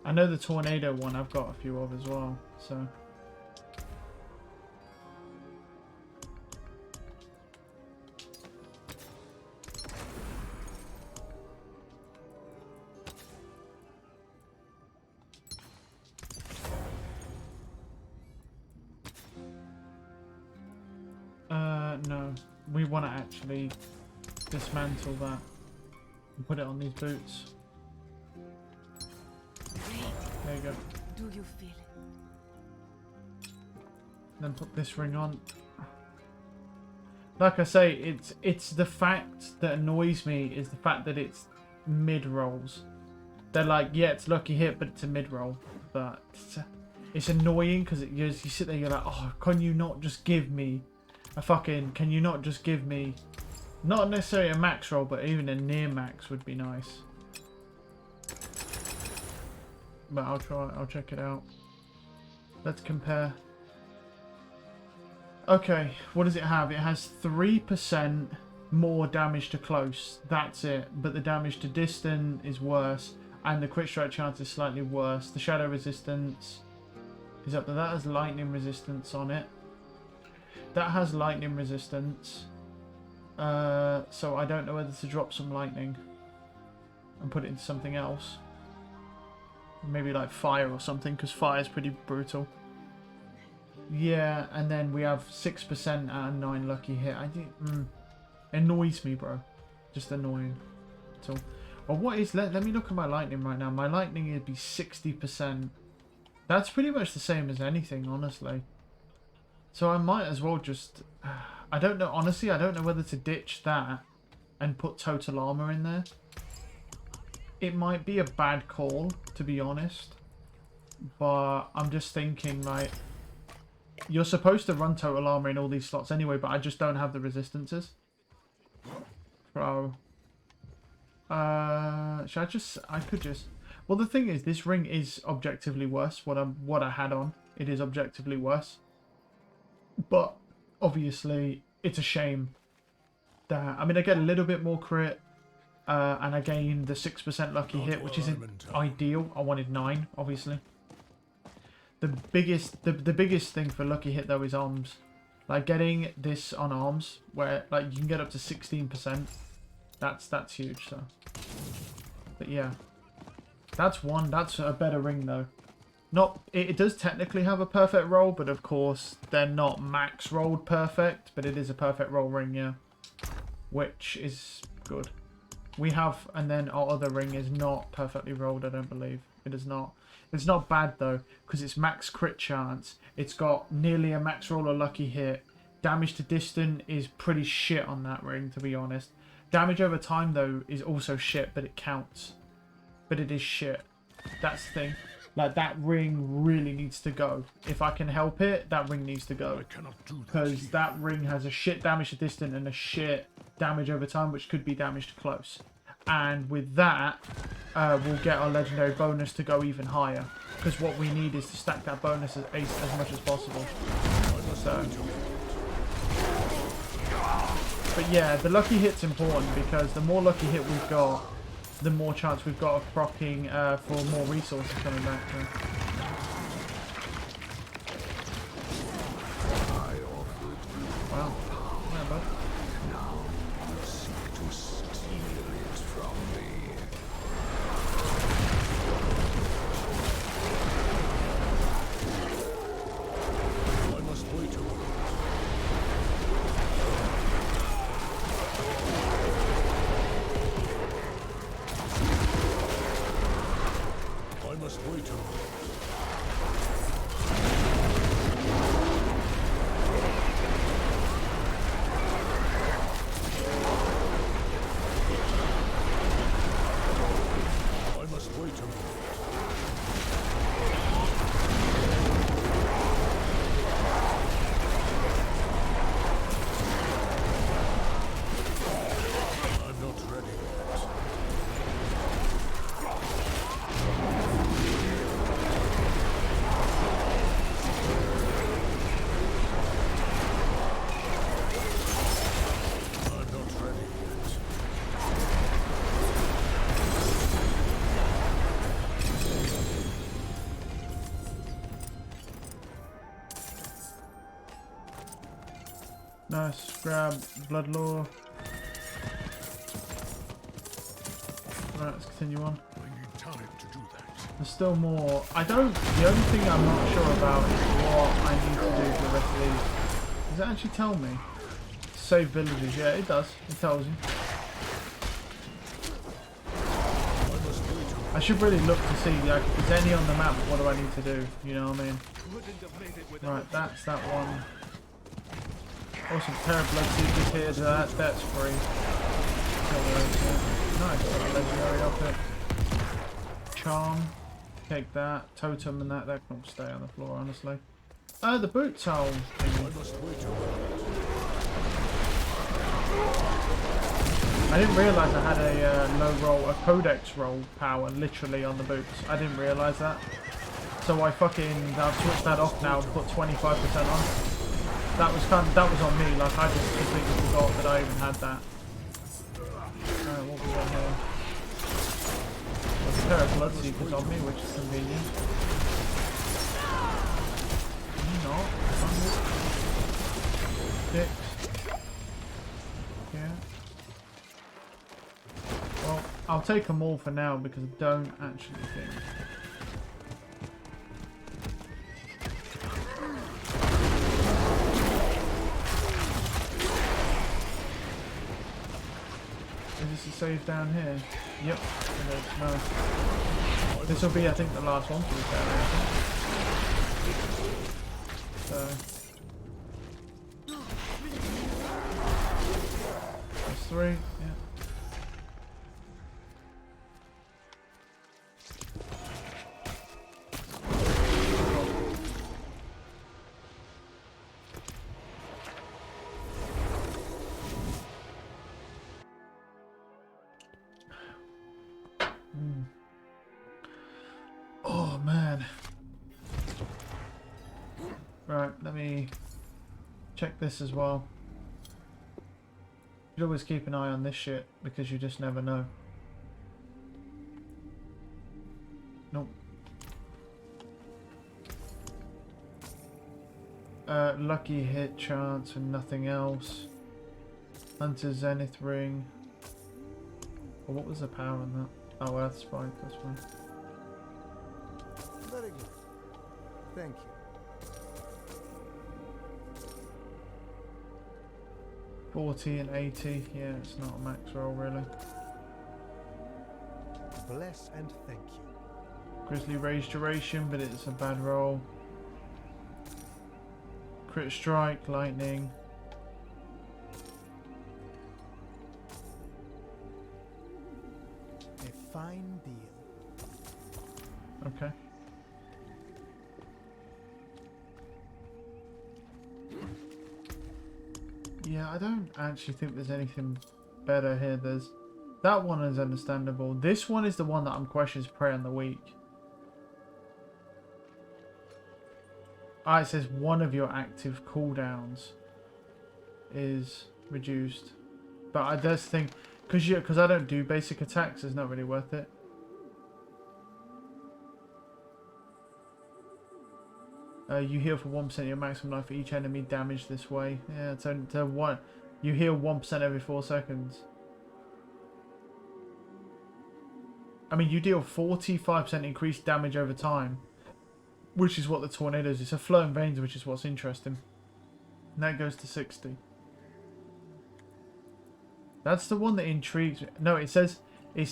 I know the tornado one I've got a few of as well, so. No. We want to actually dismantle that and put it on these boots. There you go. Do you feel it? Then put this ring on. Like I say, it's the fact that annoys me is the fact that it's mid rolls. They're like, yeah, it's lucky hit, but it's a mid roll. But it's annoying because you sit there, you're like, oh, can you not just give me a fucking? Can you not just give me, not necessarily a max roll, but even a near max would be nice. But I'll try. I'll check it out. Let's compare. Okay, what does it have? It has 3% more damage to close. That's it. But the damage to distant is worse. And the crit strike chance is slightly worse. The shadow resistance is up there. That has lightning resistance on it. That has lightning resistance. So I don't know whether to drop some lightning and put it into something else. Maybe like fire or something, because fire is pretty brutal. Yeah, and then we have 6% out of 9 lucky hit. I think annoys me, bro. Just annoying. So, well, what is? Let me look at my lightning right now. My lightning would be 60%. That's pretty much the same as anything, honestly. So I might as well just. I don't know. Honestly, I don't know whether to ditch that and put total armor in there. It might be a bad call, to be honest. But I'm just thinking, like, you're supposed to run total armor in all these slots anyway, but I just don't have the resistances. Bro. Should I just... I could just... Well, the thing is, this ring is objectively worse. What I had on, it is objectively worse. But, obviously, it's a shame that... I mean, I get a little bit more crit. And I gain the 6% lucky hit, which isn't ideal. I wanted 9, obviously. The biggest thing for lucky hit though is arms. Like getting this on arms, where like you can get up to 16%. That's huge. So, but yeah, that's a better ring though. Not it does technically have a perfect roll, but of course they're not max rolled perfect. But it is a perfect roll ring, yeah, which is good. We have, and then our other ring is not perfectly rolled, I don't believe. It is not. It's not bad, though, because it's max crit chance. It's got nearly a max roll or lucky hit. Damage to distant is pretty shit on that ring, to be honest. Damage over time, though, is also shit, but it counts. But it is shit. That's the thing. Like, that ring really needs to go. If I can help it, that ring needs to go. Because that ring has a shit damage to distant and a shit damage over time, which could be damage to close. And with that, we'll get our legendary bonus to go even higher. Because what we need is to stack that bonus as much as possible. So. But yeah, the lucky hit's important, because the more lucky hit we've got, the more chance we've got of proccing for more resources coming back. Wow. Yeah, bud. Nice. Grab blood lore. Right, let's continue on. I need time to do that. There's still more. The only thing I'm not sure about is what I need to do for the rest of these. Does it actually tell me? Save villages, yeah, it does. It tells you. I should really look to see, like, if there's any on the map, what do I need to do? You know what I mean? Right, that's that one. Awesome, pair of blood seekers here, so that's free. Nice, got a legendary outfit. Charm, take that. Totem and that can stay on the floor, honestly. The boot towel I didn't realise I had a codex roll power literally on the boots. I didn't realise that. So I've switched that off now and put 25% on. That was on me, like I just completely forgot that I even had that. What we got here? There's a pair of blood seekers on me, which is convenient. Not. Yeah. Well, I'll take them all for now because I don't actually think. Is this a save down here? Yep. No. This will be, I think, the last one for this area, I think. So. That's 3, yeah. Oh man. Right, let me check this as well. You should always keep an eye on this shit because you just never know. Nope. Lucky hit chance and nothing else. Hunter Zenith ring. Oh, what was the power on that? Oh, Earth Spike, that's fine. Very good. Thank you. 40 and 80, yeah, it's not a max roll really. Bless and thank you. Grizzly Rage duration, but it's a bad roll. Crit strike, lightning. A fine deal. Okay. Yeah, I don't actually think there's anything better here. That one is understandable. This one is the one that I'm questioning is Prey on the Weak. It says one of your active cooldowns is reduced. But I just think, because I don't do basic attacks, it's not really worth it. You heal for 1% of your maximum life for each enemy damaged this way. Yeah, it's only to one. You heal 1% every 4 seconds. I mean, you deal 45% increased damage over time, which is what the tornadoes. It's a flowing veins, which is what's interesting. And that goes to 60. That's the one that intrigues me. No, it says you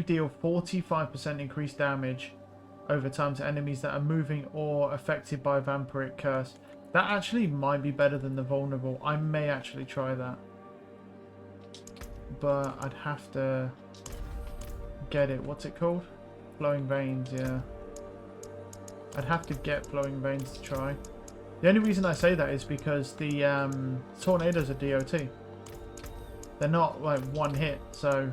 deal 45% increased damage over time to enemies that are moving or affected by vampiric curse. That actually might be better than the vulnerable. I may actually try that, but I'd have to get it. What's it called? Flowing veins. Yeah, I'd have to get flowing veins to try. The only reason I say that is because the tornadoes are DOT. They're not like one hit, so.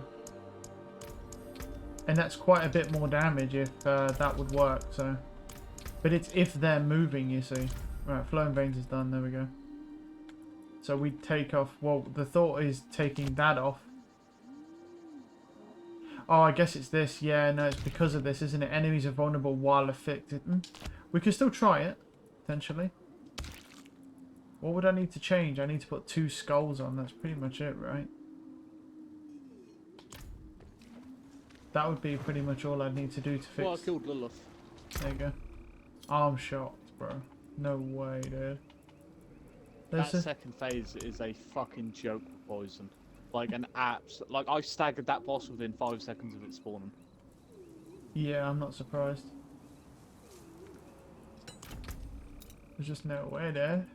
And that's quite a bit more damage if that would work, so. But it's if they're moving, you see. Right, flowing veins is done, there we go. So we take off, well, the thought is taking that off. Oh, I guess it's this. Yeah, no, it's because of this, isn't it? Enemies are vulnerable while affected. We can still try it, potentially. What would I need to change? I need to put 2 skulls on. That's pretty much it, right? That would be pretty much all I'd need to do to fix. Well, I killed Lilith. There you go. I'm shocked, bro. No way, dude. That second phase is a fucking joke with poison. Like an like I staggered that boss within 5 seconds of it spawning. Yeah, I'm not surprised. There's just no way there.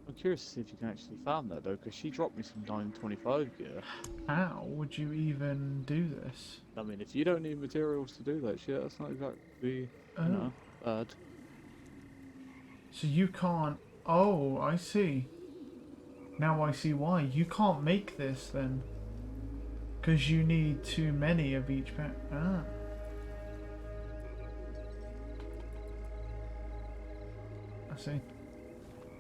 I'm curious to see if you can actually farm that though, because she dropped me some 925 gear. How would you even do this? I mean, if you don't need materials to do that shit, that's not exactly, you know, bad. So you can't... Oh, I see. Now I see why. You can't make this then. Because you need too many of each pack. Ah. I see.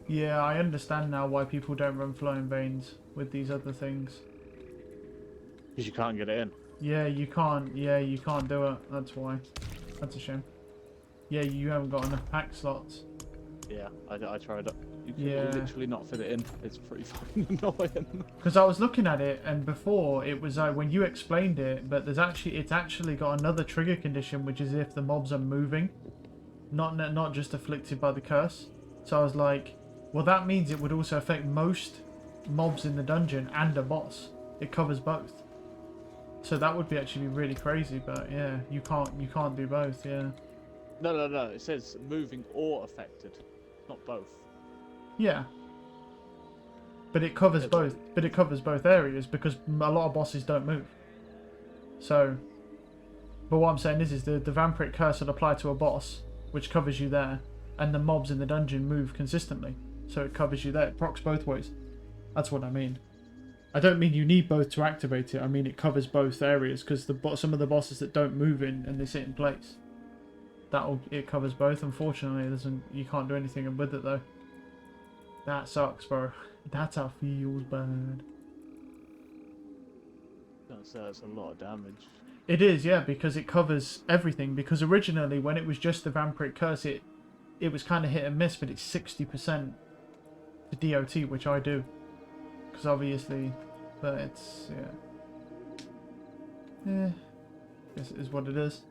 Yeah, I understand now why people don't run flowing veins with these other things. Because you can't get it in. Yeah, you can't. Yeah, you can't do it. That's why. That's a shame. Yeah, you haven't got enough pack slots. Yeah, I tried it. You can Yeah. literally not fit it in. It's pretty fucking annoying. Because I was looking at it, and before it was like when you explained it, but it's actually got another trigger condition, which is if the mobs are moving, not just afflicted by the curse. So I was like, well, that means it would also affect most mobs in the dungeon and a boss. It covers both. So that would be actually really crazy, but yeah, you can't do both. Yeah. No. It says moving or affected, not both. Yeah. But it covers both. But it covers both areas because a lot of bosses don't move. So, but what I'm saying is the Vampiric Curse would apply to a boss, which covers you there, and the mobs in the dungeon move consistently, so it covers you there. It procs both ways. That's what I mean. I don't mean you need both to activate it. I mean it covers both areas because some of the bosses that don't move in and they sit in place, it covers both. Unfortunately, you can't do anything with it though. That sucks, bro. That's how it feels bad. That's a lot of damage. It is, yeah, because it covers everything. Because originally, when it was just the Vampiric Curse, it was kind of hit and miss, but it's 60% for DOT, which I do. Because obviously, but it's, yeah. Guess it is what it is.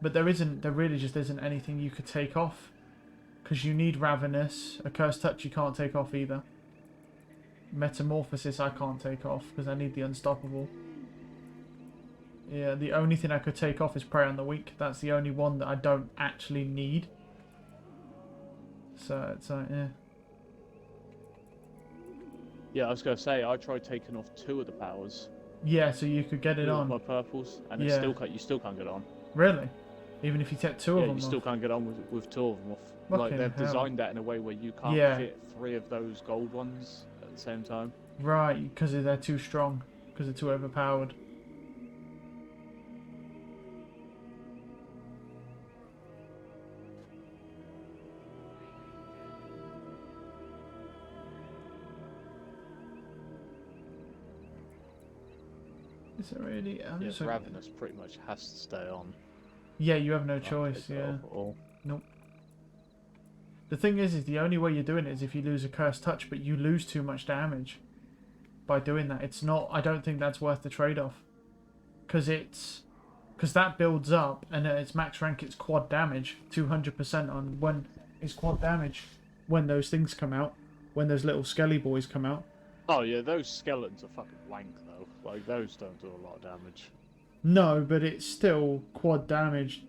But there really just isn't anything you could take off. Because you need Ravenous. A Cursed Touch you can't take off either. Metamorphosis I can't take off because I need the Unstoppable. Yeah, the only thing I could take off is Prey on the Weak. That's the only one that I don't actually need. So it's like, yeah. Yeah, I was gonna say I tried taking off 2 of the powers. Yeah, so you could get it on. My purples, and Yeah. you still can't get on. Really? Even if you take 2 of Yeah, them you off? still can't get on with 2 of them off. Fucking Like they've hell. designed that in a way where you can't Yeah. fit 3 of those gold ones at the same time. Right, because they're too strong. Because they're too overpowered. Is it really? Yes, Ravenous pretty much has to stay on. Yeah, you have no Can't choice, take it yeah. off at all. Nope. The thing is the only way you're doing it is if you lose a Cursed Touch, but you lose too much damage by doing that. It's not, I don't think that's worth the trade-off. Because that builds up, and at its max rank it's quad damage, 200% on when it's quad damage, when those things come out, when those little skelly boys come out. Oh yeah, those skeletons are fucking wank though. Like those don't do a lot of damage. No, but it's still quad damage.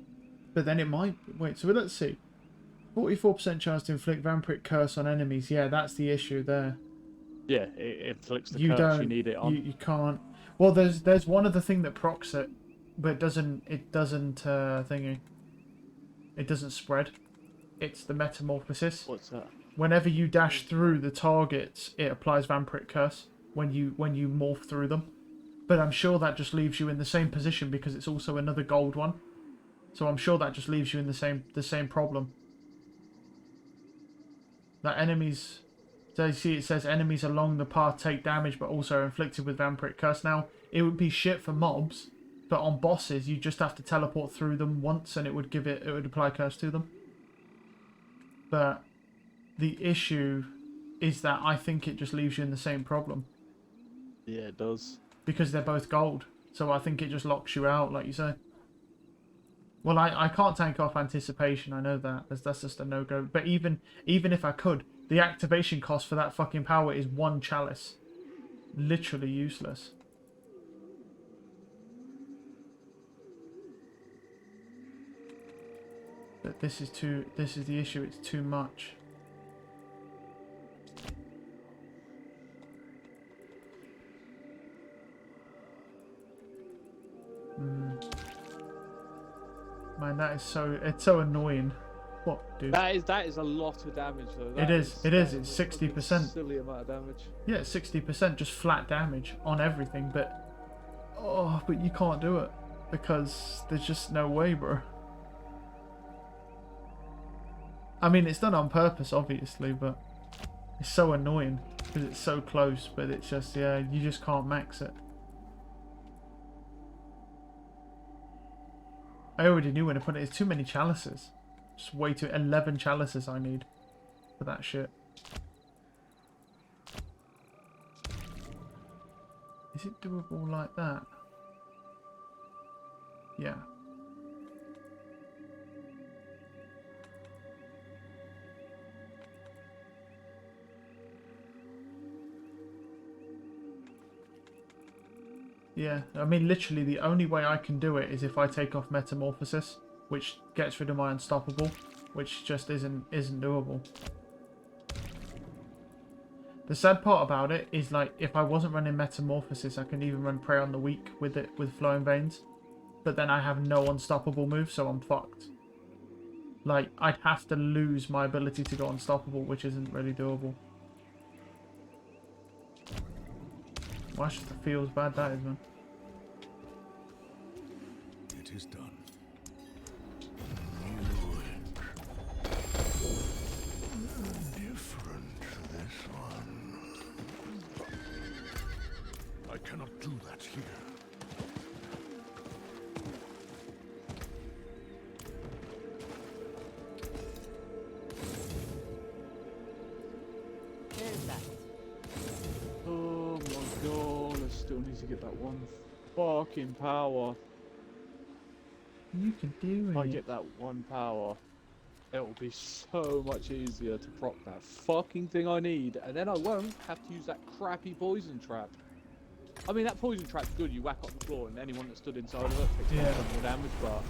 But then it might, wait, so let's see. 44% chance to inflict Vampiric Curse on enemies. Yeah, that's the issue there. Yeah, it inflicts the You curse. don't. You need it on. You can't. Well, there's one other thing that procs it, but it doesn't thingy. It doesn't spread. It's the Metamorphosis. What's that? Whenever you dash through the targets, it applies Vampiric Curse when you morph through them. But I'm sure that just leaves you in the same position because it's also another gold one. So I'm sure that just leaves you in the same problem. That enemies, so you see it says enemies along the path take damage but also are inflicted with Vampiric Curse. Now, it would be shit for mobs, but on bosses you just have to teleport through them once and it would apply curse to them. But the issue is that I think it just leaves you in the same problem. Yeah, it does. Because they're both gold. So I think it just locks you out, like you say. Well, I can't tank off anticipation, I know that. That's just a no-go. But even if I could, the activation cost for that fucking power is 1 chalice. Literally useless. But this is the issue, it's too much. Man, it's so annoying. What, dude? That is a lot of damage though. It is. It's 60%. Silly amount of damage. Yeah, it's 60%, just flat damage on everything, but you can't do it because there's just no way, bro. I mean, it's done on purpose, obviously, but it's so annoying because it's so close, but it's just, yeah, you just can't max it. I already knew when I put it. It's too many chalices. Just way too 11 chalices I need for that shit. Is it doable like that? Yeah. Yeah, I mean, literally the only way I can do it is if I take off Metamorphosis, which gets rid of my Unstoppable, which just isn't doable. The sad part about it is, like, if I wasn't running Metamorphosis, I can even run Prey on the Weak with it, with Flowing Veins. But then I have no Unstoppable move, so I'm fucked. Like, I'd have to lose my ability to go Unstoppable, which isn't really doable. Well, that just feels bad, that is, man. It is done. Different, this one. I cannot do that here. There's that. Oh my god, I still need to get that one fucking power. You can do it. If I get that one power, it will be so much easier to proc that fucking thing I need, and then I won't have to use that crappy poison trap. I mean, that poison trap's good, you whack up the floor and anyone that stood inside of it takes Yeah. more damage, but...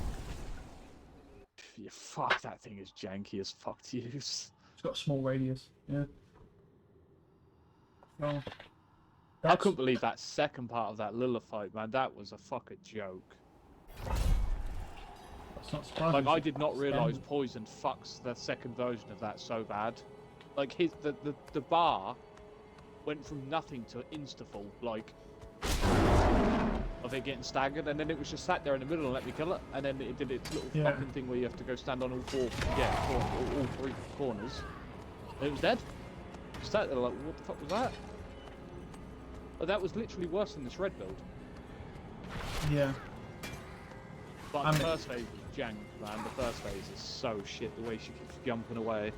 Yeah, fuck, that thing is janky as fuck to use. It's got a small radius, yeah. Well, I couldn't believe that second part of that Lilith fight, man. That was a fucking joke. that's not surprising. Like, I did not realise poison fucks the second version of that so bad. Like, the bar went from nothing to insta-full, like, of it getting staggered, and then it was just sat there in the middle and let me kill it, and then it did its little fucking thing where you have to go stand on all three corners. And it was dead. Just sat there like, what the fuck was that? But that was literally worse than this red build. Yeah. But the first phase was jank, man. The first phase is so shit, the way she keeps jumping away.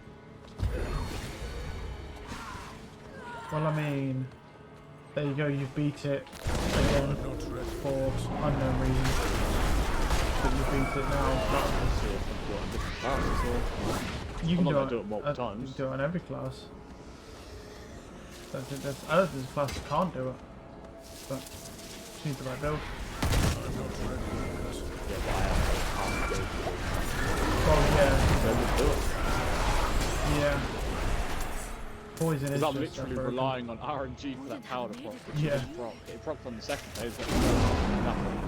Well, I mean, there you go, you've beat it again for unknown reasons. But you beat it now. You can I'm not do gonna it, do it multiple you times. can do it on every class. I don't think there's a class that can't do it. But just need the right build. Well, yeah. Poison is Because I'm just literally broken. relying on RNG for that power to proc, which Yeah. it didn't proc. It procced on the second phase, but nothing.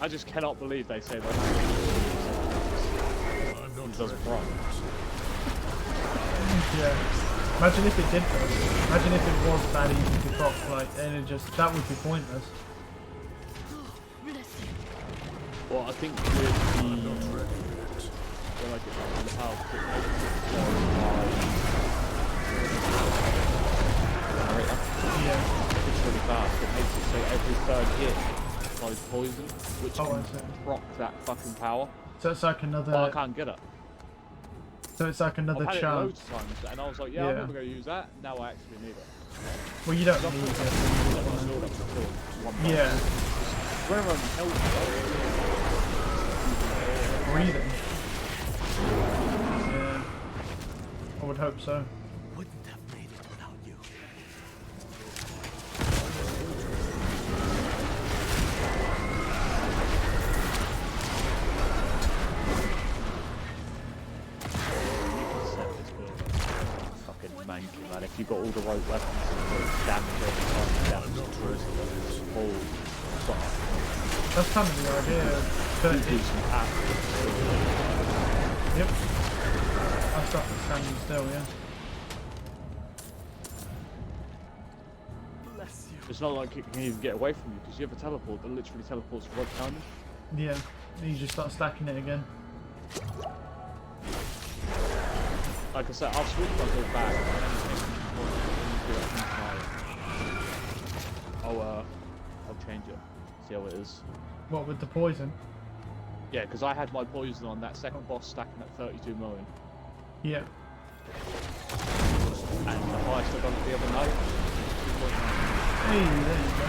I just cannot believe they say that. It doesn't proc. Yeah. Imagine if it did though. Imagine if it was that easy to proc, like, and it just, that would be pointless. Well, I think with the... when I get back to the power, Yeah. it's really fast. It makes it so every third hit applies poison, which Oh, I can see. proc that fucking power. So it's like another... But I can't get it. So So it's like another I've had it chance. loads of times, and I was like, yeah, I'm never going to use that. Now I actually need it. Well, you don't I've need put it. that when I stored up before. One month. Yeah. Whenever I'm healthy, Breathing. Yeah. I would hope so. Wouldn't have made it without you. fucking manky, man. If you've got all the right weapons and the damage every time you damage the Jerusalem, it's all fuck. That's kind of the idea. But You do some absolute yep. I started standing still, yeah. Bless you. It's not like it can even get away from you because you have a teleport that literally teleports right behind you. Yeah. Then you just start stacking it again. Like I said, I'll switch my build back. I'll change it. See how it is. What with the poison? Yeah, because I had my poison on that second boss stacking at 32 million. Yeah. And the highest I got it the other night. Hey, there you go.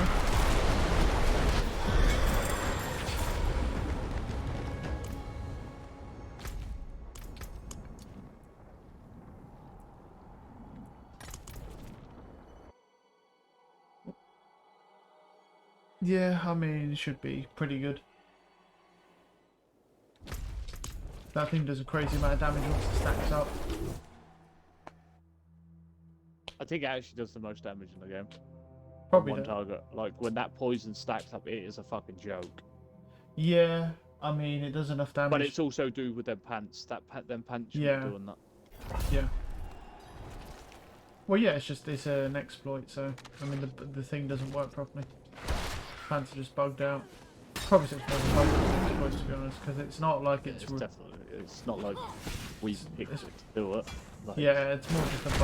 Yeah, I mean, it should be pretty good. That thing does a crazy amount of damage once it stacks up. I think it actually does the most damage in the game. Probably One does. target. Like when that poison stacks up, it is a fucking joke. Yeah, I mean, it does enough damage. But it's also do with them pants. Them pants should Yeah. be doing that. Yeah. Well, yeah, it's an exploit, so I mean the thing doesn't work properly. Pants are just bugged out. Probably since more than bugged than exploits, to be honest, because it's not like it's. Definitely. It's not like we picked it to do it. Like, Yeah, it's more just a bug. I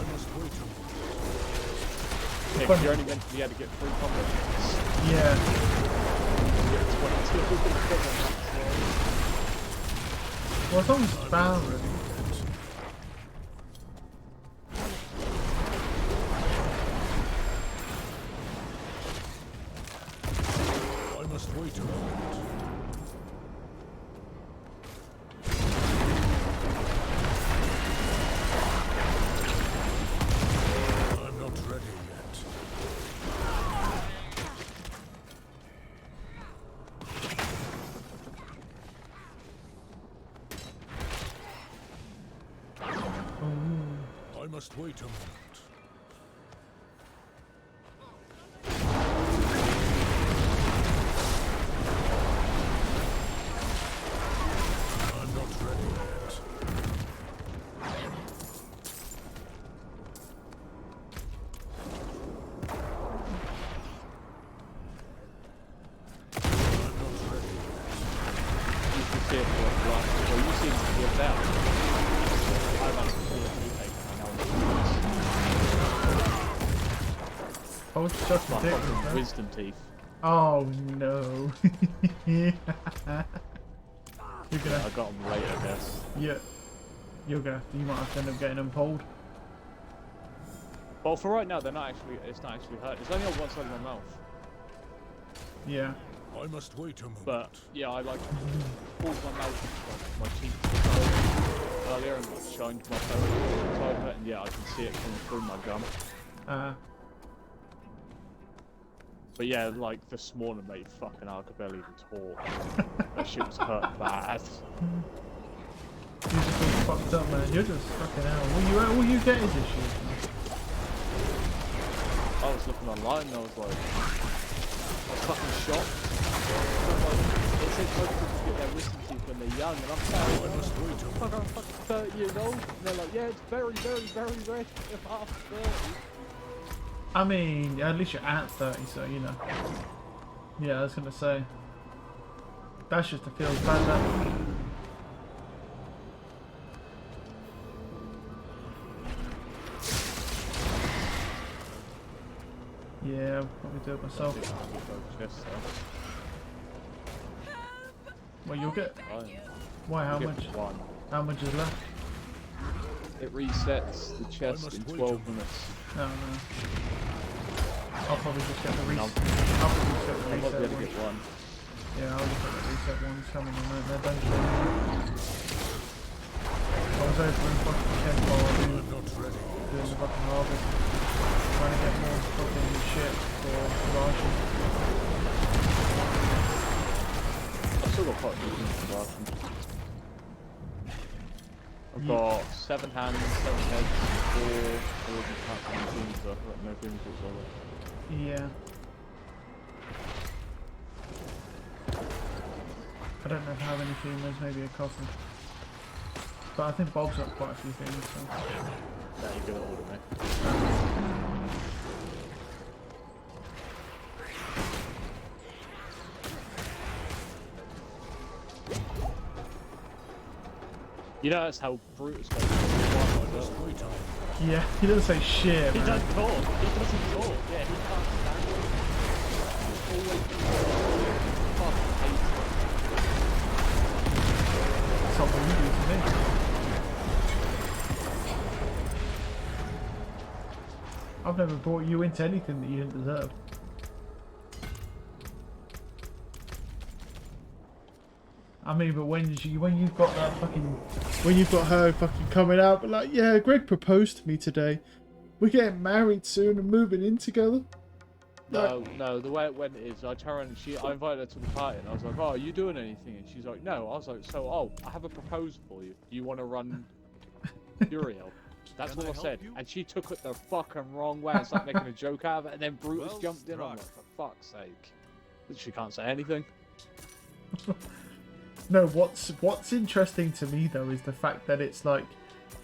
must wait a moment. yeah, 'cause you're only meant to be able to get 3 combat hits. Yeah. You get 22. Well, as long as it's bound. I must wait a moment. I'm not ready yet. I must wait a moment. I'm not ready yet. I'm not ready yet. You can see it for like, well, you seem to be about. I've actually seen it retake I was just my ridiculous. fucking Man. wisdom teeth. Oh no. You're gonna. I got them later, I guess. Yeah. You're gonna. You might have to end up getting them pulled. Well, for right now, they're not actually. It's not actually hurt. It's only on one side of my mouth. Yeah. I must wait a moment. But yeah, I like pulled my mouth, like, my cheek earlier, and like, shined my phone inside of it, and yeah, I can see it coming through my gum. But yeah, like this morning, mate, fucking hell, I could barely even talk. That shit was hurt bad. You're just all fucked up, man. You're just fucking hell. All you get is issues. I was looking online and I was like, I was fucking shocked. It said most people get their wisdom teeth when they're young, and I'm like, I must wait a fuck, I'm moment. fucking 30 years old. And they're like, yeah, it's very, very, very rare if after 30. I mean, at least you're at 30, so you know. Yeah, I was gonna say. That's just to feel bad. That. Yeah, I'll probably do it myself. Well, you'll get. Why? How much? One. How much is left? It resets the chest in 12 minutes. No, no. I'll probably just get the reset. I I'll probably just get the might be able reset to one. get one. Yeah, I'll just get the reset one. Coming in there, dungeon. I was over in fucking Kent while I was doing the fucking harvest. Trying to get more fucking shit for Russian. I've still got quite a few things for Russian. I've got 7 hands, 7 heads, 4 organs, and teams, so I've got no things whatsoever. Yeah. I don't know if I have any females, maybe a couple. But I think Bob's got quite a few things, so. Yeah, you're good at order, mate. You notice how Brutus goes. Yeah, he doesn't say shit, He man. doesn't talk. He doesn't talk. Yeah, he can't stand it. He's always fucking hates it. That's not what you do to me. I've never brought you into anything that you didn't deserve. I mean, but when you've got that fucking, when you've got her fucking coming out, but like, yeah, Greg proposed to me today. We're getting married soon and moving in together. No, the way it went is I turned and I invited her to the party and I was like, oh, are you doing anything? And she's like, no. I was like, I have a proposal for you. Do you want to run Uriel? That's what I said. And she took it the fucking wrong way and started making a joke out of it. And then Brutus jumped in. I'm like, for fuck's sake. She can't say anything. No, what's interesting to me though is the fact that it's like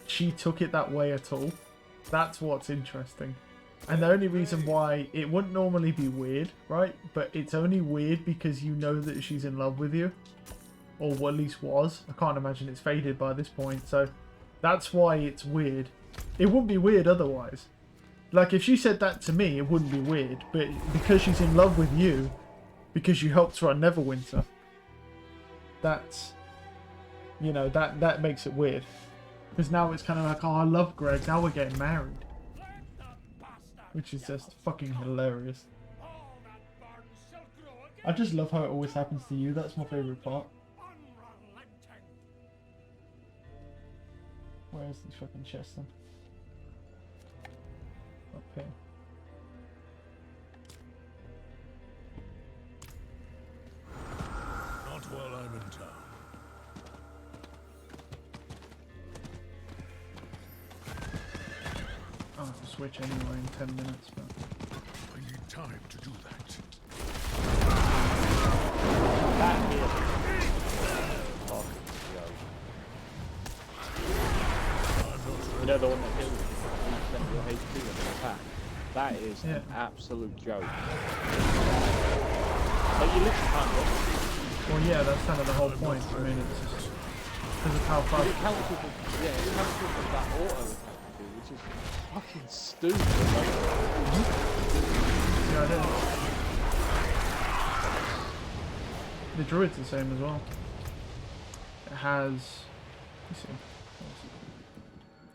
she took it that way at all. That's what's interesting. And the only reason why it wouldn't normally be weird, right? But it's only weird because you know that she's in love with you. Or at least was. I can't imagine it's faded by this point. So that's why it's weird. It wouldn't be weird otherwise. Like if she said that to me, it wouldn't be weird. But because she's in love with you, because you helped run Neverwinter, that's, you know, that makes it weird. Because now it's kind of like, oh, I love Greg, now we're getting married. Which is just fucking hilarious. I just love how it always happens to you, that's my favourite part. Where's the fucking chest then? Up here. Not while I'm in town. I'll have to switch anyway in 10 minutes, but... I need time to do that. You know the one that kills your HP with an attack? That is an absolute joke. Like you literally can't go. Well, yeah, that's kind of the whole point. I mean, it's just because of how fast. It counts with that auto attack you do, which is fucking stupid. Like, Yeah, I did. The druid's the same as well. It has. Let's see.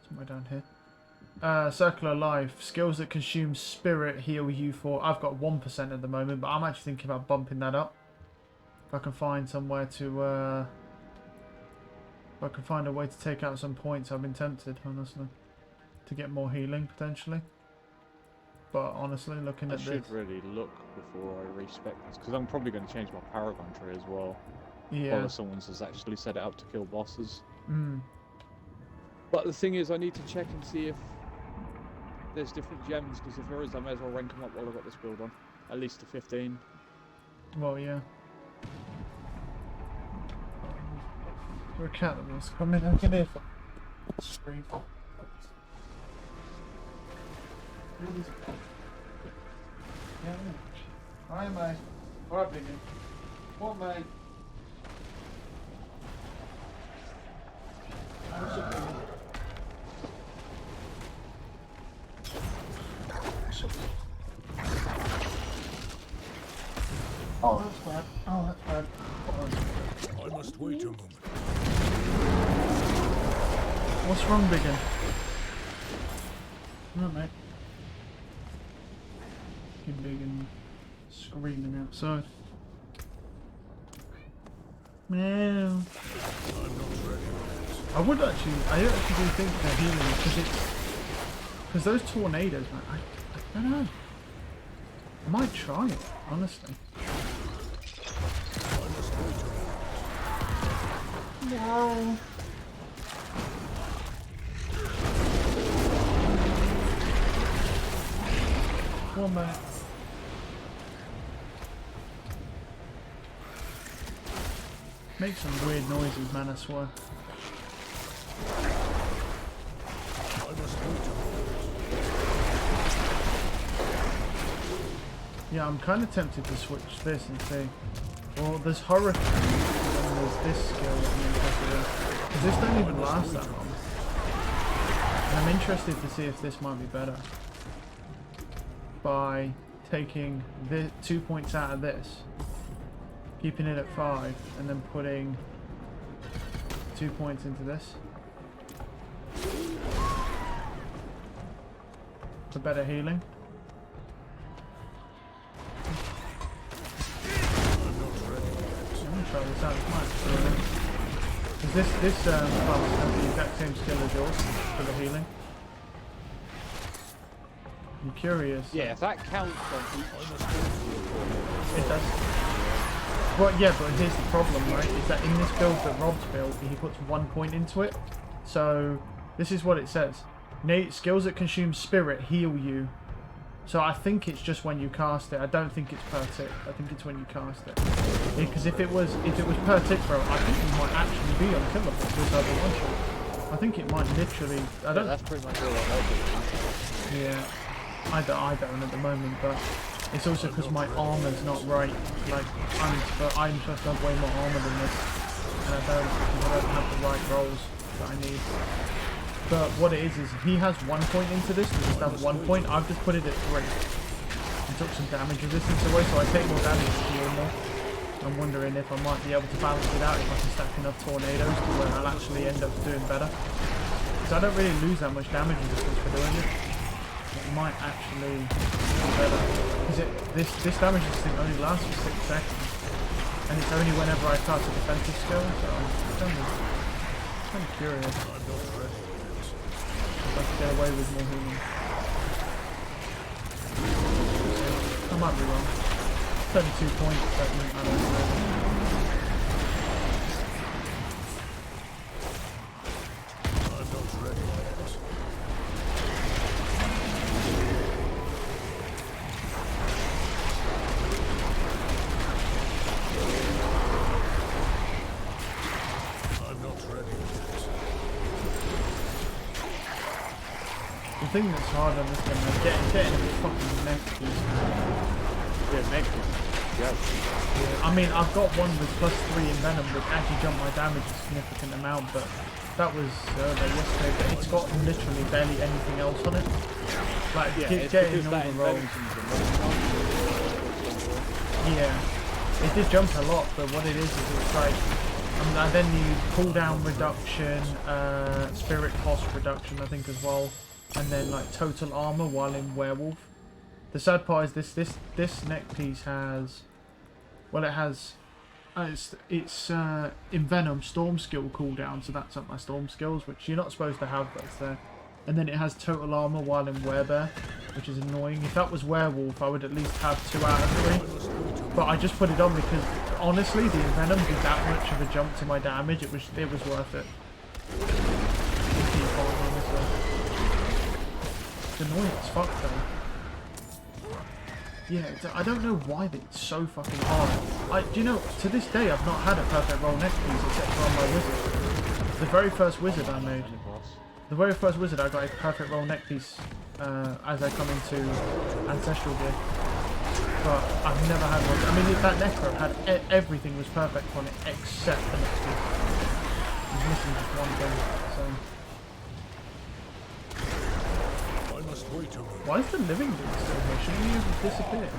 Somewhere down here. Circular life. Skills that consume spirit heal you for. I've got 1% at the moment, but I'm actually thinking about bumping that up. If I can find somewhere to. If I can find a way to take out some points, I've been tempted, honestly, to get more healing potentially. But honestly, looking at this, I should really look before I respec this because I'm probably going to change my Paragon tree as well. yeah. Or someone's has actually set it up to kill bosses. Mm. But the thing is, I need to check and see if there's different gems, because if there is, I may as well rank them up while I've got this build on. At least to 15. Well, yeah. Your cat that was coming. I can hear scream. Yeah. Hi, mate. Alright, Biggie. What, mate? How's it going? Oh, that's bad. Oh, that's bad. I must wait a moment. What's wrong, Biggin? No, mate. Fucking big and screaming outside. Meow. I actually do think they're healing because those tornadoes, man. I don't know. I might try it, honestly. No. One minute. Make some weird noises, man, I swear. Yeah, I'm kind of tempted to switch this and see. Well, there's Hurricane, and there's this skill that I'm interested in. Because this don't even last that long. And I'm interested to see if this might be better. By taking the 2 points out of this, keeping it at 5, and then putting 2 points into this. For better healing. Try this out. Because this class has the exact same skill as yours for the healing. I'm curious. Yeah, if that counts on each. It does. Well, yeah, but here's the problem, right? Is that in this build that Rob's built, he puts 1 point into it. So this is what it says: skills that consume spirit heal you. So I think it's just when you cast it. I don't think it's per tick. I think it's when you cast it. Because if it was per tick, bro, I think it might actually be unkillable with other one shot. I think it might literally. I don't. Yeah, that's pretty much all I know. Yeah, I don't at the moment, but it's also because my armor's not right. Like I'm supposed to have way more armor than this, and I don't because I don't have the right rolls that I need. But what it is he has 1 point into this, to just have 1 point. I've just put it at 3. I took some damage resistance away, so I take more damage to heal more. I'm wondering if I might be able to balance it out if I can stack enough tornadoes to where I'll actually end up doing better. Because I don't really lose that much damage resistance for doing it. It might actually be better. Because this damage resistance only lasts for 6 seconds. And it's only whenever I cast a defensive skill, so I'm kind of curious. I can get away with more healing. I might be wrong. 32 points, I don't know. I'm not ready yet. I'm not ready yet. The thing that's hard on this game is getting a fucking neck piece. Yeah, neck piece. Yeah. I mean, I've got one with +3 in Venom, which actually jumped my damage a significant amount, but that was yesterday. But it's got literally barely anything else on it. Like, Yeah, getting all the rolls. Yeah, it did jump a lot, but what it is it's like, I then need cooldown reduction, spirit cost reduction, I think as well, and then like total armor while in werewolf. The sad part is this neck piece has, well, it has, it's in Venom storm skill cooldown, so that's up my storm skills, which you're not supposed to have, but it's there. And then it has total armor while in werebear, which is annoying. If that was werewolf, I would at least have 2 out of 3. But I just put it on because honestly, the Venom did that much of a jump to my damage. It was worth it. It's annoying as fuck though. Yeah, I don't know why it's so fucking hard. Do you know, to this day I've not had a perfect roll neck piece except for on my wizard. The very first wizard I made. The very first wizard I got a perfect roll neck piece as I come into Ancestral gear. But I've never had one. I mean, that Necro had everything was perfect on it except the neck piece. It was missing just one thing, so... Why is the living room still here? Shouldn't he have disappeared?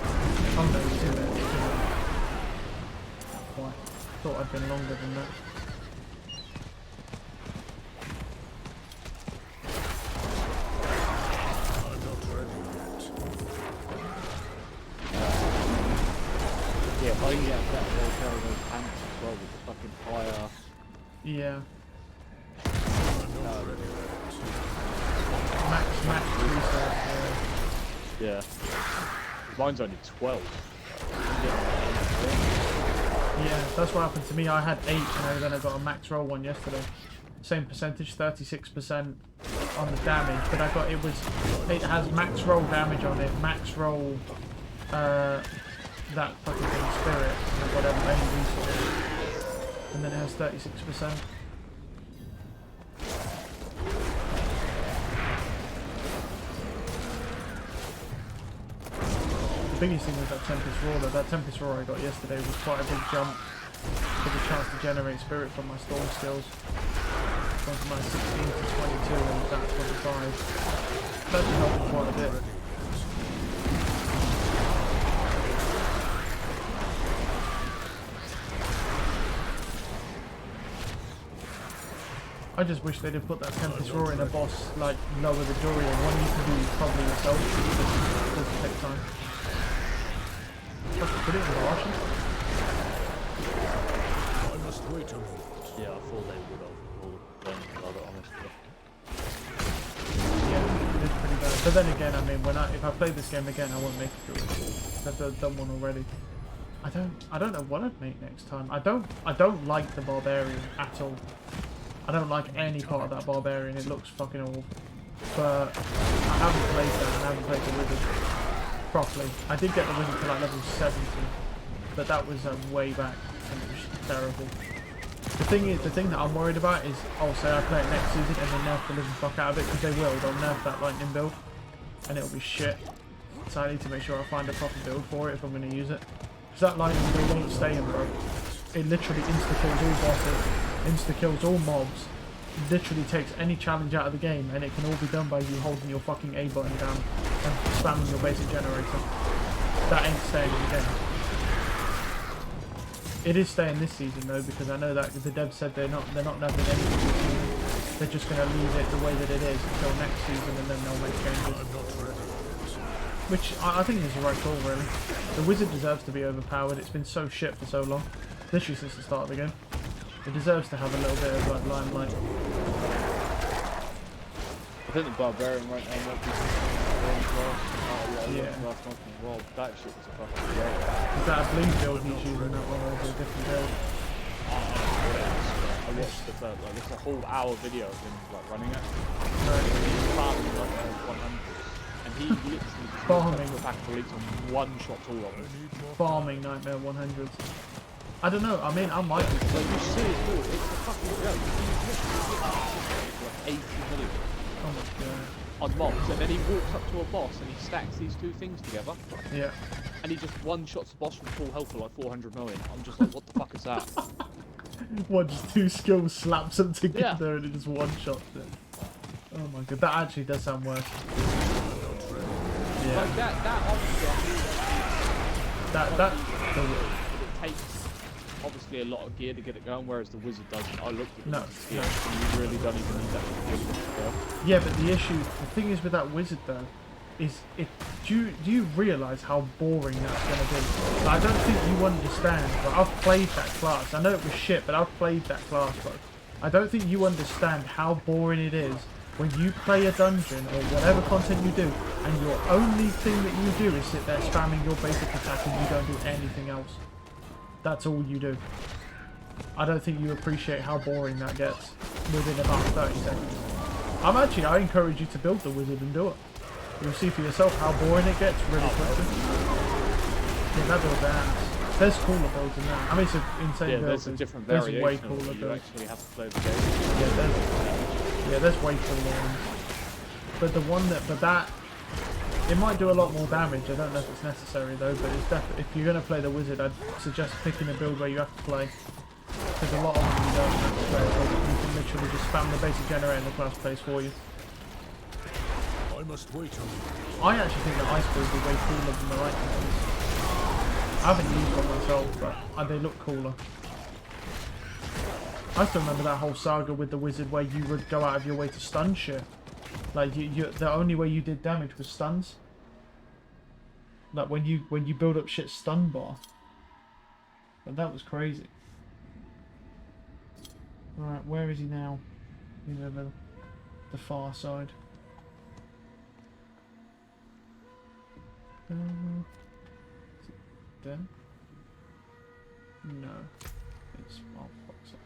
Oh no, he's in there. Why? Thought I'd been longer than that. I can get a better roll pair of those pants as well with the fucking higher. Yeah. Max reset. Yeah. Mine's only 12. Yeah, that's what happened to me. I had 8 and then I got a max roll one yesterday. Same percentage, 36% on the damage, but it has max roll damage on it, max roll that fucking thing, spirit, or whatever, any resource, and then it has 36%. The biggest thing was that Tempest Roar. That Tempest Roar I got yesterday was quite a big jump for the chance to generate spirit from my storm skills. Gone from like 16 to 22 and that's 25. That actually helped me quite a bit. I just wish they'd have put that Tempest Roar in a boss like lower the Durian. One you can do probably yourself. It doesn't take time. Put it in the Archon. I must wait a moment. Yeah, I thought they would have. I'll be honest with Yeah, it is pretty bad. But then again, I mean, if I play this game again, I won't make it through it. I've done one already. I don't know what I'd make next time. I don't like the Barbarian at all. I don't like any part of that Barbarian. It looks fucking awful. But I haven't played that. And I haven't played the Wizard properly. I did get the Wizard to like level 70, but that was way back, and it was terrible. The thing that I'm worried about is, say I play it next season and they nerf the living fuck out of it, because they will. They'll nerf that lightning build, and it'll be shit. So I need to make sure I find a proper build for it if I'm going to use it. Because that lightning build ain't staying, bro. It literally insta-kills all bosses, insta-kills all mobs, literally takes any challenge out of the game, and it can all be done by you holding your fucking A button down and spamming your basic generator. That ain't staying in the game. It is staying this season though, because I know that the devs said they're not nerfing anything this season. They're just going to leave it the way that it is until next season, and then they'll make changes. Which I think is the right call, really. The Wizard deserves to be overpowered. It's been so shit for so long, literally since the start of the game. It deserves to have a little bit of like limelight. I think the Barbarian right now might be well, that shit was fucking great. Is that a blue build he's using that one, or is it a different build? I watched the first, like, it's a whole hour video of him like running it. Right. He's farming like 100, and he literally just Farming. the back police on one shot all of them. Farming Nightmare 100s. I don't know, I mean, I might be. Like you see it through, it's a fucking joke. He's literally like 80 million. Oh my god. On mobs, and then he walks up to a boss and he stacks these two things together. Yeah. And he just one-shots the boss from full health for like 400 million. I'm just like, what the fuck is that? What, just two skills slaps them together and it just one-shots it. Oh my god, that actually does sound worse. Yeah. Like that honestly, That it takes obviously a lot of gear to get it going, whereas the Wizard doesn't. I looked at the Wizard's gear, and you really don't even need that gear to go. Yeah, but the thing is with that Wizard though, is do you realise how boring that's going to be? Like, I don't think you understand, but I've played that class. I know it was shit, but I've played that class, bro. I don't think you understand how boring it is when you play a dungeon or whatever content you do, and your only thing that you do is sit there spamming your basic attack and you don't do anything else. That's all you do. I don't think you appreciate how boring that gets within about 30 seconds. I encourage you to build the Wizard and do it. You'll see for yourself how boring it gets really quickly. Yeah, that build's ass. There's cooler builds than that. I mean, it's an insane build. There's a different there's variation way of cooler it. You builds. actually have to play the game. Yeah, there's way cooler ones. But it might do a lot more damage. I don't know if it's necessary though, but it's definitely, if you're going to play the Wizard, I'd suggest picking a build where you have to play. Because a lot of them you don't have to play, so you can literally just spam the basic generator and the class plays for you. I must wait a minute. I actually think the ice builds are way cooler than the lightning ones. I haven't used one myself, but they look cooler. I still remember that whole saga with the Wizard where you would go out of your way to stun shit. Like the only way you did damage was stuns. Like when you build up shit stun bar. But that was crazy. Right, where is he now? He's over the far side. Is it them? No. It's oh, fuck's sake.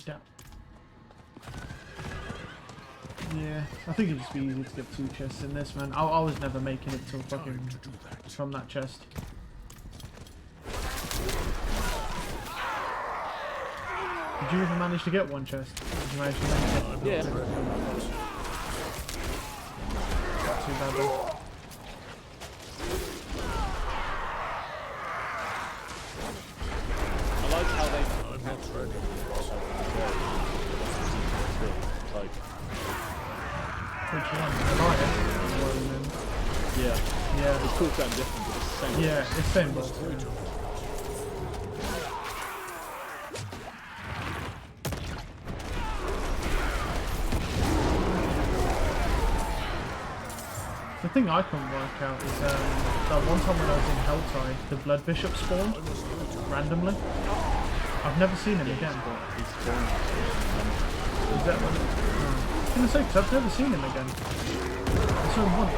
Yeah. Yeah, I think it'd just be easy to get 2 chests in this, man. I was never making it till fucking from that chest. Did you even manage to get 1 chest? Did you manage to make it? Yeah. Not too bad though. I like how they. I'm not ready. Like, Which one? The lion? yeah. Yeah. It's called something different, but it's the same. Yeah, it's same boss. The thing I couldn't work out is that one time when I was in Helltide, the Blood Bishop spawned randomly. I've never seen him again. Is that one? I was going to say, because I've never seen him again. I saw him once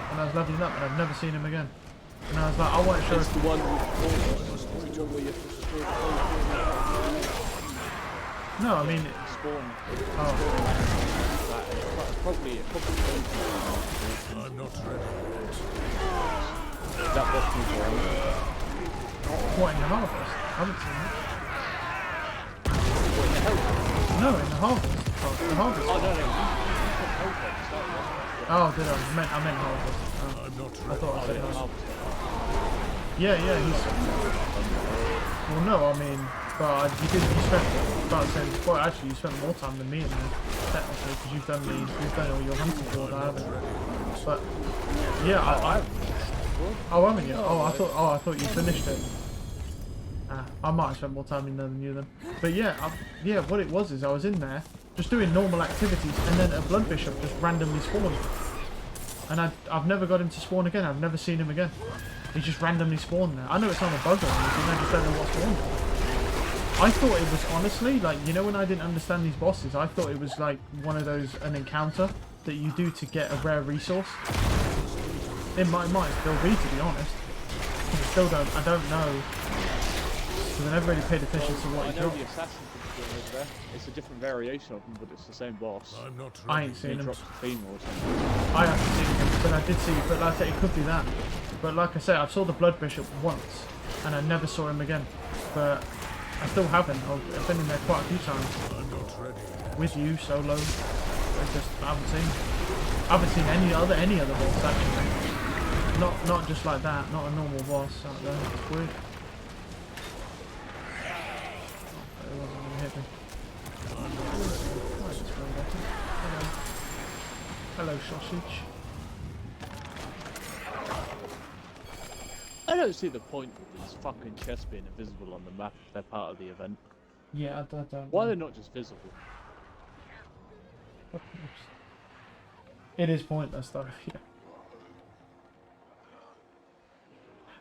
when I was leveling up, and I've never seen him again. And I was like, I wasn't sure It's if... the one where you have to destroy the whole No, I mean... spawn. Oh. Probably I'm not ready yet. that boss was wrong. What, in the Harvest? I haven't seen it. No, in the Harvest. Oh, the Harvest. Oh, no. Oh, did I? I meant Harvest. Oh. I'm not I ready. thought I said Harvest. Yeah, he's... Well, no, I mean... But you spent... About to say, well, actually, you spent more time than me in there, technically, because you've done all your hunting for it, I haven't. But... Yeah, Oh, haven't you? Oh, I thought you finished it. I might have spent more time in there than you then. But yeah, what it was is I was in there, just doing normal activities, and then a Blood Bishop just randomly spawned. And I've never got him to spawn again, I've never seen him again. He just randomly spawned there. I know it's not a bug or anything, I just don't know what spawned. I thought it was honestly, like, you know when I didn't understand these bosses, I thought it was like one of those, an encounter that you do to get a rare resource. It might still be, to be honest. I don't know. Because I never really paid attention to what I he know dropped. the assassin thing is there. It's a different variation of them, but it's the same boss. I'm not ready. I ain't seen He him. drops the femur or something. I haven't seen him, but I did see, but like I said, it could be that. But like I said, I saw the Blood Bishop once, and I never saw him again. But I still haven't. I've been in there quite a few times. I'm not ready. With you, solo. I haven't seen any other boss actually. Not just like that, not a normal boss out there. It's weird. Oh, it wasn't gonna hit me. Hello. Hello, sausage. I don't see the point of these fucking chests being invisible on the map if they're part of the event. Yeah, I don't Why know. they're not just visible? It is pointless though, yeah.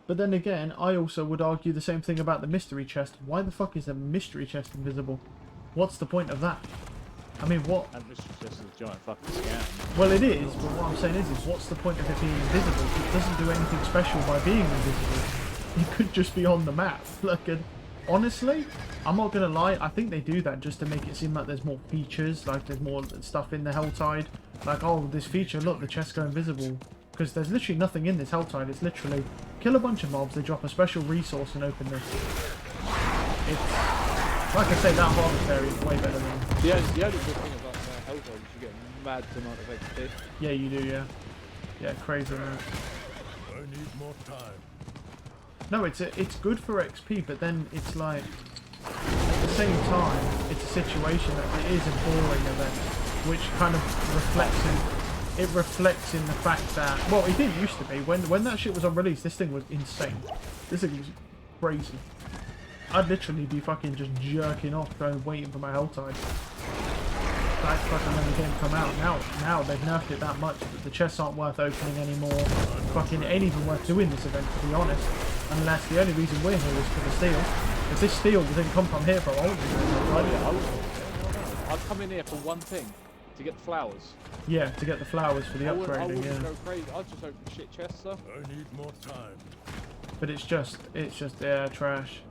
But then again, I also would argue the same thing about the mystery chest. Why the fuck is a mystery chest invisible? What's the point of that? I mean, what? And this is just a giant fucking scam. Well, it is, but what I'm saying is what's the point of it being invisible? It doesn't do anything special by being invisible. You could just be on the map. Look, honestly, I'm not gonna lie, I think they do that just to make it seem like there's more features, like there's more stuff in the Helltide. Like, oh, this feature, look, the chests go invisible. Because there's literally nothing in this Helltide, it's literally kill a bunch of mobs, they drop a special resource and open this. It's, like I say, that harvest area is way better than... The only good thing about Helltide is you get a mad amount of XP. Yeah, you do, yeah. Yeah, crazy amount. I need more time. No, it's good for XP, but then it's like, at the same time, it's a situation that it is a boring event, which kind of reflects in the fact that, well, it didn't used to be. When that shit was on release, this thing was insane. This thing was crazy. I'd literally be fucking just jerking off, going waiting for my Helltide. like fucking when the game come out. Now they've nerfed it that much that the chests aren't worth opening anymore. Fucking ain't even worth doing this event, to be honest. Unless the only reason we're here is for the steel. If this steel didn't come from here, bro, I wouldn't be doing that, right? I'd come in here for one thing, to get the flowers. Yeah, to get the flowers for the I upgrading, wouldn't yeah. go crazy. I'd just open shit chests up. I need more time. But it's just trash.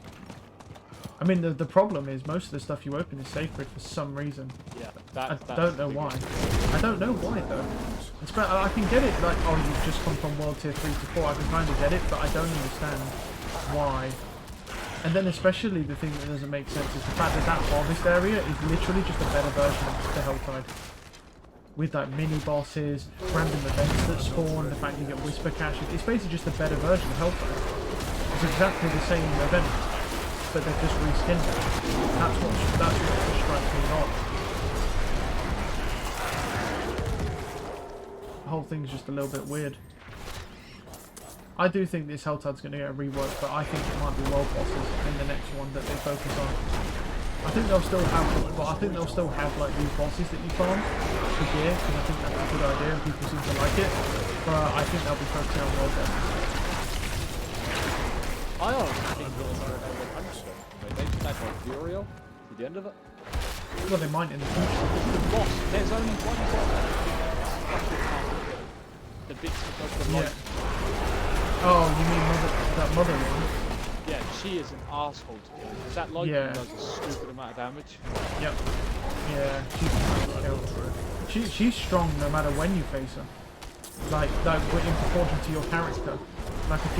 I mean, the problem is most of the stuff you open is sacred for some reason. Yeah, I that's don't know why. I don't know why though. It's better, I can get it like, oh, you've just come from World Tier 3 to 4. I can kind of get it, but I don't understand why. And then especially the thing that doesn't make sense is the fact that that harvest area is literally just a better version of the Helltide. With like mini bosses, random events that spawn, the fact you get whisper caches. It's basically just a better version of Helltide. It's exactly the same event, but they've just reskinned it. That's what strikes me odd. The whole thing's just a little bit weird. I do think this Helltide's going to get a rework, but I think it might be world bosses in the next one that they focus on. I think they'll still have, like these bosses that you farm for gear, because I think that's a good idea and people seem to like it. But I think they'll be focusing on world bosses. I honestly think they'll punish them. They just add like Uriel to the end of it. Well, they might in the future. The boss, there's only one boss. The bits of the light. Oh, you mean that mother one? Yeah, she is an arsehole to kill. Because that lightning does a stupid amount of damage. Yep. Yeah, she's hard to kill. She's strong no matter when you face her. Like in proportion to your character. Like if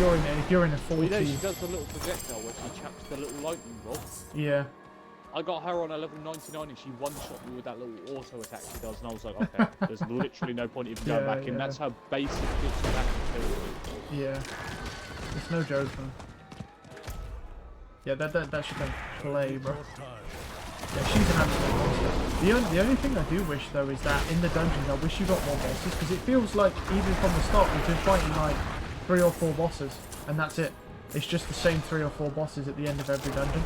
you're in a 40. You know, she does the little projectile where she chaps the little lightning bolt. Yeah. I got her on a level 99 and she one-shot me with that little auto attack she does, and I was like, okay, there's literally no point even going back in. That's her basic bitch attack to kill. Yeah. It's no joke, man. Yeah, that should make play, bro. Yeah, she's an absolute monster. The only thing I do wish, though, is that in the dungeons, I wish you got more bosses, because it feels like, even from the start, we've been fighting, like, 3 or 4 bosses, and that's it. It's just the same 3 or 4 bosses at the end of every dungeon.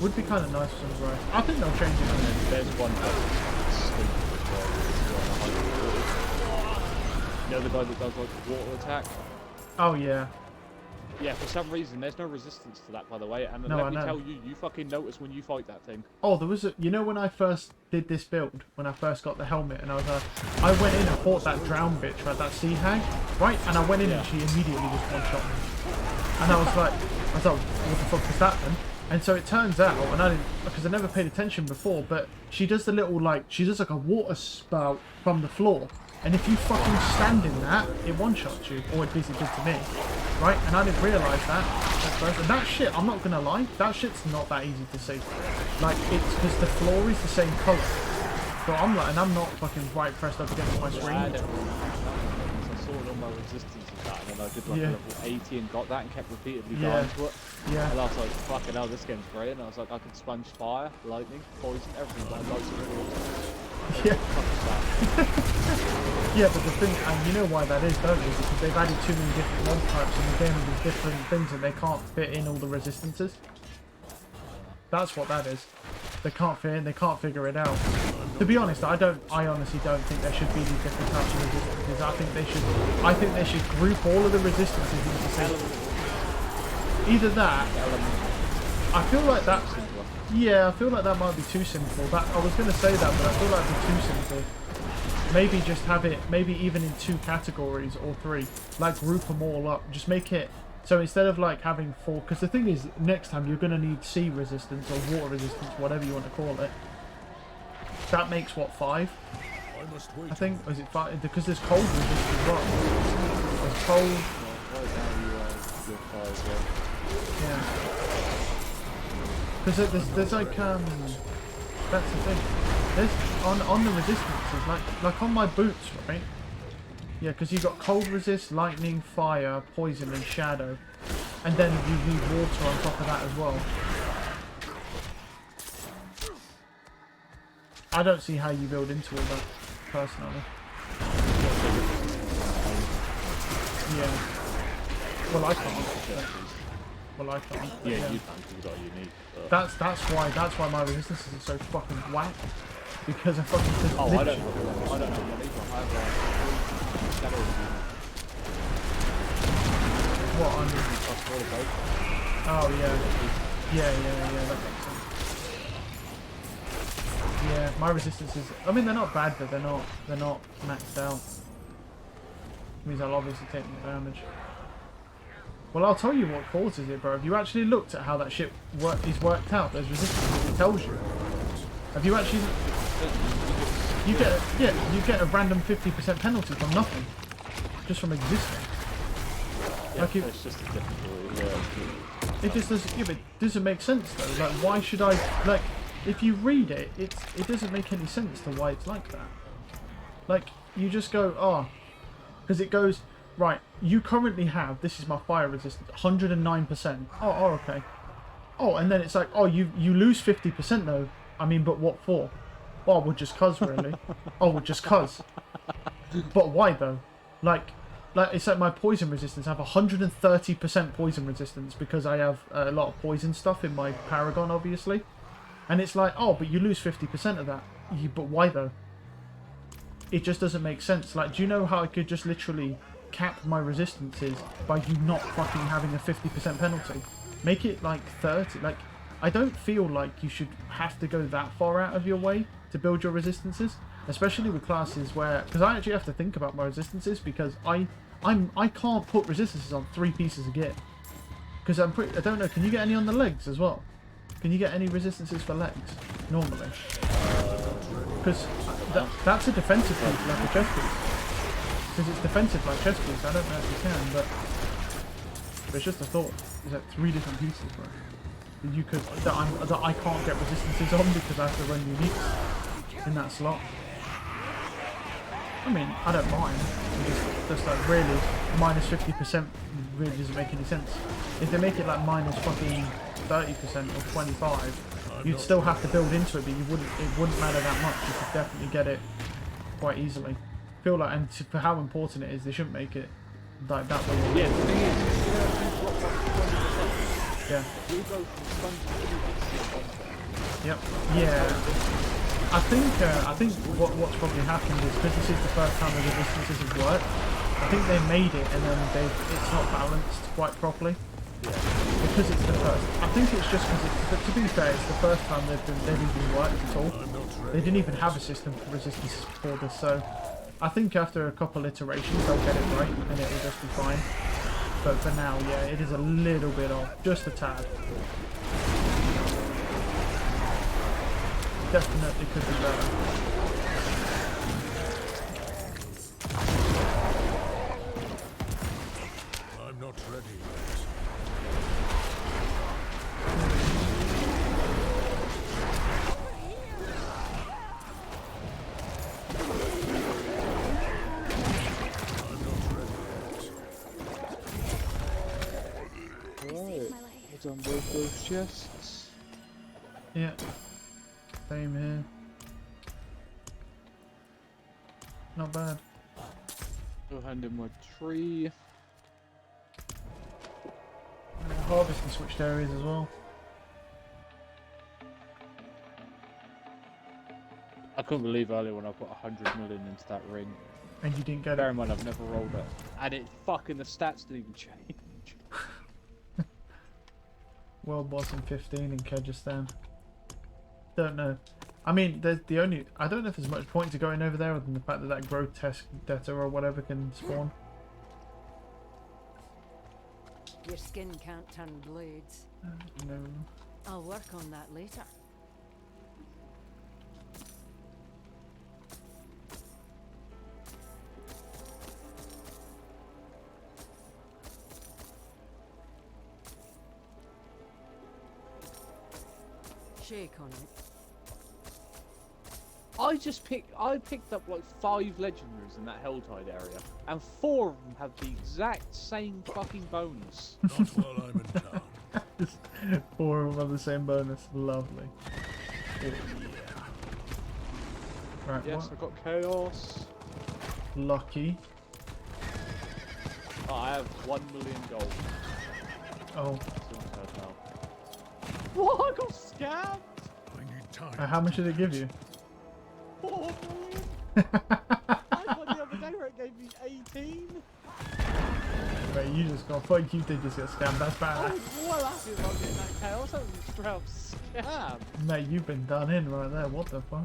Would be kind of nice for some variety. I think they'll change it. And then there's one person that's stupid as well. You know the guy that does, like, water attack? Oh, yeah. Yeah, for some reason, there's no resistance to that, by the way, and No, let I me know. tell you, you fucking notice when you fight that thing. Oh, there was a... You know when I first did this build, when I first got the helmet, and I was I went in and fought that drowned bitch, right, that sea hag, right? And I went in and she immediately just one-shot me. And I was like, what the fuck was that then? And so it turns out, and I didn't, because I never paid attention before, but she does the little, like, she does like a water spout from the floor. And if you fucking stand in that, it one-shots you, or at least it did to me, right? And I didn't realise that at first. And that shit, I'm not gonna lie, that shit's not that easy to see. Like, it's because the floor is the same colour. So I'm like, and I'm not fucking right pressed up against my screen. I saw all my resistance of that, and then I did like a level 80 and got that and kept repeatedly dying to it. Yeah. And I was like, fucking hell, this game's great. And I was like, I can sponge fire, lightning, poison, everything, but I like to really Yeah. Yeah, but the thing, and you know why that is, don't you? Because they've added too many different mob types in the game with different things and they can't fit in all the resistances. That's what that is. They can't fit in, they can't figure it out. To be honest, I honestly don't think there should be these different types of resistances. I think they should group all of the resistances into the same. Either that, I feel like that. Yeah, I feel like that might be too simple. I was going to say that, but I feel like it'd be too simple. Maybe just have it, maybe even in 2 categories or 3. Like group them all up. Just make it, so instead of like having 4, because the thing is, next time you're going to need sea resistance or water resistance, whatever you want to call it. That makes what, 5? I think, is it 5? Because there's cold resistance as well. There's cold. Yeah. Because there's like, that's the thing. There's, on the resistances, like on my boots, right? Yeah, because you've got cold resist, lightning, fire, poison, and shadow. And then you need water on top of that as well. I don't see how you build into all that, personally. Yeah. Well, I can't. Well, I can't. Yeah, you can, because you got unique. That's why my resistances are so fucking whack. because I fucking just Oh, I literally... don't know one either. I have like 3 shadow units. What, on... Plus all the both. Oh, yeah. Yeah, that makes sense. Yeah, my resistances... I mean, they're not bad, but they're not maxed out. Means I'll obviously take more damage. Well, I'll tell you what causes it, bro. Have you actually looked at how that shit is worked out? There's resistances, it tells you. Have you actually... You get a random 50% penalty from nothing. Just from existing. Yeah, like it's just a difficult, yeah. It just doesn't... Yeah, but it doesn't make sense, though. Like, why should I... Like, if you read it, it doesn't make any sense to why it's like that. Like, you just go, oh... Because it goes... Right, you currently have, this is my fire resistance, 109%. Oh, okay. Oh, and then it's like, oh, you lose 50% though. I mean, but what for? Oh, well, just cuz, really. Oh, well, just cuz. But why though? Like, it's like my poison resistance. I have 130% poison resistance because I have a lot of poison stuff in my Paragon, obviously. And it's like, oh, but you lose 50% of that. But why though? It just doesn't make sense. Like, do you know how I could just literally cap my resistances by you not fucking having a 50% penalty? Make it like 30. Like, I don't feel like you should have to go that far out of your way to build your resistances, especially with classes where, because I actually have to think about my resistances because I can't put resistances on 3 pieces of gear because I don't know. Can you get any on the legs as well? Can you get any resistances for legs normally? Because that's a defensive piece, like a chest piece. Because it's defensive like chest piece. I don't know if you can, but it's just a thought. There's like 3 different pieces, bro. That you could that I can't get resistances on because I have to run uniques in that slot. I mean, I don't mind. Just like really, minus 50% really doesn't make any sense. If they make it like minus fucking 30% or 25, you'd still have to build into it, but it wouldn't matter that much. You could definitely get it quite easily. I feel like, and for how important it is, they shouldn't make it like that way. Yeah, the thing is, you know, yeah. we go from 20 to Yep. Yeah. I think what's probably happened is because this is the first time the resistances have worked. I think they made it and then it's not balanced quite properly. Yeah. Because it's the first. I think it's just because but to be fair, it's the first time they've even worked at all. They didn't even have a system for resistances before this, so I think after a couple iterations they'll get it right and it will just be fine. But for now, yeah, it is a little bit off, just a tad. Definitely could be better. I'm not ready done both those chests. Yeah. Same here. Not bad. Go hand in my tree. Harvesting switched areas as well. I couldn't believe earlier when I put 100 million into that ring. And you didn't get Bear it. in mind, I've never rolled it. And it fucking, the stats didn't even change. World boss in 15 in Kyrgyzstan. Don't know. I mean, there's the only... I don't know if there's much point to going over there other than the fact that that grotesque debtor or whatever can spawn. Your skin can't turn blades. No. I'll work on that later. Shake on it. I picked up like 5 legendaries in that Helltide area, and 4 of them have the exact same fucking bonus. not while I'm in town. 4 of them have the same bonus. Lovely. Oh, yeah. Right, Yes, what? I got chaos. Lucky. Oh, I have 1 million gold. Oh. What? I got scammed. I need time. How much did it give you? 4 million. I had one the other day where it gave me 18. Mate, you just got, I thought you did just get scammed, that's I bad. was well happy about getting that chaos. That was a straight up scam. Mate, you've been done in right there, what the fuck?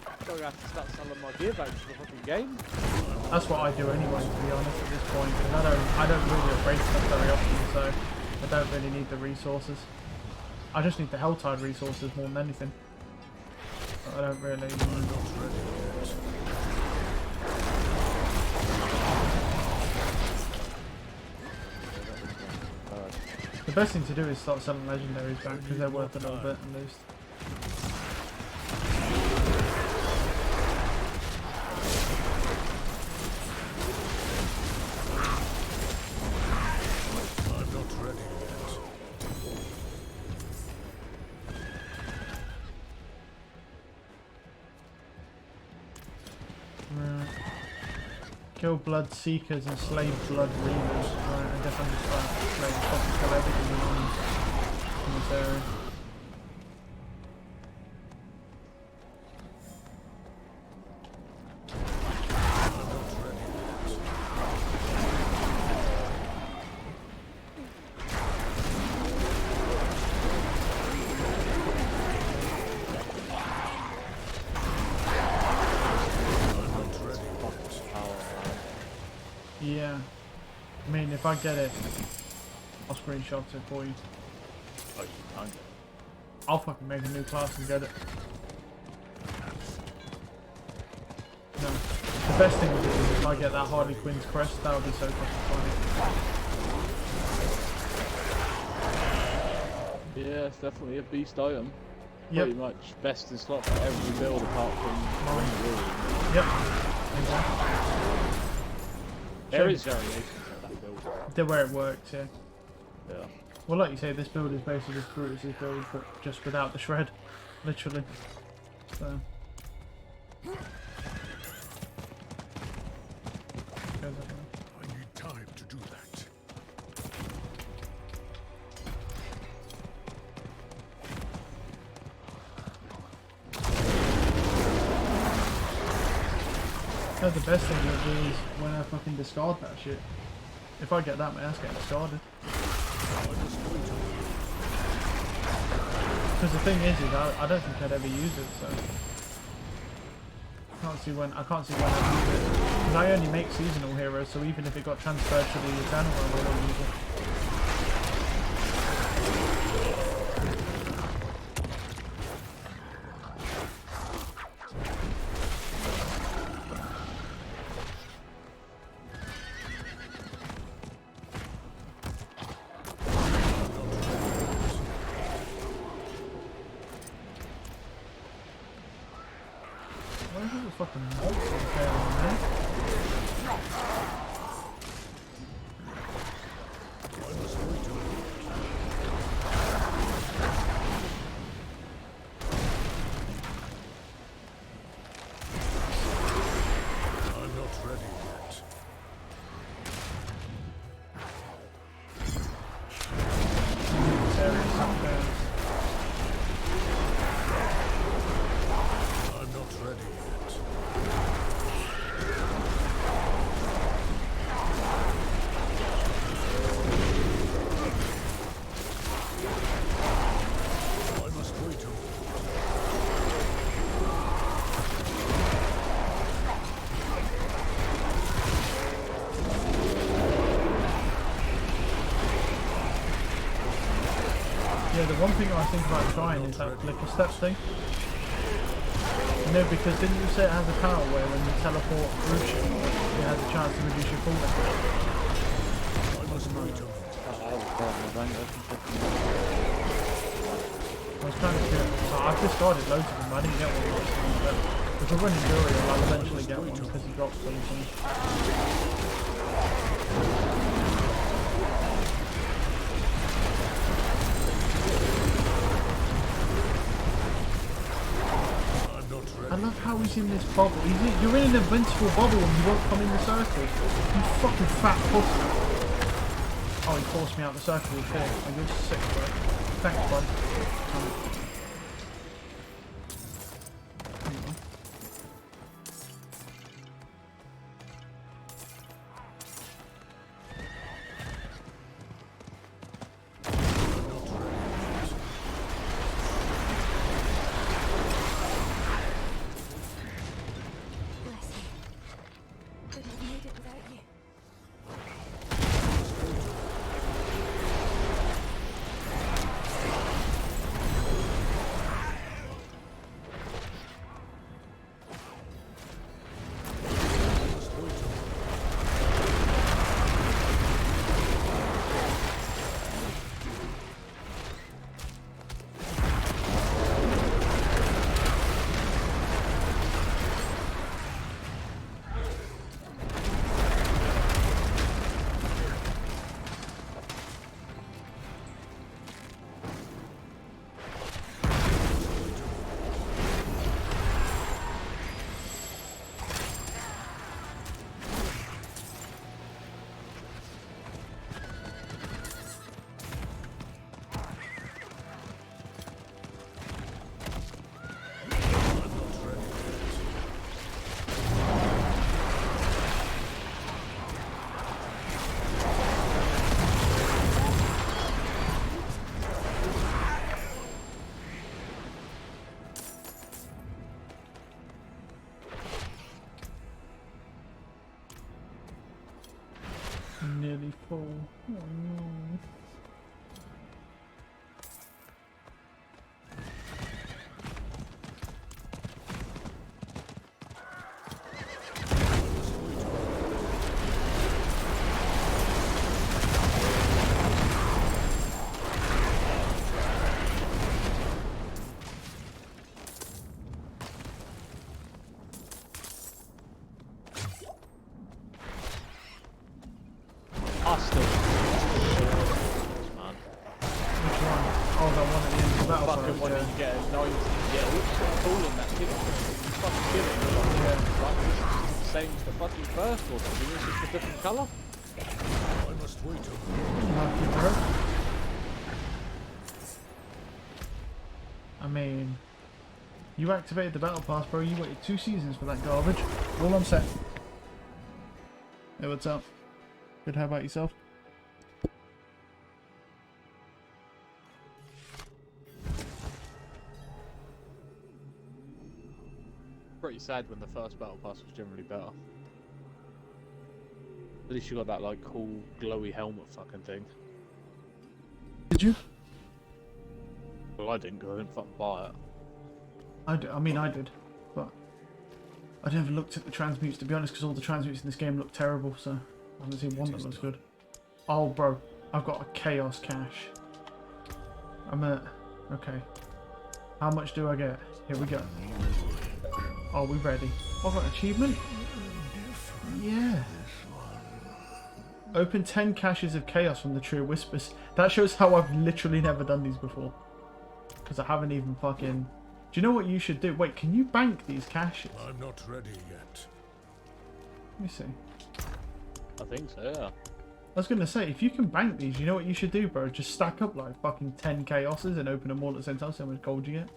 I'm gonna have to start selling my gear back to the fucking game. That's what I do anyway, to be honest, at this point, because I don't really upgrade stuff very often, so I don't really need the resources. I just need the Helltide resources more than anything. But I don't really... The best thing to do is start selling legendaries back, because they're worth a little bit at least. I'm not ready yet. Right. Kill blood seekers and slay blood reavers. Right, I guess I'm just trying to slay fucking kill everything in this area. Yeah, I mean, if I get it, I'll screenshot it for you. Oh, you can't get it. I'll fucking make a new class and get it. No, the best thing would be is if I get that Harley Quinn's crest, that would be so fucking funny. Yeah, it's definitely a beast item. Yep. Pretty much best in slot for every build apart from mine, really. Yep. Exactly. There is variations of that build. The way it works, yeah. Yeah. Well, like you say, this build is basically just Brutus's build, but just without the shred, literally. So. I need time to do that. No, the best thing would be is when I fucking discard that shit. If I get that, my ass getting discarded. Because the thing is I don't think I'd ever use it, so I can't see when I'd use it. Because I only make seasonal heroes, so even if it got transferred to the Eternal Realm, I wouldn't use it. Where's all the fucking monsters there on there? I'm not ready yet. This area is somewhere. I'm not ready yet. I must wait a Yeah, the one thing I think about trying is that flicker step thing. You know, because didn't you say it has a power where when you teleport through shit, it has a chance to reduce your cooldown? I must wait a I was trying to do it. So I've discarded loads of them, I didn't get one last time, but if I run Endurial, I'll eventually get one because he drops something. I love how he's in this bubble. You're in an invincible bubble and you won't come in the circle. You fucking fat pussy. Oh, he forced me out the circle with four. Oh, you're sick, bro. Thanks, bud. already full. Oh no. Still. Man. Which one? Oh, that one at the end of the battle. Fucking one that you get at 90. Yeah, it looks so cool in that kid. It's fucking killing. Yeah. Right, this is the same as the fucking first or something. It's just a different colour. I must wait a Lucky, bro. I mean, you activated the battle pass, bro. You waited 2 seasons for that garbage. All I'm saying. Hey, what's up? Good, how about yourself? Pretty sad when the first battle pass was generally better. At least you got that like cool glowy helmet fucking thing. Did you? Well, I didn't because I didn't fucking buy it. I mean, I did, but I never looked at the transmutes, to be honest, because all the transmutes in this game look terrible, so I haven't seen one that looks good. Oh, bro, I've got a chaos cache. I'm at... Okay. How much do I get? Here we go. Are we ready? Oh, I've got an achievement? Yeah. Open 10 caches of chaos from the True Whispers. That shows how I've literally never done these before. Because I haven't even fucking... Do you know what you should do? Wait, can you bank these caches? I'm not ready yet. Let me see. I think so, yeah. I was going to say, if you can bank these, you know what you should do, bro? Just stack up like fucking 10 chaoses and open them all at the same time, see how much gold you get.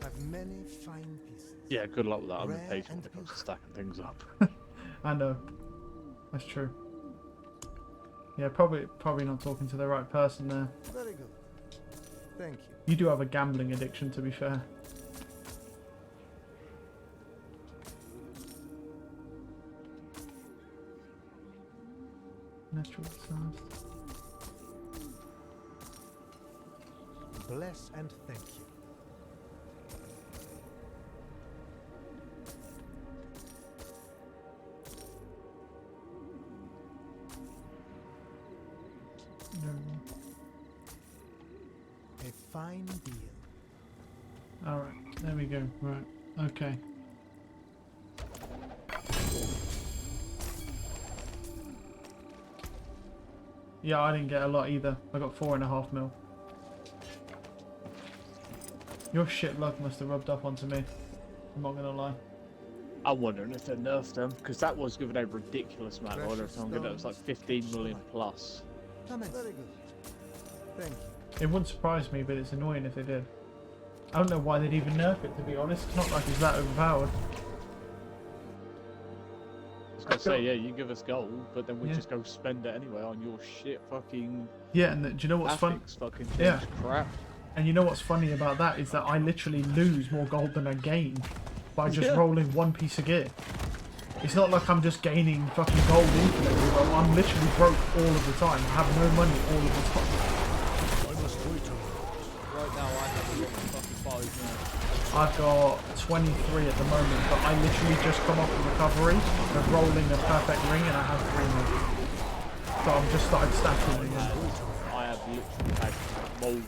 I've many fine pieces. Yeah, good luck with that. I'm Rare impatient when and it comes to stacking things up. I know. That's true. Yeah, probably not talking to the right person there. Very good. Thank you. You do have a gambling addiction, to be fair. Natural disaster. Bless and thank you. No. A fine deal. Alright, there we go. Right, okay. Yeah, I didn't get a lot either. I got 4.5 mil. Your shit luck must have rubbed up onto me. I'm not gonna lie. I'm wondering if they nerfed them, because that was giving a ridiculous amount of order. Precious I'm gonna, it was like stones, 15 million plus. Come in. Very good. Thank you. It wouldn't surprise me, but it's annoying if they did. I don't know why they'd even nerf it, to be honest. It's not like it's that overpowered. I was gonna say, yeah, you give us gold, but then we Yeah. just go spend it anyway on your shit fucking Yeah, and do you know what's fun? affix fucking Yeah. crap. And you know what's funny about that is that I literally lose more gold than I gain by just Yeah. rolling one piece of gear. It's not like I'm just gaining fucking gold infinitely, bro. I'm literally broke all of the time. I have no money all of the time. I must wait a moment. Right now, I have a lot of fucking 5 now. I've got 23 at the moment, but I literally just come off the recovery of rolling a perfect ring and I have 3 more. So I've just started stacking them. I have literally had multiple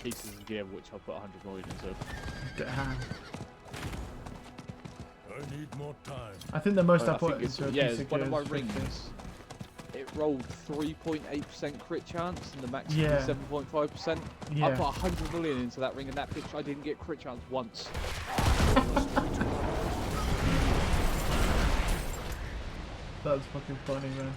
pieces of gear which I put 100 million into. Damn. I need more time. I think the most I I put think it's, into a yeah, piece of one gear of my is 50. rings. It rolled 3.8% crit chance and the max Yeah. is 7.5%. Yeah. I put 100 million into that ring and that bitch I didn't get crit chance once. That's fucking funny, man.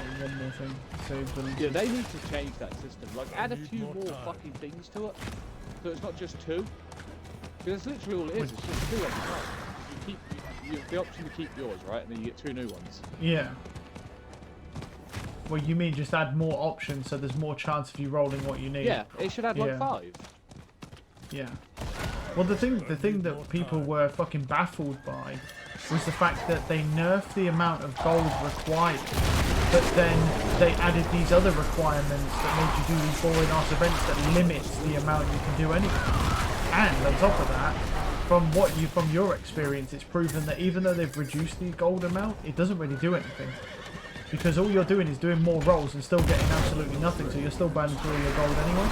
And one more thing. Save them. Yeah, they need to change that system. Like, add a need few more more time. fucking things to it. So it's not just 2. Because that's literally all it is. It's just 2 every time. You have the option to keep yours, right? And then you get 2 new ones. Yeah. Well, you mean just add more options so there's more chance of you rolling what you need? Yeah, it should add like Yeah. 5. Yeah. Well, the thing that people were fucking baffled by was the fact that they nerfed the amount of gold required, but then they added these other requirements that made you do these boring ass events that limits the amount you can do anyway. And on top of that, from your experience, it's proven that even though they've reduced the gold amount, it doesn't really do anything. Because all you're doing is doing more rolls and still getting absolutely nothing, so you're still burning through all your gold anyway.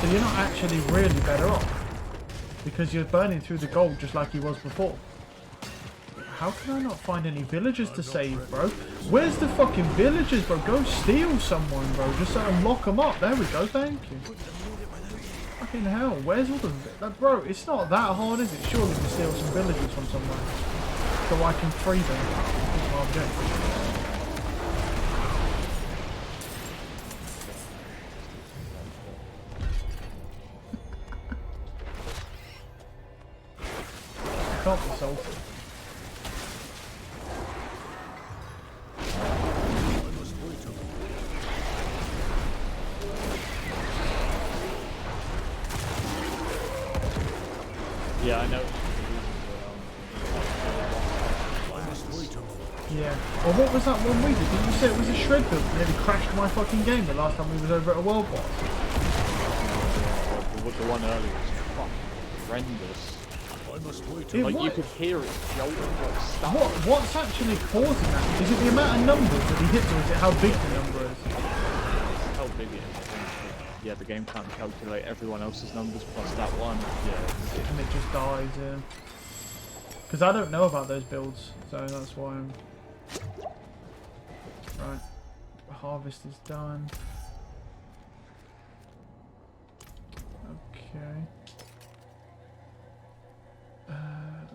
So you're not actually really better off. Because you're burning through the gold just like you was before. How can I not find any villagers to save, bro? Where's the fucking villagers, bro? Go steal someone, bro. Just lock them up. There we go, thank you. Fucking hell, where's all the... bro, it's not that hard, is it? Surely to steal some villagers from somewhere. So I can free them. That's my objective. Can't be salty. Yeah, I know. Yeah. Well, what was that one we did? Did you say it was a shred build that nearly crashed my fucking game the last time we was over at a world boss? The one earlier was fucking horrendous. Like you could hear it jolting, like stuff. What's actually causing that? Is it the amount of numbers that he hits, or is it how big the number is? It's how big it is. Yeah, the game can't calculate everyone else's numbers plus that one. Yeah. And it just dies, yeah. Because I don't know about those builds, so that's why I'm... Right. Harvest is done. Okay.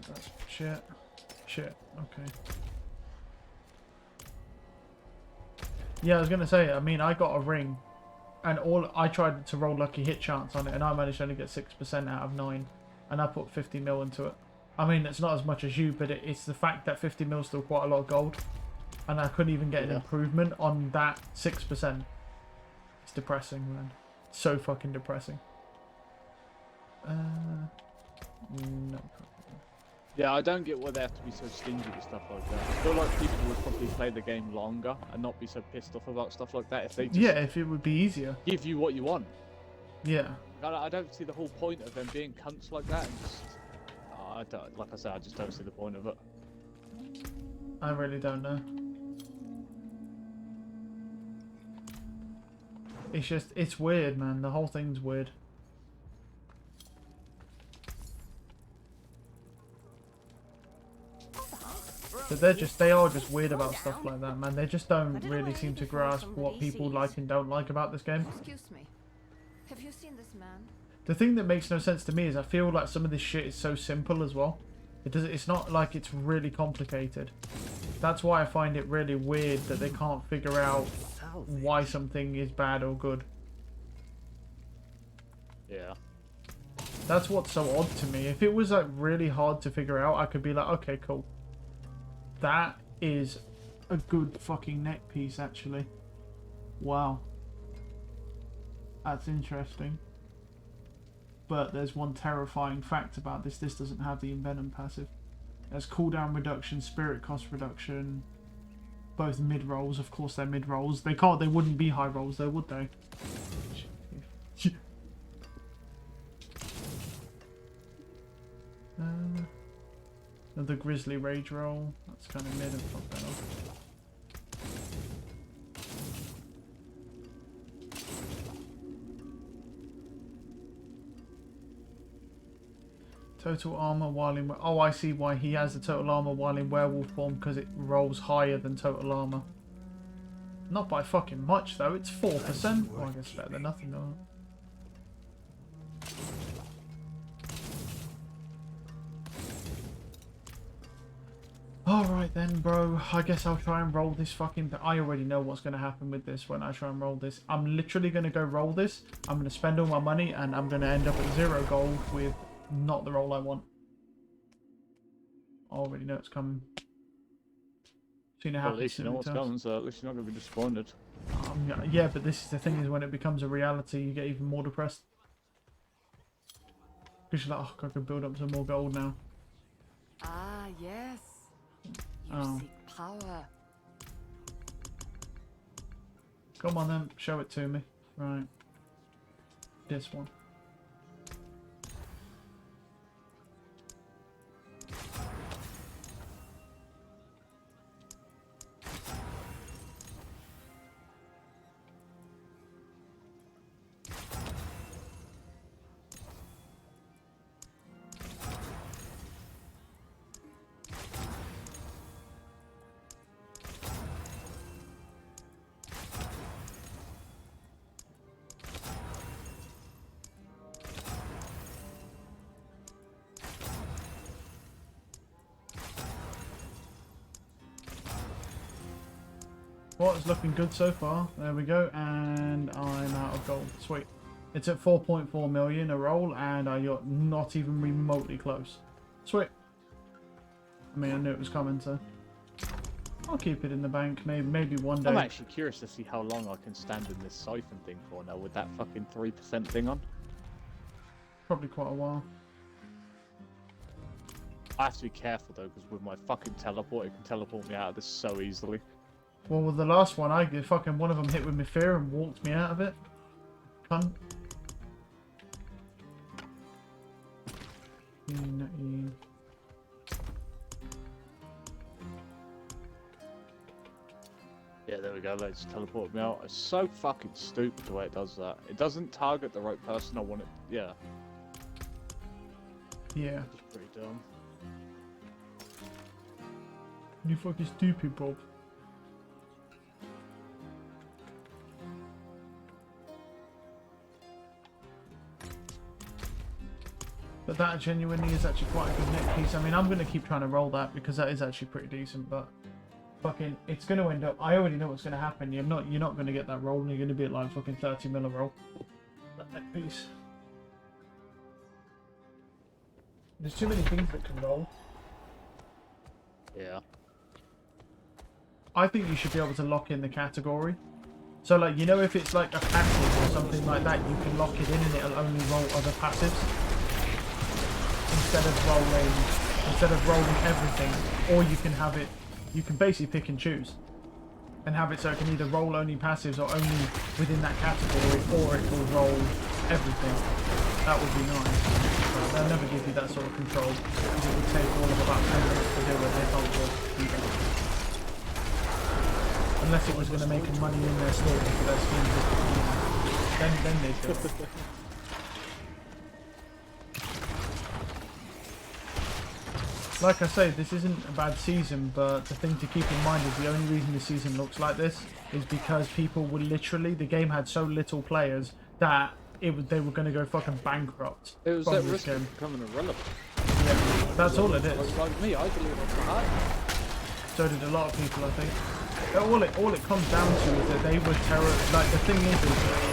That's shit. Shit, okay. Yeah, I was gonna say, I mean, I got a ring, and I tried to roll lucky hit chance on it, and I managed to only get 6% out of 9, and I put 50 mil into it. I mean, it's not as much as you, but it's the fact that 50 mil is still quite a lot of gold, and I couldn't even get an improvement on that 6%. It's depressing, man. So fucking depressing. No. Yeah, I don't get why they have to be so stingy with stuff like that. I feel like people would probably play the game longer and not be so pissed off about stuff like that if they just if it would be easier. give you what you want. Yeah. I don't see the whole point of them being cunts like that. And just, I don't, like I said, I just don't see the point of it. I really don't know. It's just, it's weird, man. The whole thing's weird. But they are just weird about stuff like that, man. They just don't really seem to grasp what people like and don't like about this game. Excuse me. Have you seen this man? The thing that makes no sense to me is I feel like some of this shit is so simple as well. It's not like it's really complicated. That's why I find it really weird that they can't figure out why something is bad or good. Yeah. That's what's so odd to me. If it was like really hard to figure out, I could be like, okay, cool. That is a good fucking neck piece, actually. Wow. That's interesting. But there's one terrifying fact about this. This doesn't have the envenom passive. There's cooldown reduction, spirit cost reduction. Both mid rolls. Of course they're mid rolls. They wouldn't be high rolls though, would they? The Grizzly Rage roll. That's kind of mid and fuck that up. Total armor while in... Oh, I see why he has the total armor while in werewolf form, because it rolls higher than total armor. Not by fucking much though, it's 4%. Well, I guess better than nothing though. Alright then, bro. I guess I'll try and roll this fucking... I already know what's going to happen with this when I try and roll this. I'm literally going to go roll this. I'm going to spend all my money and I'm going to end up at 0 gold with not the roll I want. I already know it's coming. Seen it happen. At least you know what's coming, so at least you're not going to be disappointed. Yeah, but this is the thing, is when it becomes a reality, you get even more depressed. Because you're like, oh, I could build up some more gold now. Ah, yes. You Oh. seek power. Come on then, show it to me. Right. This one. Well, it's looking good so far. There we go, and I'm out of gold. Sweet. It's at 4.4 million a roll, and I got not even remotely close. Sweet. I mean, I knew it was coming, so I'll keep it in the bank. Maybe one day. I'm actually curious to see how long I can stand in this siphon thing for now with that fucking 3% thing on. Probably quite a while. I have to be careful though, because with my fucking teleport, it can teleport me out of this so easily. Well, with the last one, fucking one of them hit with my fear and walked me out of it. Cunt. Yeah, there we go. Let's teleport me out. It's so fucking stupid the way it does that. It doesn't target the right person I want it. Yeah. Yeah. It's pretty dumb. You fucking stupid, Bob. But that genuinely is actually quite a good neck piece. I mean, I'm going to keep trying to roll that because that is actually pretty decent, but fucking, it's going to end up, I already know what's going to happen. You're not going to get that roll, and you're going to be at like fucking 30 mil a roll. That neck piece. There's too many things that can roll. Yeah. I think you should be able to lock in the category. So like, you know, if it's like a passive or something like that, you can lock it in and it'll only roll other passives. Instead of rolling everything, or you can have it, you can basically pick and choose and have it so it can either roll only passives or only within that category, or it will roll everything. That would be nice. But they'll never give you that sort of control because it would take all of about 10 minutes to do it. They can't do that. Unless it was going to make money in their store for their skins, then they do it. Like I say, this isn't a bad season, but the thing to keep in mind is the only reason the season looks like this is because people were literally, the game had so little players that they were going to go fucking bankrupt. It was from at this risk game. of becoming irrelevant. Yeah, that's all it is. Like me, I deleted it for high. So did a lot of people, I think. All it comes down to is that they were like, the thing is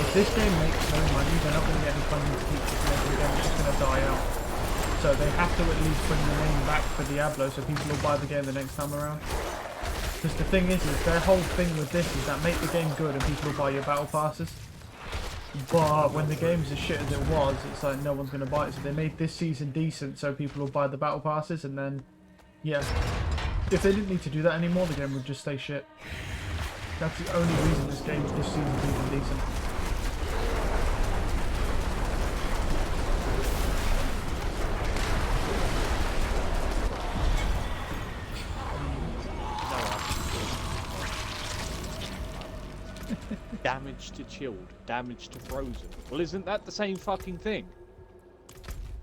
if this game makes no money, they're not going to get any funding to keep this game. The game's just going to die out. So they have to at least bring the name back for Diablo so people will buy the game the next time around. Because the thing is their whole thing with this is that make the game good and people will buy your battle passes. But when the game's as shit as it was, it's like no one's going to buy it. So they made this season decent so people will buy the battle passes, and then, yeah. If they didn't need to do that anymore, the game would just stay shit. That's the only reason this season's even decent. Damage to chilled, damage to frozen. Well, isn't that the same fucking thing?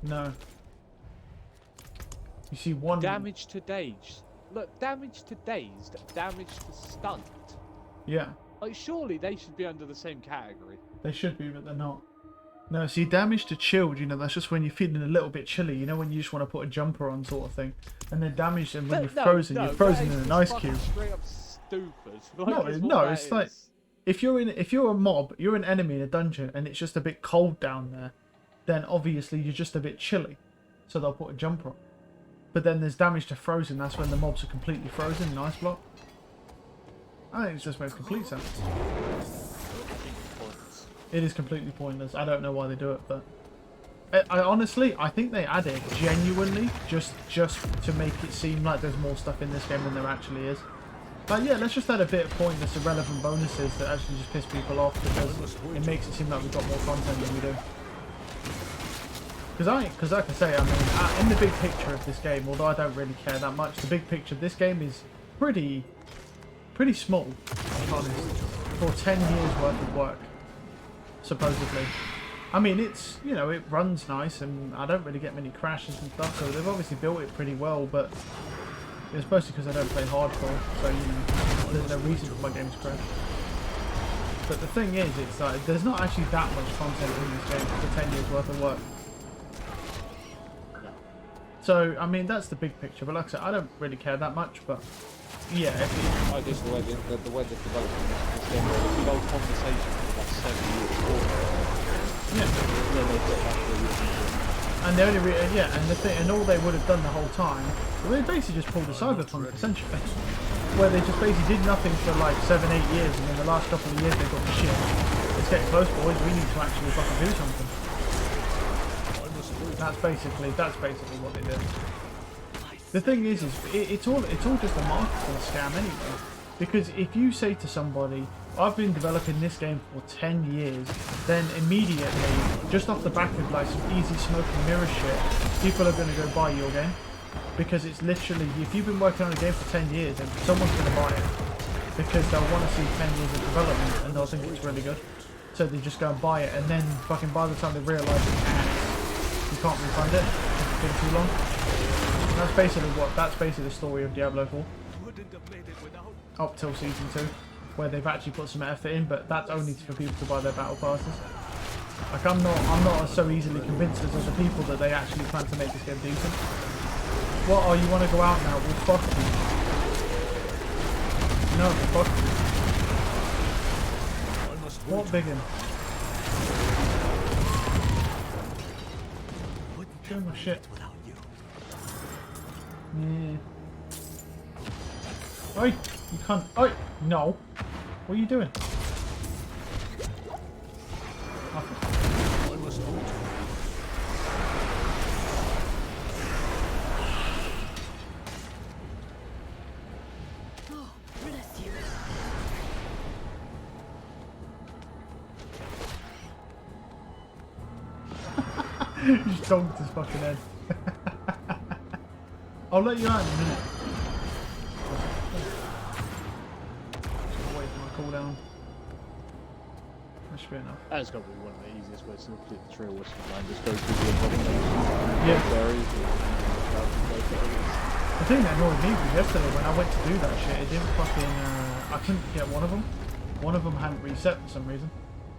No. You see one... Damage to dazed. Look, damage to dazed, damage to stunned. Yeah. Like, surely they should be under the same category. They should be, but they're not. No, see, damage to chilled, you know, that's just when you're feeling a little bit chilly, you know, when you just want to put a jumper on sort of thing. And then damage, and when you're frozen in an ice cube. Straight up stupid. Like, It's like... If you're a mob, you're an enemy in a dungeon, and it's just a bit cold down there, then obviously you're just a bit chilly, so they'll put a jumper on. But then there's damage to frozen. That's when the mobs are completely frozen in ice block. I think it just makes complete sense. It is completely pointless. I don't know why they do it, but I honestly, I think they added genuinely just to make it seem like there's more stuff in this game than there actually is. But yeah, let's just add a bit of pointless, irrelevant bonuses that actually just piss people off because it makes it seem like we've got more content than we do. Because like I say, I mean, in the big picture of this game, although I don't really care that much, the big picture of this game is pretty small, to be honest, for 10 years worth of work, supposedly. I mean, it's, you know, it runs nice and I don't really get many crashes and stuff, so they've obviously built it pretty well, but it's mostly because I don't play hardcore, so, you know, there's no reason for my game to crash. But the thing is, it's like, there's not actually that much content in this game for 10 years worth of work. So, I mean, that's the big picture, but like I said, I don't really care that much, but yeah. I just the way they're developing this game, the big old conversation for about 7 years before. Yeah. Then they got back to the And the only and the thing, and all they would have done the whole time, well, they basically just pulled a Cyberpunk, essentially, where they just basically did nothing for like 7-8 years, and then the last couple of years they got the shit. Let's get close, boys. We need to actually fucking do something. That's basically what they did. The thing is it's all just a marketing scam anyway. Because if you say to somebody, I've been developing this game for 10 years, then immediately, just off the back of like some easy smoke and mirror shit, people are going to go buy your game. Because it's literally, if you've been working on a game for 10 years, then someone's going to buy it. Because they'll want to see 10 years of development and they'll think it's really good. So they just go and buy it, and then fucking by the time they realise it's ass, you can't refund it. It's been too long. And that's basically the story of Diablo 4. Up till season 2, where they've actually put some effort in, but that's only for people to buy their battle passes. Like I'm not so easily convinced as other people that they actually plan to make this game decent. What? Oh, you want to go out now? Well, fuck you. No, fuck you. What biggin? Doing my shit. Yeah. Oi! You can't. Oi! No! What are you doing? Oh, bless you. You just donked his fucking head. I'll let you out in a minute. Just wait for my cooldown. That should be enough. That's got to be one of the easiest ways to complete the trail, which is just go through the abomination. Yeah. Very easy. The thing that annoyed me was yesterday when I went to do that shit, it didn't fucking, I couldn't get one of them. One of them hadn't reset for some reason.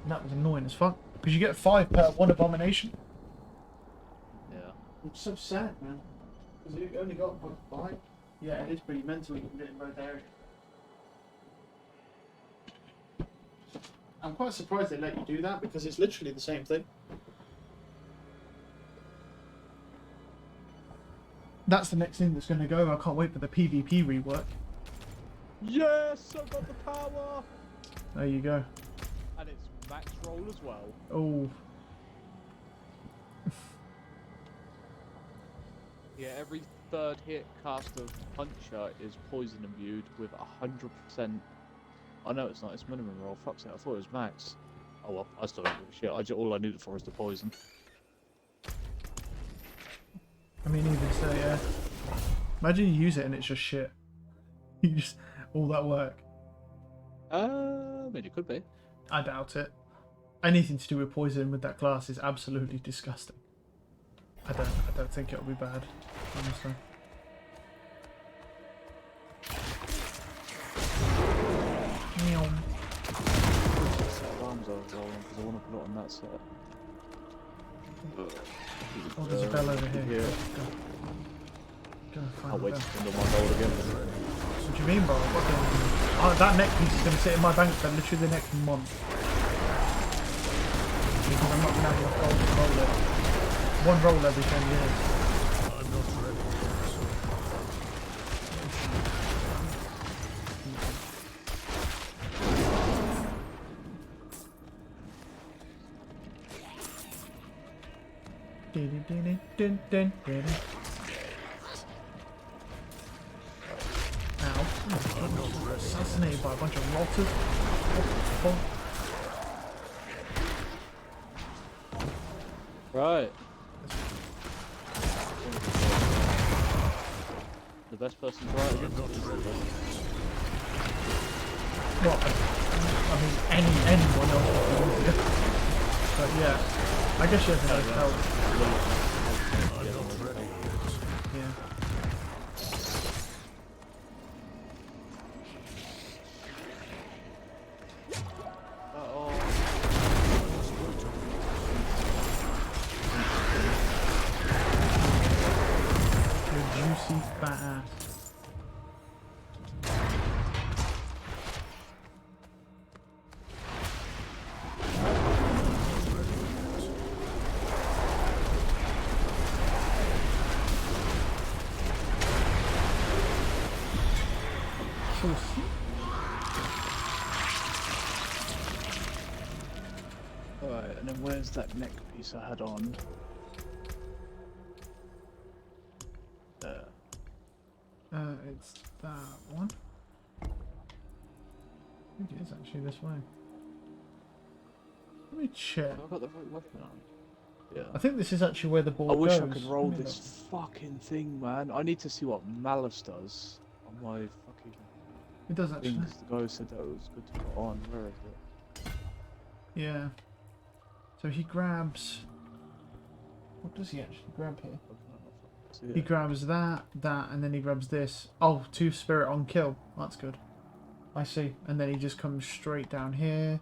And that was annoying as fuck. Because you get 5 per one abomination. Yeah. It's so sad, man. Because you only got 5. Yeah, it is pretty mental. You can get in both areas. I'm quite surprised they let you do that because it's literally the same thing. That's the next thing that's going to go. I can't wait for the PvP rework. Yes, I got the power. There you go. And it's max roll as well. Oh. Yeah, every third hit cast of Puncher is poison imbued with 100%. I know it's not, it's minimum roll. Fuck's it, I thought it was max. Oh well, I still don't give a shit. All I need it for is the poison. I mean, even so, yeah. Imagine you use it and it's just shit. You just all that work. I mean, it could be. I doubt it. Anything to do with poison with that class is absolutely disgusting. I don't think it'll be bad, honestly. Meow. Set of arms I was rolling because I want to put it on that set. Oh, there's a bell over here. Yeah. Go find I'll the wait bell. to spend all my gold again. What do you mean, bro? Fucking... that neck piece is going to sit in my bank for literally the next month. Because I'm not going to have enough gold to roll it. One roll every 10 years. I'm not ready for this. Ow. Oh, assassinated by a bunch of rotters. What the fuck? Right. The best person to write against. Well, I mean, anyone else would be easier. But yeah, I guess she has a nice help. Yeah. Your juicy fat ass. Alright, and then where's that neck piece I had on? There. It's that one. I think it is actually this way. Let me check. Have I got the right weapon on? Yeah. I think this is actually where the ball I goes. wish I could roll Let me this fucking thing, man. I need to see what Malice does on my fucking look. It does actually. thing, 'cause the guy said that it was good to put on. Where is it? Yeah. So he grabs. What does he actually grab here? He grabs that, and then he grabs this. Oh, 2 spirit on kill. That's good. I see. And then he just comes straight down here.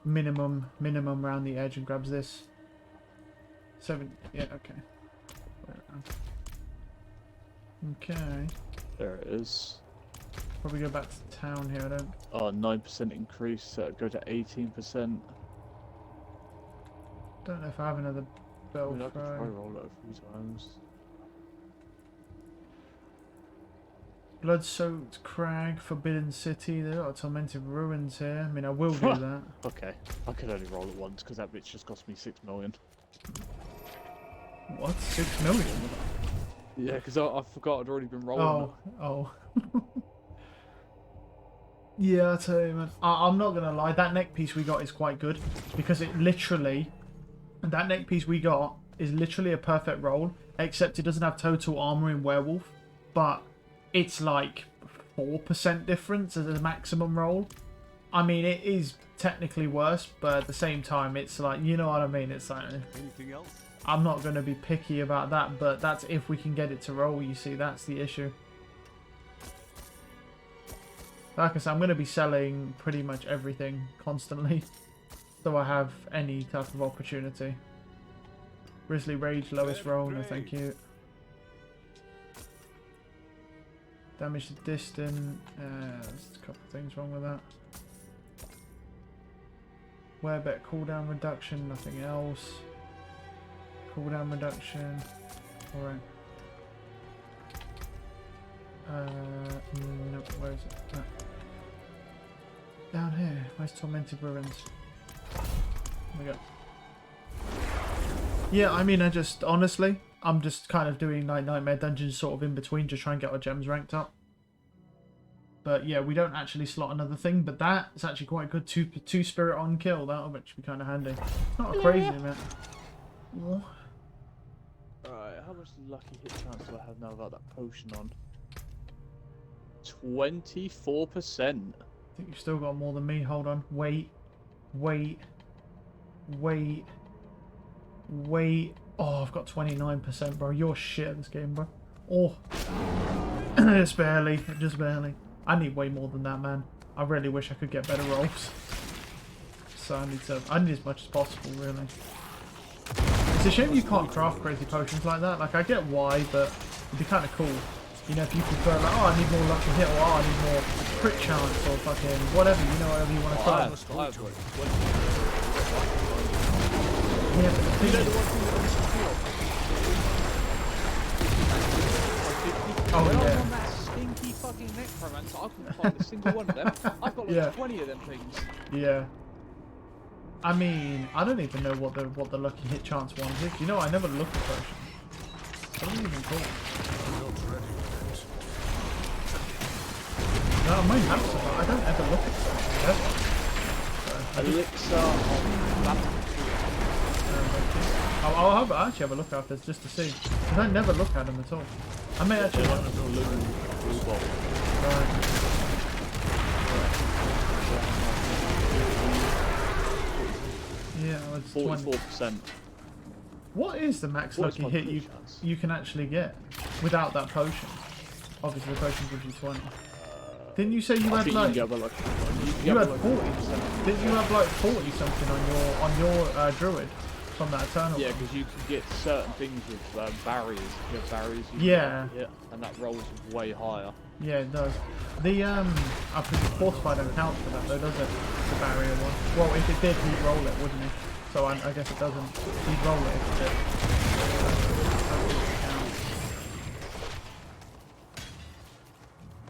Minimum round the edge and grabs this. 7. Yeah, okay. Okay. There it is. Probably go back to town here. I don't. Oh, 9% increase, so it'd go to 18%. Don't know if I have another I bell mean, I could try throw. roll it a few times. Blood-soaked crag, forbidden city. There are tormented ruins here. I mean, I will do that. Okay, I could only roll it once because that bitch just cost me 6 million. What? 6 million? Yeah, because I forgot I'd already been rolling. Oh. Yeah, I tell you, man. I'm not gonna lie. That neck piece we got is quite good because it literally, that neck piece we got is literally a perfect roll. Except it doesn't have total armor in werewolf, but it's like 4% difference as a maximum roll. I mean, it is technically worse, but at the same time, it's like, you know what I mean? It's like, Anything else? I'm not going to be picky about that, but that's if we can get it to roll, you see, that's the issue. Like I said, I'm going to be selling pretty much everything constantly, so I have any type of opportunity. Grizzly Rage, lowest roll, no thank you. Damage to distant, there's a couple of things wrong with that. Wearbet cooldown reduction, nothing else. Cooldown reduction, alright. No, where is it? Ah. Down here, where's Tormented Ruins? There we go. Yeah, I mean, honestly, I'm just kind of doing like Nightmare Dungeons sort of in between to try and get our gems ranked up. But yeah, we don't actually slot another thing, but that is actually quite good. Two spirit on kill, that'll actually be kind of handy. It's not a crazy amount. Oh. Alright, how much lucky hit chance do I have now without that potion on? 24%. I think you've still got more than me. Hold on. Wait. Oh, I've got 29%, bro. You're shit at this game, bro. Oh. Just barely. I need way more than that, man. I really wish I could get better rolls. So I need as much as possible, really. It's a shame you can't craft crazy potions like that. Like, I get why, but it'd be kind of cool. You know, if you prefer, like, oh, I need more lucky hit, or oh, I need more crit chance, or fucking whatever, you know, whatever you want to craft. Yeah, but the thing is... Oh, when I was yeah. on that stinky fucking necromancer, I couldn't find a single one of them. I've got like 20 of them things. Yeah. I mean, I don't even know what the lucky hit chance ones is. You know, I never look at potions. What are they even called? I'm not ready yet. No, I might have some, but I don't ever look at potions ever. Elixir on that. I'll actually have a look after this just to see. Because I never look at them at all. I may actually look at them. Right. Yeah, it's 44%. What is the max What is lucky my hit crit chance? you can actually get without that potion? Obviously, the potion gives you 20. Didn't you say you I had think like you had 40? Didn't you have like 40 something on your druid from that eternal? Yeah, because you can get certain things with barriers. You have barriers. Yeah. And that rolls way higher. Yeah, it does. The I presume fortify don't count for that though, does it? The barrier one. Well, if it did, he'd roll it, wouldn't he? So I guess it doesn't. He'd roll it if it did.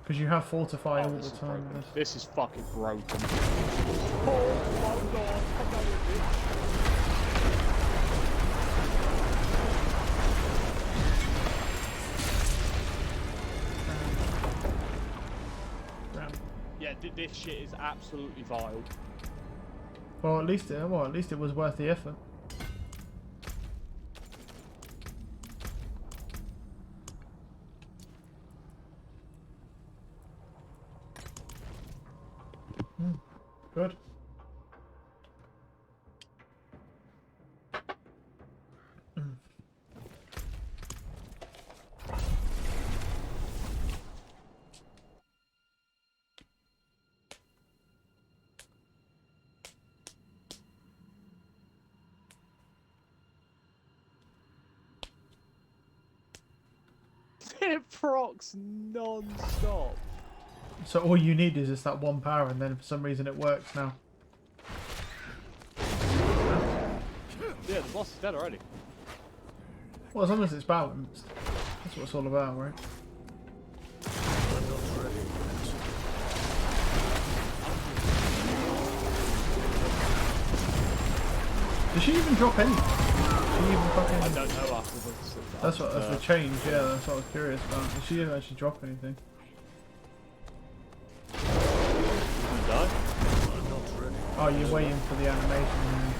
Because you have fortify all the time. This is fucking broken. Yeah, this shit is absolutely vile. Well, at least it was worth the effort. Good. It procs non-stop. So all you need is just that one power, and then for some reason it works now. Yeah, the boss is dead already. Well, as long as it's balanced. That's what it's all about, right? I'm not ready yet. Does she even drop anything? Does she even fucking... I don't know afterwards. That's the change, yeah, that's what I was curious about. Does she even actually drop anything? Die? I'm not ready. Oh, you're waiting for the animation.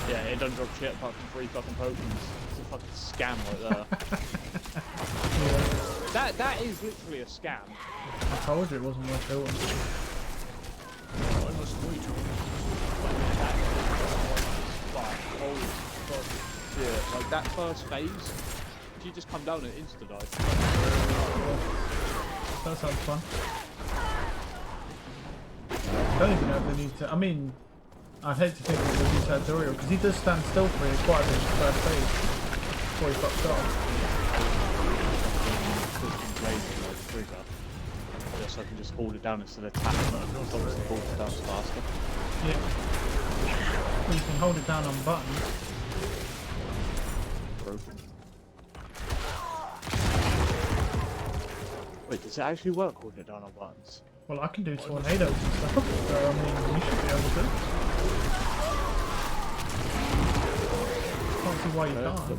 Yeah, it doesn't drop shit apart from 3 fucking potions. It's a fucking scam right there. That is literally a scam. I told you it wasn't worth doing. I must wait on Holy fuck. Yeah, like that first phase, you just come down and insta-dive. That sounds fun. I don't even know if they need to... I mean, I'd hate to think that they need to have Dorial, because he does stand still for it quite a bit in the first phase. Before he fucks off. So I can just hold it down instead of tapping it. It's obviously hold it down faster. Yeah. Well, you can hold it down on buttons. Broken. Wait, does it actually work holding it down on buttons? Well, I can do tornadoes and stuff, so I mean, you should be able to. Can't see why you can't.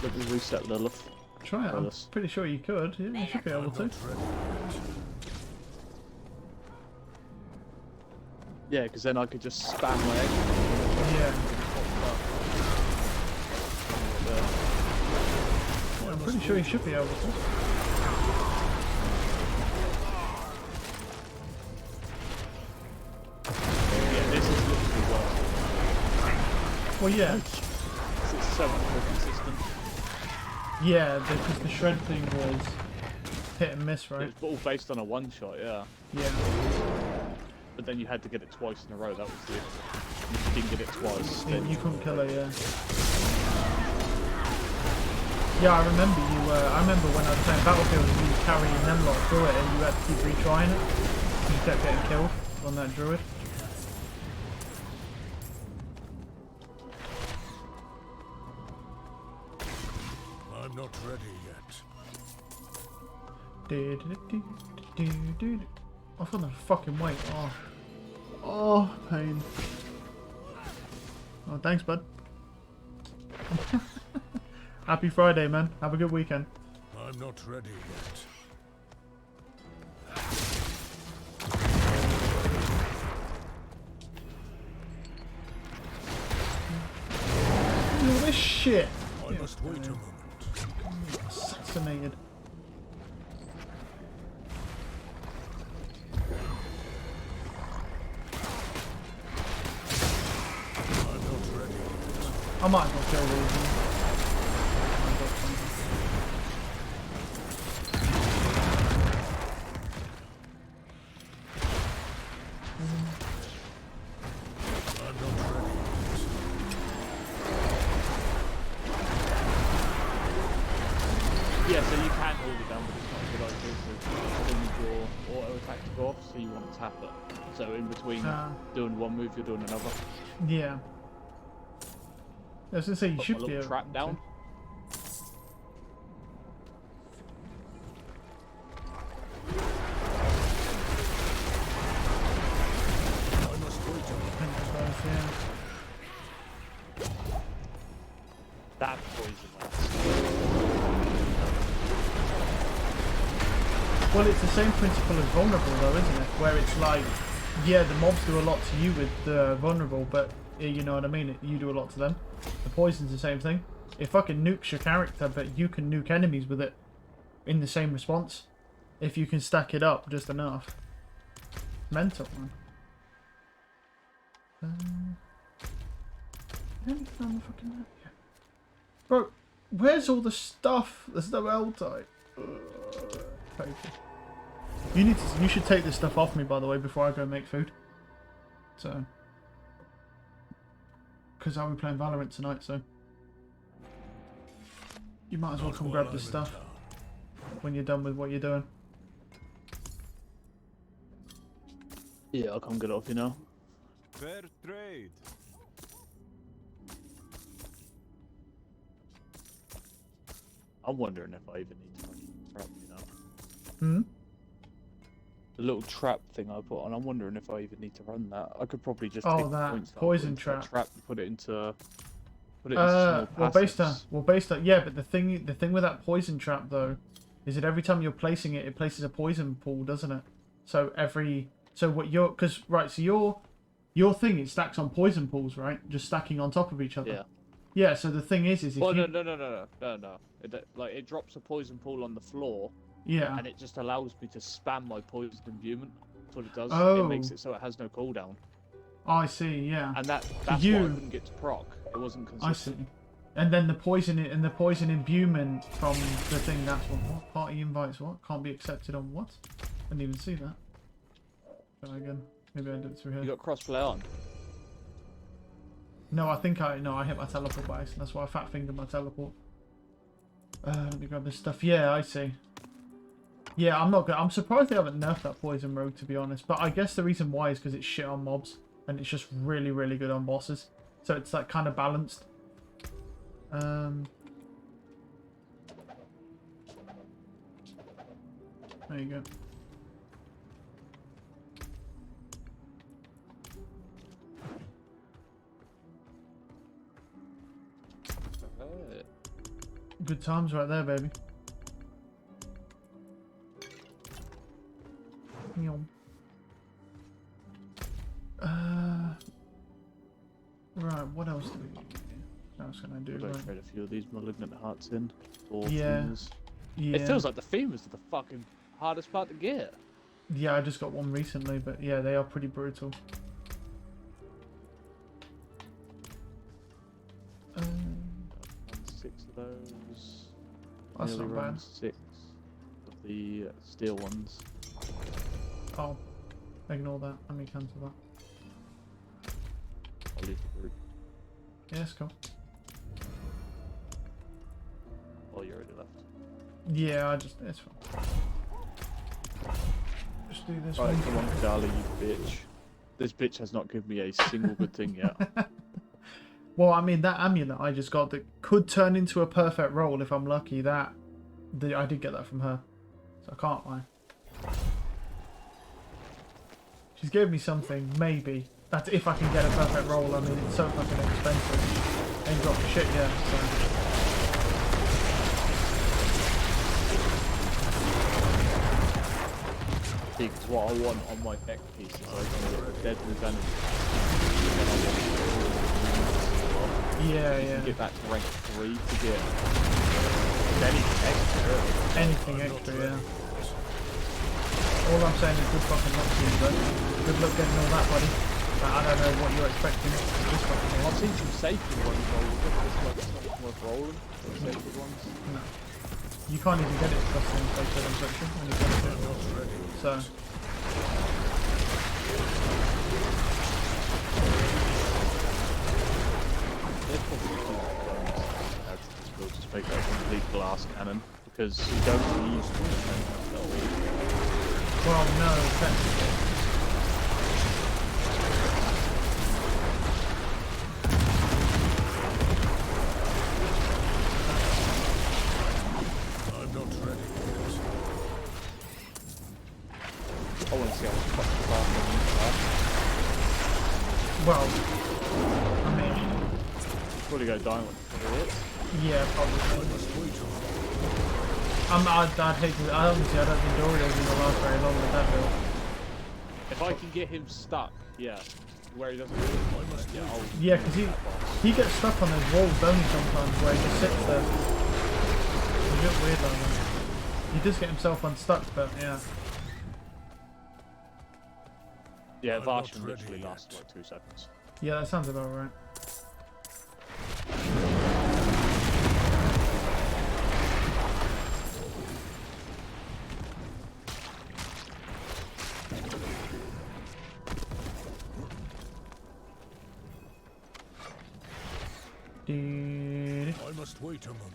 Let me reset Lilith. Try it, I'm pretty sure you could. Yeah, you should be able to. Yeah, because then I could just spam my egg. Yeah. Yeah, I'm pretty sure you should be able to. Yeah, this is literally Well, yeah. It's so much more consistent. Yeah, because the shred thing was hit and miss, right? It's all based on a one-shot, yeah. Yeah. But then you had to get it twice in a row, that was the... If you didn't get it twice, Yeah, then... you couldn't kill her, yeah. Yeah, I remember you, I remember when I was playing Battlefield and you were carrying them lot through it and you had to keep retrying it. You kept getting killed on that druid. I'm not ready yet. I thought that fucking wait. Oh. Oh, pain. Oh, thanks, bud. Happy Friday, man. Have a good weekend. I'm not ready yet. Look at this shit. I must wait a moment. Assassinated. I'm not ready yet. I might as well kill these. I'm not ready yet. Yeah, so you can hold it down, but it's not a good idea. So you need your auto attack to go off, so you want to tap it. So in between doing one move, you're doing another. Yeah. I was gonna say you Put should my be little able trap down. I must wait a moment. Yeah. That poison lasts. Well, it's the same principle as vulnerable, though, isn't it? Where it's like, yeah, the mobs do a lot to you with the vulnerable, but you know what I mean? You do a lot to them. The poison's the same thing. It fucking nukes your character, but you can nuke enemies with it in the same response. If you can stack it up just enough. Mental, man. Anything on the fucking map? Yeah. Bro, where's all the stuff? There's no Helltide. You should take this stuff off me, by the way, before I go make food. So, because I'll be playing Valorant tonight, so you might as well come grab this stuff when you're done with what you're doing. Yeah, I'll come get it off you now. Fair trade. I'm wondering if I even need to fucking trap, you know. Hmm. The little trap thing I put on, I'm wondering if I even need to run that. I could probably just Oh, take the that points that poison I put into that trap. trap and put it into small passives. based on yeah, but the thing with that poison trap though, is that every time you're placing it, it places a poison pool, doesn't it? So your thing, it stacks on poison pools, right? Just stacking on top of each other. Yeah. Yeah. So the thing is if Well, you no. It drops a poison pool on the floor, yeah. and it just allows me to spam my poison imbuement. That's what it does. Oh. It makes it so it has no cooldown. I see. Yeah. And that's what I couldn't get to proc. It wasn't I see. consistent. And then the poison imbuement from the thing, that's what party invites what can't be accepted on what? I didn't even see that. Try again. Maybe I did it through here. You got crossplay on? No, I hit my teleport by accident. That's why I fat fingered my teleport. Let me grab this stuff. Yeah, I see. Yeah, I'm surprised they haven't nerfed that poison rogue, to be honest. But I guess the reason why is because it's shit on mobs and it's just really, really good on bosses. So it's like kind of balanced. There you go. Good times right there, baby. Right, what else do we do? What else can I do? I've Right. trade a few of these malignant hearts in. Yeah. Things. Yeah. It feels like the femurs are the fucking hardest part to get. Yeah, I just got one recently, but yeah, they are pretty brutal. Six of those. That's Nearly not run bad. 6 of the steel ones. Oh, ignore that. Let me cancel that. I'll leave the group. Yeah, it's cool. Oh, you already left. Yeah, it's fine. Just do this Right, one. come on, Dali, you bitch. This bitch has not given me a single good thing yet. Well, I mean, that amulet I just got that could turn into a perfect roll if I'm lucky. I did get that from her, so I can't lie. She's gave me something, maybe. That's if I can get a perfect roll. I mean, it's so fucking expensive. Ain't got shit yet, so. Because what I want on my deck piece is like a deadly venom. Yeah. Get that to rank 3 to get anything extra. Really. Anything extra, yeah. All I'm saying is good fucking luck to you, though. Good luck getting all that, buddy. But I don't know what you're expecting. This fucking I've seen some safety ones roll. It's not worth rolling. The safety ones. No. You can't even get it plus in safety, I'm pretty sure, when you get it. So. Just make that a complete glass cannon because you don't need well, no, technically. I'm not ready for this. I want to see how much fucking fast Well, I mean, you probably go down with it. yeah, probably. I'd hate to. Honestly, I don't think Dorio's going to last very long with that build. If I can get him stuck, yeah, where he doesn't. Yeah, because he gets stuck on those walls, don't he? Sometimes where he just sits there. He's a bit weird like that. He does get himself unstuck, but yeah. Yeah, Varshan literally lasts like 2 seconds. Yeah, that sounds about right. I must wait a moment.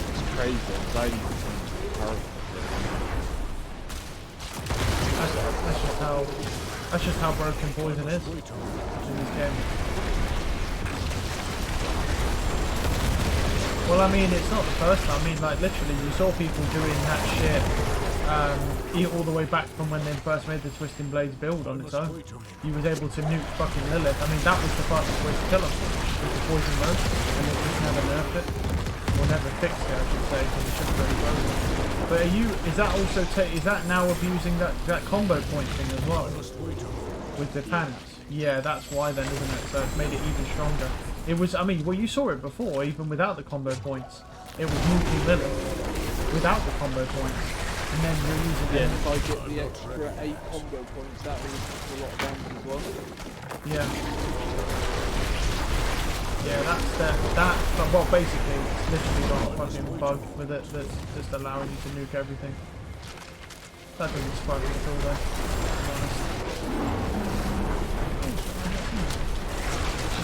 It's crazy. Anxiety becomes terrible. That's just how broken Poison is in this game. Well, I mean, it's not the first time. I mean, like, literally, you saw people doing that shit all the way back from when they first made the Twisting Blades build on its own. You was able to nuke fucking Lilith. I mean, that was the fastest way to kill him, with the poison mode, and they just never nerfed it. Or never fixed it, I should say, because it's just very broken. But is that also, is that now abusing that combo point thing as well? With the pants? Yeah, that's why then, isn't it? So it's made it even stronger. It was, I mean, well, you saw it before, even without the combo points. It was nuking Lilith without the combo points. And then reusing it. Yeah, if I get the extra 8 combo points, that will do a lot of damage as well. Yeah. Yeah, but well, basically, it's literally got a fucking bug with it that's just allowing you to nuke everything. That doesn't surprise me at all, though, to be honest.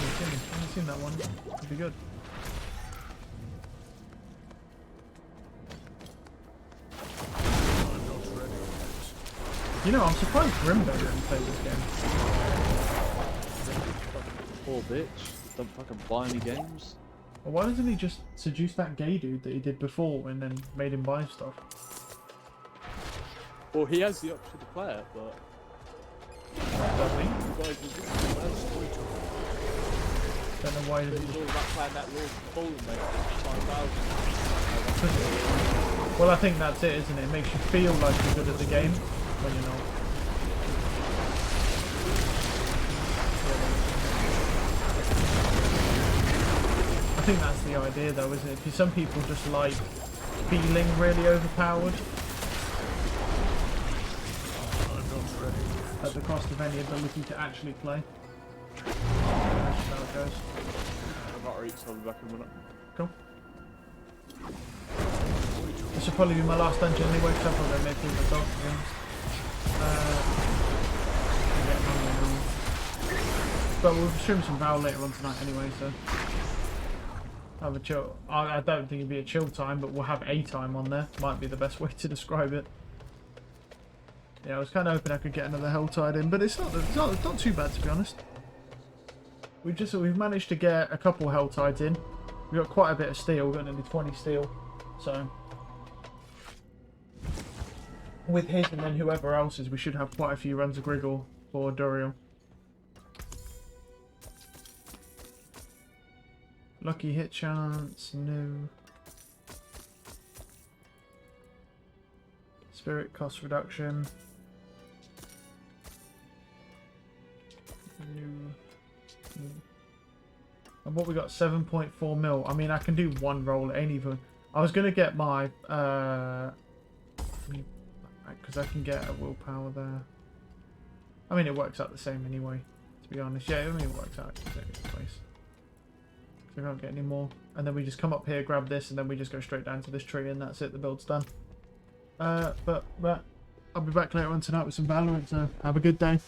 I haven't seen that one. It'd be good. You know, I'm surprised Grimbo didn't play this game. Poor bitch. Don't fucking buy any games. Well, why doesn't he just seduce that gay dude that he did before and then made him buy stuff? Well, he has the option to play it, but... Does he? Don't know why he He's all about playing that Lord of the Fallen, mate. 5,000. Well, I think that's it, isn't it? It makes you feel like you're good at the game when you're not. I think that's the idea, though, isn't it? Because some people just like feeling really overpowered at the cost of any ability to actually play. That's how it goes. I've got to eat, so I'll be back in a minute. Cool. This will probably be my last dungeon anyway, because I've probably made people talk, to be honest. But we'll stream some Val later on tonight anyway, so have a chill. I don't think it'd be a chill time, but we'll have a time on there. Might be the best way to describe it. Yeah, I was kind of hoping I could get another Helltide in, but it's not too bad, to be honest. We've managed to get a couple Helltides in. We've got quite a bit of steel. We've got nearly 20 steel, so with his and then whoever else's, we should have quite a few runs of Griggle for Duriel. Lucky hit chance, no. Spirit cost reduction. No. No. And what we got? 7.4 mil. I mean, I can do one roll. It ain't even. I was gonna get my because I can get a willpower there. I mean, it works out the same anyway. To be honest, yeah, I mean, it works out the same place. So I can't get any more. And then we just come up here, grab this, and then we just go straight down to this tree, and that's it. The build's done. But I'll be back later on tonight with some Valorant. So have a good day.